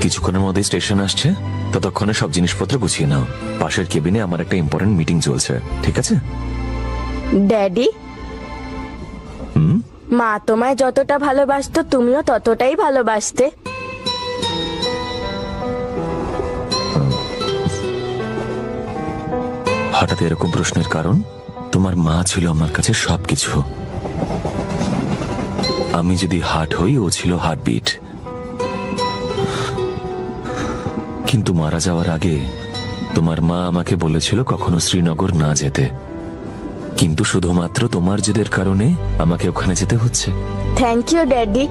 কিছুক্ষণের মধ্যে স্টেশন আসছে, ততক্ষণে সব জিনিসপত্র গুছিয়ে নাও। পাশের কেবিনে আমার একটা ইম্পর্টেন্ট মিটিং চলছে, ঠিক আছে? ড্যাডি, মা তোমায় যতটা ভালোবাসতো তুমিও ততটাই ভালোবাসতে। হঠাৎ এরকম প্রশ্নের কারণ? তোমার মা ছিল আমার কাছে সবকিছু। আমি যদি হার্ট হই, ও ছিল হার্টবিট। কিন্তু মারা যাওয়ার আগে তোমার মা আমাকে বলেছিল কখনো শ্রীনগর না যেতে, কিন্তু শুধুমাত্র তোমার জেদের কারণে আমাকে ওখানে যেতে হচ্ছে। Thank you daddy.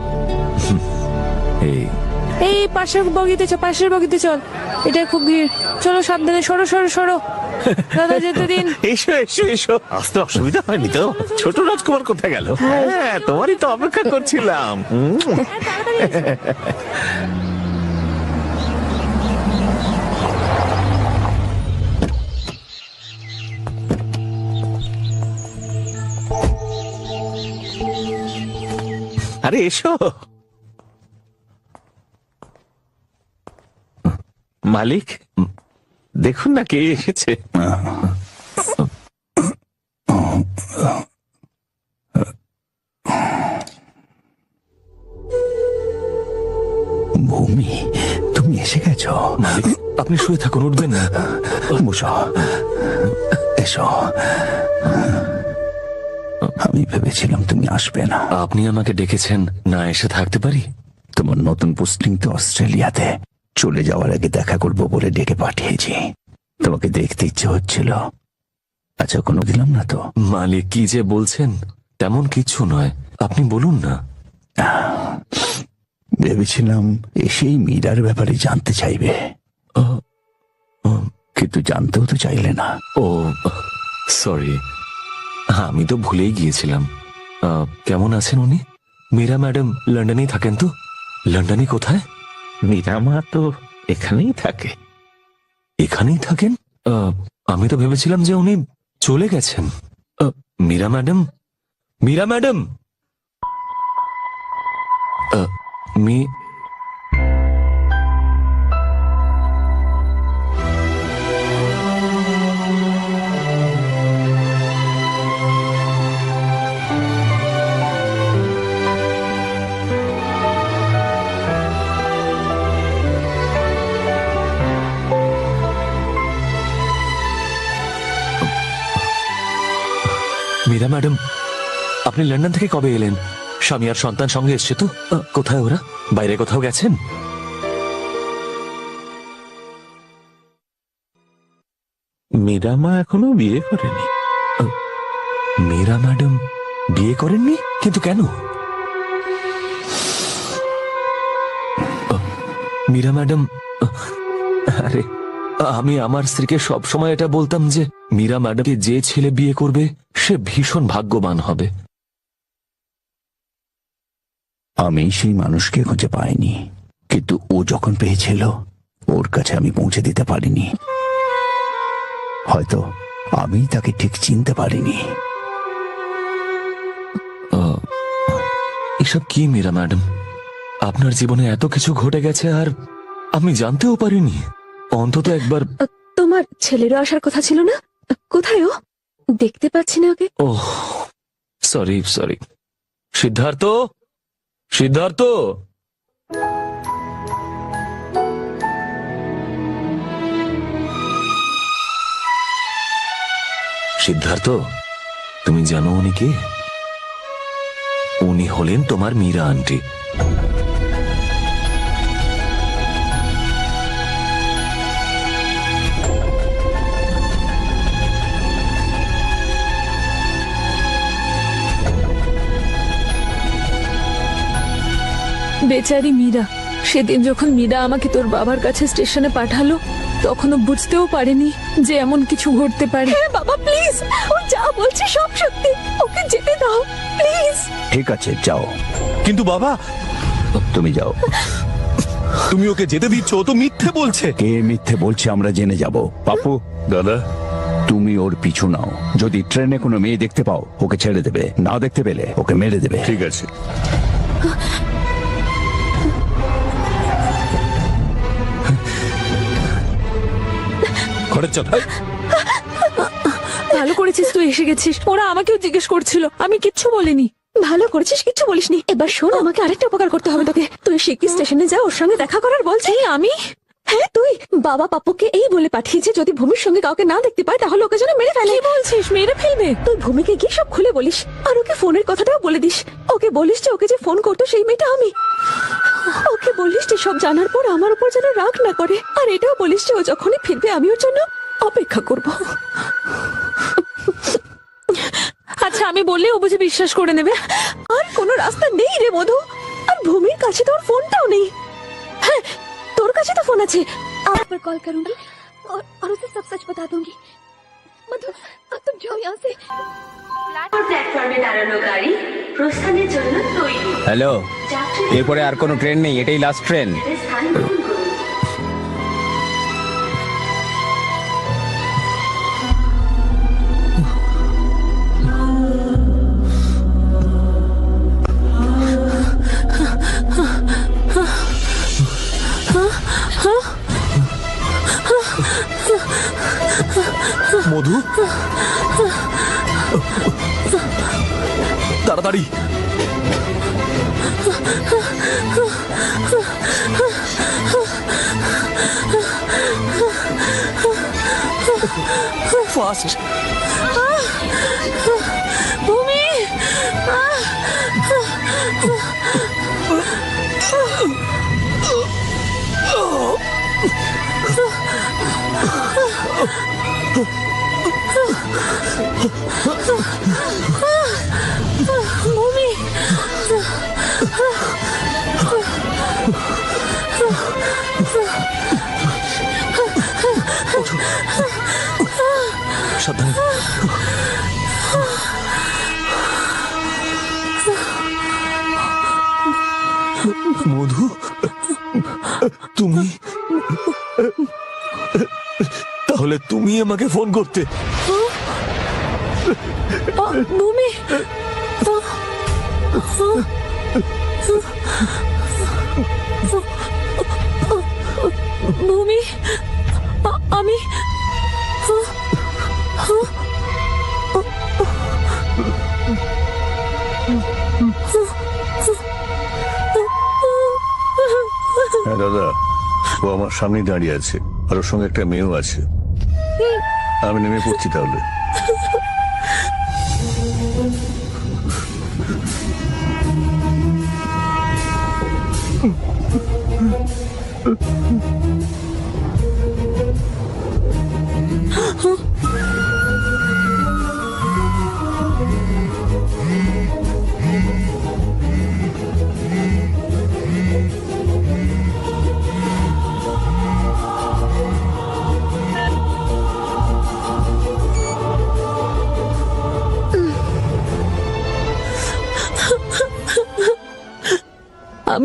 এই পাশের বগিতে চল, পাশের বগিতে চল, এটা খুব ভিড়। চলো সাবধানে, সরো সরো সরো, দাদা যেতে দিন। এসো এসো এসো, আসতে অসুবিধা হয়নি তো? ছোট রাজকুমার কোথায় গেল? হ্যাঁ, তোমারই তো অপেক্ষা করছিলাম। আরে এসো। মালিক, দেখুন না কে এসেছে। ভূমি, তুমি এসে গেছো? মালিক, আপনি শুয়ে থাকুন, উঠবেন না। বসো, এসো। আমি ভেবেছিলাম তুমি আসবে না। আপনি আমাকে ডেকেছেন, না এসে থাকতে পারি? তোমার নতুন পোস্টিং তো অস্ট্রেলিয়াতে, চলে যাওয়ার আগে দেখা করবো বলে ডেকে পাঠিয়েছি। তোমাকে দেখতে ইচ্ছে হচ্ছিল। আচ্ছা, কোনো দিলাম না তো? মালিক, কি যে বলছেন, তেমন কিছু নয়, আপনি বলুন না। ভেবেছিলাম এসেই মীরার ব্যাপারে জানতে চাইবে, কিন্তু জানতেও তো চাইলে না। ও সরি, আমি তো ভুলেই গিয়েছিলাম। কেমন আছেন উনি? মীরা ম্যাডাম লন্ডনেই থাকেন তো? লন্ডনে কোথায়? মীরা মা তো এখানেই থাকে। এখানেই থাকেন? আমি তো ভেবেছিলাম যে উনি চলে গেছেন। Meera madam, Meera madam, Meera madam, আপনি লন্ডন থেকে কবে এলেন? স্বামী আর সন্তান সঙ্গে এসছে তো? কোথায় ওরা? বাইরে কোথাও গেছেন? মীরা মা এখনো বিয়ে করেনি। মীরা ম্যাডাম বিয়ে করেননি? কিন্তু কেন? মীরা ম্যাডাম, আরে আমি আমার স্ত্রীকে সব সময় এটা বলতাম যে মীরা ম্যাডামকে যে ছেলে বিয়ে করবে সে ভীষণ ভাগ্যবান হবে। আমি সেই মানুষকে খুঁজে পাইনি, কিন্তু ও যখন পেয়েছিল ওর কাছে আমি পৌঁছে দিতে পারিনি। হয়তো আমি তাকে ঠিক চিনতে পারিনি। এসব কি মীরা ম্যাডাম, আপনার জীবনে এত কিছু ঘটে গেছে আর আমি জানতেও পারিনি। অন্তত একবার তোমার ছেলেরও আসার কথা ছিল না? কোথায় ও? দেখতে পাচ্ছি না okay. Oh sorry sorry. Siddharth, Siddharth, Siddharth, তুমি জানো উনি কে? উনি হলেন তোমার মীরা আন্টি। বেচারি মীরা, সেদিন যখন মীরা আমাকে তোর বাবার কাছে স্টেশনে পাঠালো তখনও বুঝতেও পারেনি যে এমন কিছু ঘটতে পারে। বাবা প্লিজ, ও যা বলছে সব সত্যি, ওকে যেতে দাও প্লিজ। ঠিক আছে যাও। কিন্তু বাবা, তুমি যাও। তুমি ওকে যেতে দিচ্ছ? ও তো মিথ্যে বলছে। কে মিথ্যে বলছে আমরা জেনে যাব। পাপু, দাদা, তুমি ওর পিছু নাও। যদি ট্রেনে কোনো মেয়ে দেখতে পাও ওকে ছেড়ে দেবে, না দেখতে পেলে ওকে মেরে দেবে। ঠিক আছে। ঘরে চল। ভালো করেছিস তুই এসে গেছিস। ওরা আমাকেও জিজ্ঞেস করছিল, আমি কিচ্ছু বলিনি। ভালো করেছিস, কিচ্ছু বলিসনি। এবার শোন, আমাকে আরেকটা উপকার করতে হবে তোকে। তুই শিগগির স্টেশনে যা, ওর সঙ্গে দেখা করার বলছি। আমি? হ্যাঁ তুই। বাবা পাপ্পুকে এই বলে পাঠিয়েছে যদি ভূমির সঙ্গে কাউকে না দেখতে পায় তাহলে ওকে যেন মেরে ফেলে। কি বলছিস? মেরে ফেলবে? তুই ভূমিকে গিয়ে সব খুলে বলিস, আর ওকে ফোনের কথাটাও বলে দিস। ওকে বলিস যে ওকে যে ফোন করতো সেই মেয়েটা আমি। ওকে বলিস যে সব জানার পর আমার উপর যেন রাগ না করে, আর এটাও বলিস যে ও যখনই ফিরবে আমি ওর জন্য অপেক্ষা করব। আচ্ছা আমি বললে ও বুঝে বিশ্বাস করে নেবে? আর কোনো রাস্তা নেই রে মধু। আর ভূমির কাছে তো ওর ফোনটাও নেই। হ্যাঁ তোর কাছে তো ফোন আছে। आप पर कॉल करूंगी और उसे सब सच बता दूंगी। मधु अब तुम जाओ यहाँ से। প্ল্যাটফর্মে দাঁড়ানো গাড়ি প্রস্থানের জন্য তৈরি। হ্যালো, এরপরে আর কোনো ট্রেন নেই, এটাই লাস্ট ট্রেন। স্থান গ্রহণ করুন। মধু, তাড়াতাড়ি। ফাস্ট। ভূমি, ভূমি, সাবধানে। মধু, তুমি তাহলে তুমি আমাকে ফোন করতে? ভূমি, ভূমি, আমি হ্যাঁ দাদা, ও আমার সামনে দাঁড়িয়ে আছে আর ওর সঙ্গে একটা মেয়েও আছে। আমি নেমে পড়ছি তাহলে।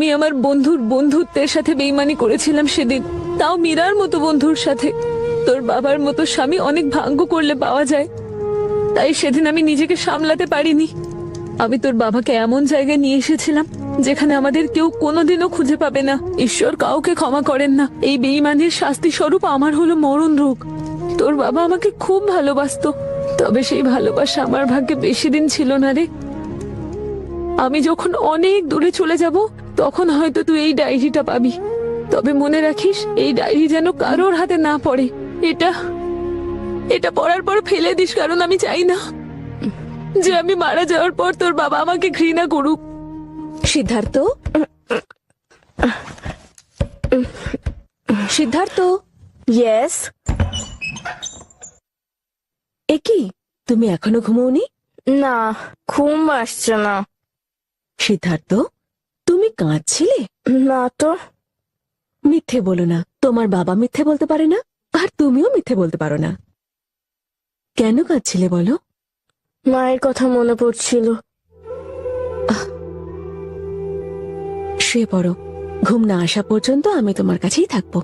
আমি আমার বন্ধুর বন্ধুত্বের সাথে বেইমানি করেছিলাম সেদিন, তাও মীরার মতো বন্ধুর সাথে। তোর বাবার মতো স্বামী অনেক ভাগ্য করলে পাওয়া যায়, তাই সেদিন আমি নিজেকে সামলাতে পারিনি। আমি তোর বাবাকে এমন জায়গায় নিয়ে এসেছিলাম যেখানে আমাদের কেউ কোনোদিনও খুঁজে পাবে না। ঈশ্বর কাউকে ক্ষমা করেন না। এই বেইমানির শাস্তি স্বরূপ আমার হলো মরণ রোগ। তোর বাবা আমাকে খুব ভালোবাসতো, তবে সেই ভালোবাসা আমার ভাগ্যে বেশি দিন ছিল না রে। আমি যখন অনেক দূরে চলে যাব তখন হয়তো তুই এই ডায়েরিটা পাবি। তবে মনে রাখিস, এই ডায়েরি যেন কারোর হাতে না পড়ে। এটা পড়ার পর ফেলে দিস, কারণ আমি চাই না যে আমি মারা যাওয়ার পর তোর বাবা আমাকে ঘৃণা করুক। সিদ্ধার্থ, সিদ্ধার্থ, ইয়েস। এ কি, তুমি এখনো ঘুমোওনি? না, ঘুম আসছে না। সিদ্ধার্থ, তুমি কাঁদছিলে? না তো। মিথ্যে বলো না। তোমার বাবা মিথ্যে বলতে পারে না, আর তুমিও মিথ্যে বলতে পারো না। কেন কাঁদছিলে বলো? মায়ের কথা মনে পড়ছিল। শুয়ে পড়ো, ঘুম না আসা পর্যন্ত আমি তোমার কাছেই থাকবো।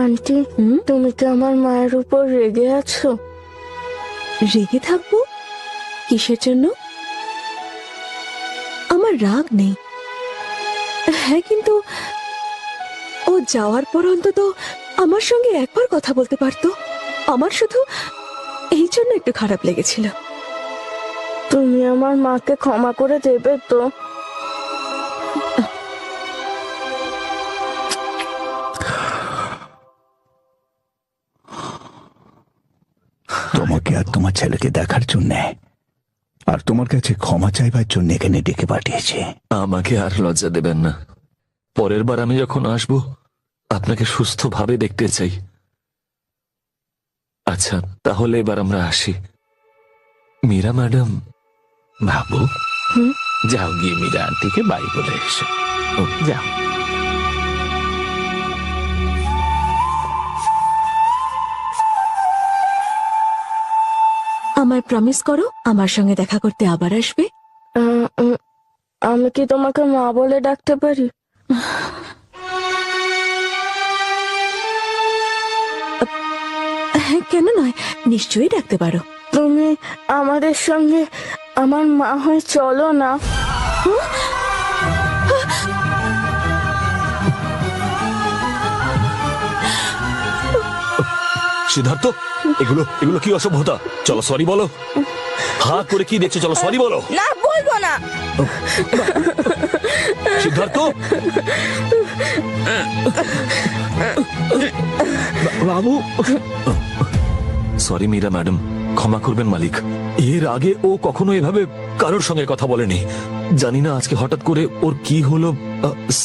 আন্টি, তুমি কি আমার মায়ের উপর রেগে আছো? রেগে থাকবো? কিসের জন্য? আমার রাগ নেই। হ্যাঁ, কিন্তু ও যাওয়ার পর অন্তত আমার সঙ্গে একবার কথা বলতে পারতো। আমার শুধু এই জন্য একটু খারাপ লেগেছিল। তুমি আমার মাকে ক্ষমা করে দেবে তো? তোমাকে আর তোমার ছেলেকে দেখার জন্য আর তোমার কাছে ক্ষমা চাইবার জন্য এখানে ডেকে পাঠিয়েছে। আমাকে আর লজ্জা দেবেন না। পরের বার আমি যখন আসবো আপনাকে সুস্থভাবে দেখতে চাই। আচ্ছা, তাহলে এবার আমরা আসি। মীরা ম্যাডাম, বাবু, যাও গিয়ে মীরা আন্টিকে বাই বলে এসো। যাও। আমায় প্রমিস করো, আমার সঙ্গে দেখা করতে আবার আসবে। আমি কি তোমাকে মা বলে ডাকতে পারি? হ্যাঁ, কেন নয়, নিশ্চয়ই ডাকতে পারো। তুমি আমাদের সঙ্গে আমার মা হয়ে চলো না। সিদ্ধার্থ, এগুলো কি অসভ্যতা? চলো সরি বলো। হা করে কি দেখছো? চলো সরি বলো। না, বলবো না। সিদ্ধার্থ, বাবু। সরি মীরা ম্যাডাম, ক্ষমা করবেন মালিক। এর আগে ও কখনো এভাবে কারোর সঙ্গে কথা বলেনি। জানি না আজকে হঠাৎ করে ওর কি হলো।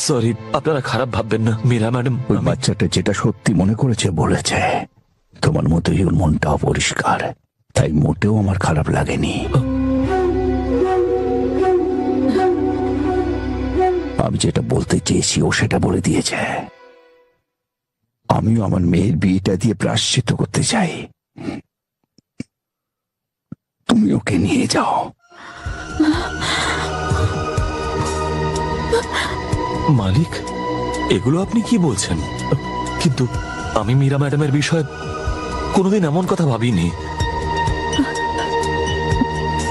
সরি, আপনারা খারাপ ভাববেন না। মীরা ম্যাডাম, ওই বাচ্চাটা যেটা সত্যি মনে করেছে বলেছে। তোমার মতোই ওর মনটা অপরিষ্কার, তাই মোটেও আমার খারাপ লাগেনি। আমি যেটা বলতে চেয়েছি ও সেটা বলে দিয়েছে। আমিও আমার মেয়ের বিয়েটা দিয়ে প্রায়শ্চিত্ত করতে চাই। তুমি ওকে নিয়ে যাও। মালিক, এগুলো আপনি কি বলছেন? কিন্তু আমি মীরা ম্যাডামের বিষয়ে কোনোদিন এমন কথা ভাবিনি।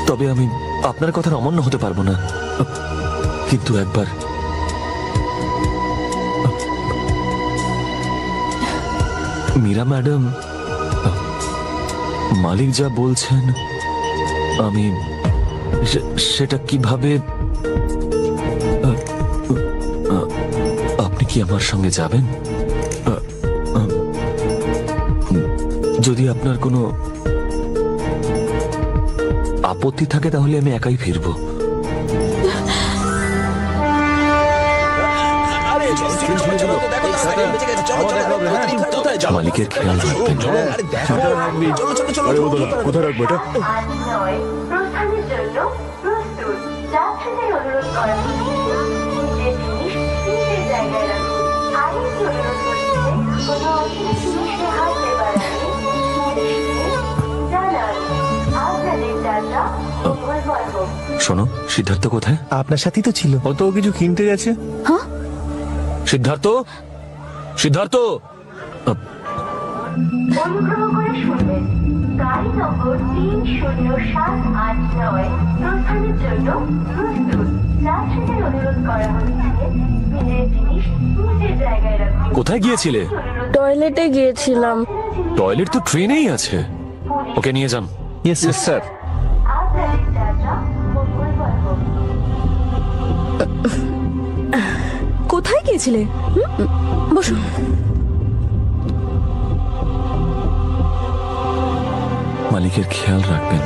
তবে আমি আপনার কথার অমান্য হতে পারবো না। কিন্তু একবার মীরা ম্যাডাম, মালিক যা বলছেন আমি সেটা কিভাবে? আপনি কি আমার সঙ্গে যাবেন? যদি আপনার কোনো আপত্তি থাকে তাহলে আমি একাই ফিরবো। মালিকের খেয়াল রাখবেন। কোথায় রাখবো এটা? প্রস্থানের জন্য প্রস্তুত। যাত্রীদের অনুরোধ করা হচ্ছে নিজের জিনিস নিজের জায়গায় রাখুন। আরেকটি অনুরোধ করছে কোনো অচেনা জিনিসে হাত দেবার আগে শোনো, সিদ্ধার্থ কোথায়? আপনার সাথেই তো ছিল। ও তো কিছু কিনতে গেছে। সিদ্ধার্থ, সিদ্ধার্থ, অনুগ্রহ করে শুনবেন, গাড়ি নম্বর 30789 প্রস্থানের জন্য প্রস্তুত। যাত্রীদের অনুরোধ করা হচ্ছে নিজের জিনিস নিজের জায়গায় রাখুন। কোথায় গিয়েছিলে? টয়লেটে গিয়েছিলাম। টয়লেট তো ট্রেনেই আছে, ওকে নিয়ে যান। Yes sir. আপনাদের যাত্রা মঙ্গলবার হোক। কোথায় গিয়েছিলে? বসো। মালিকের খেয়াল রাখবেন।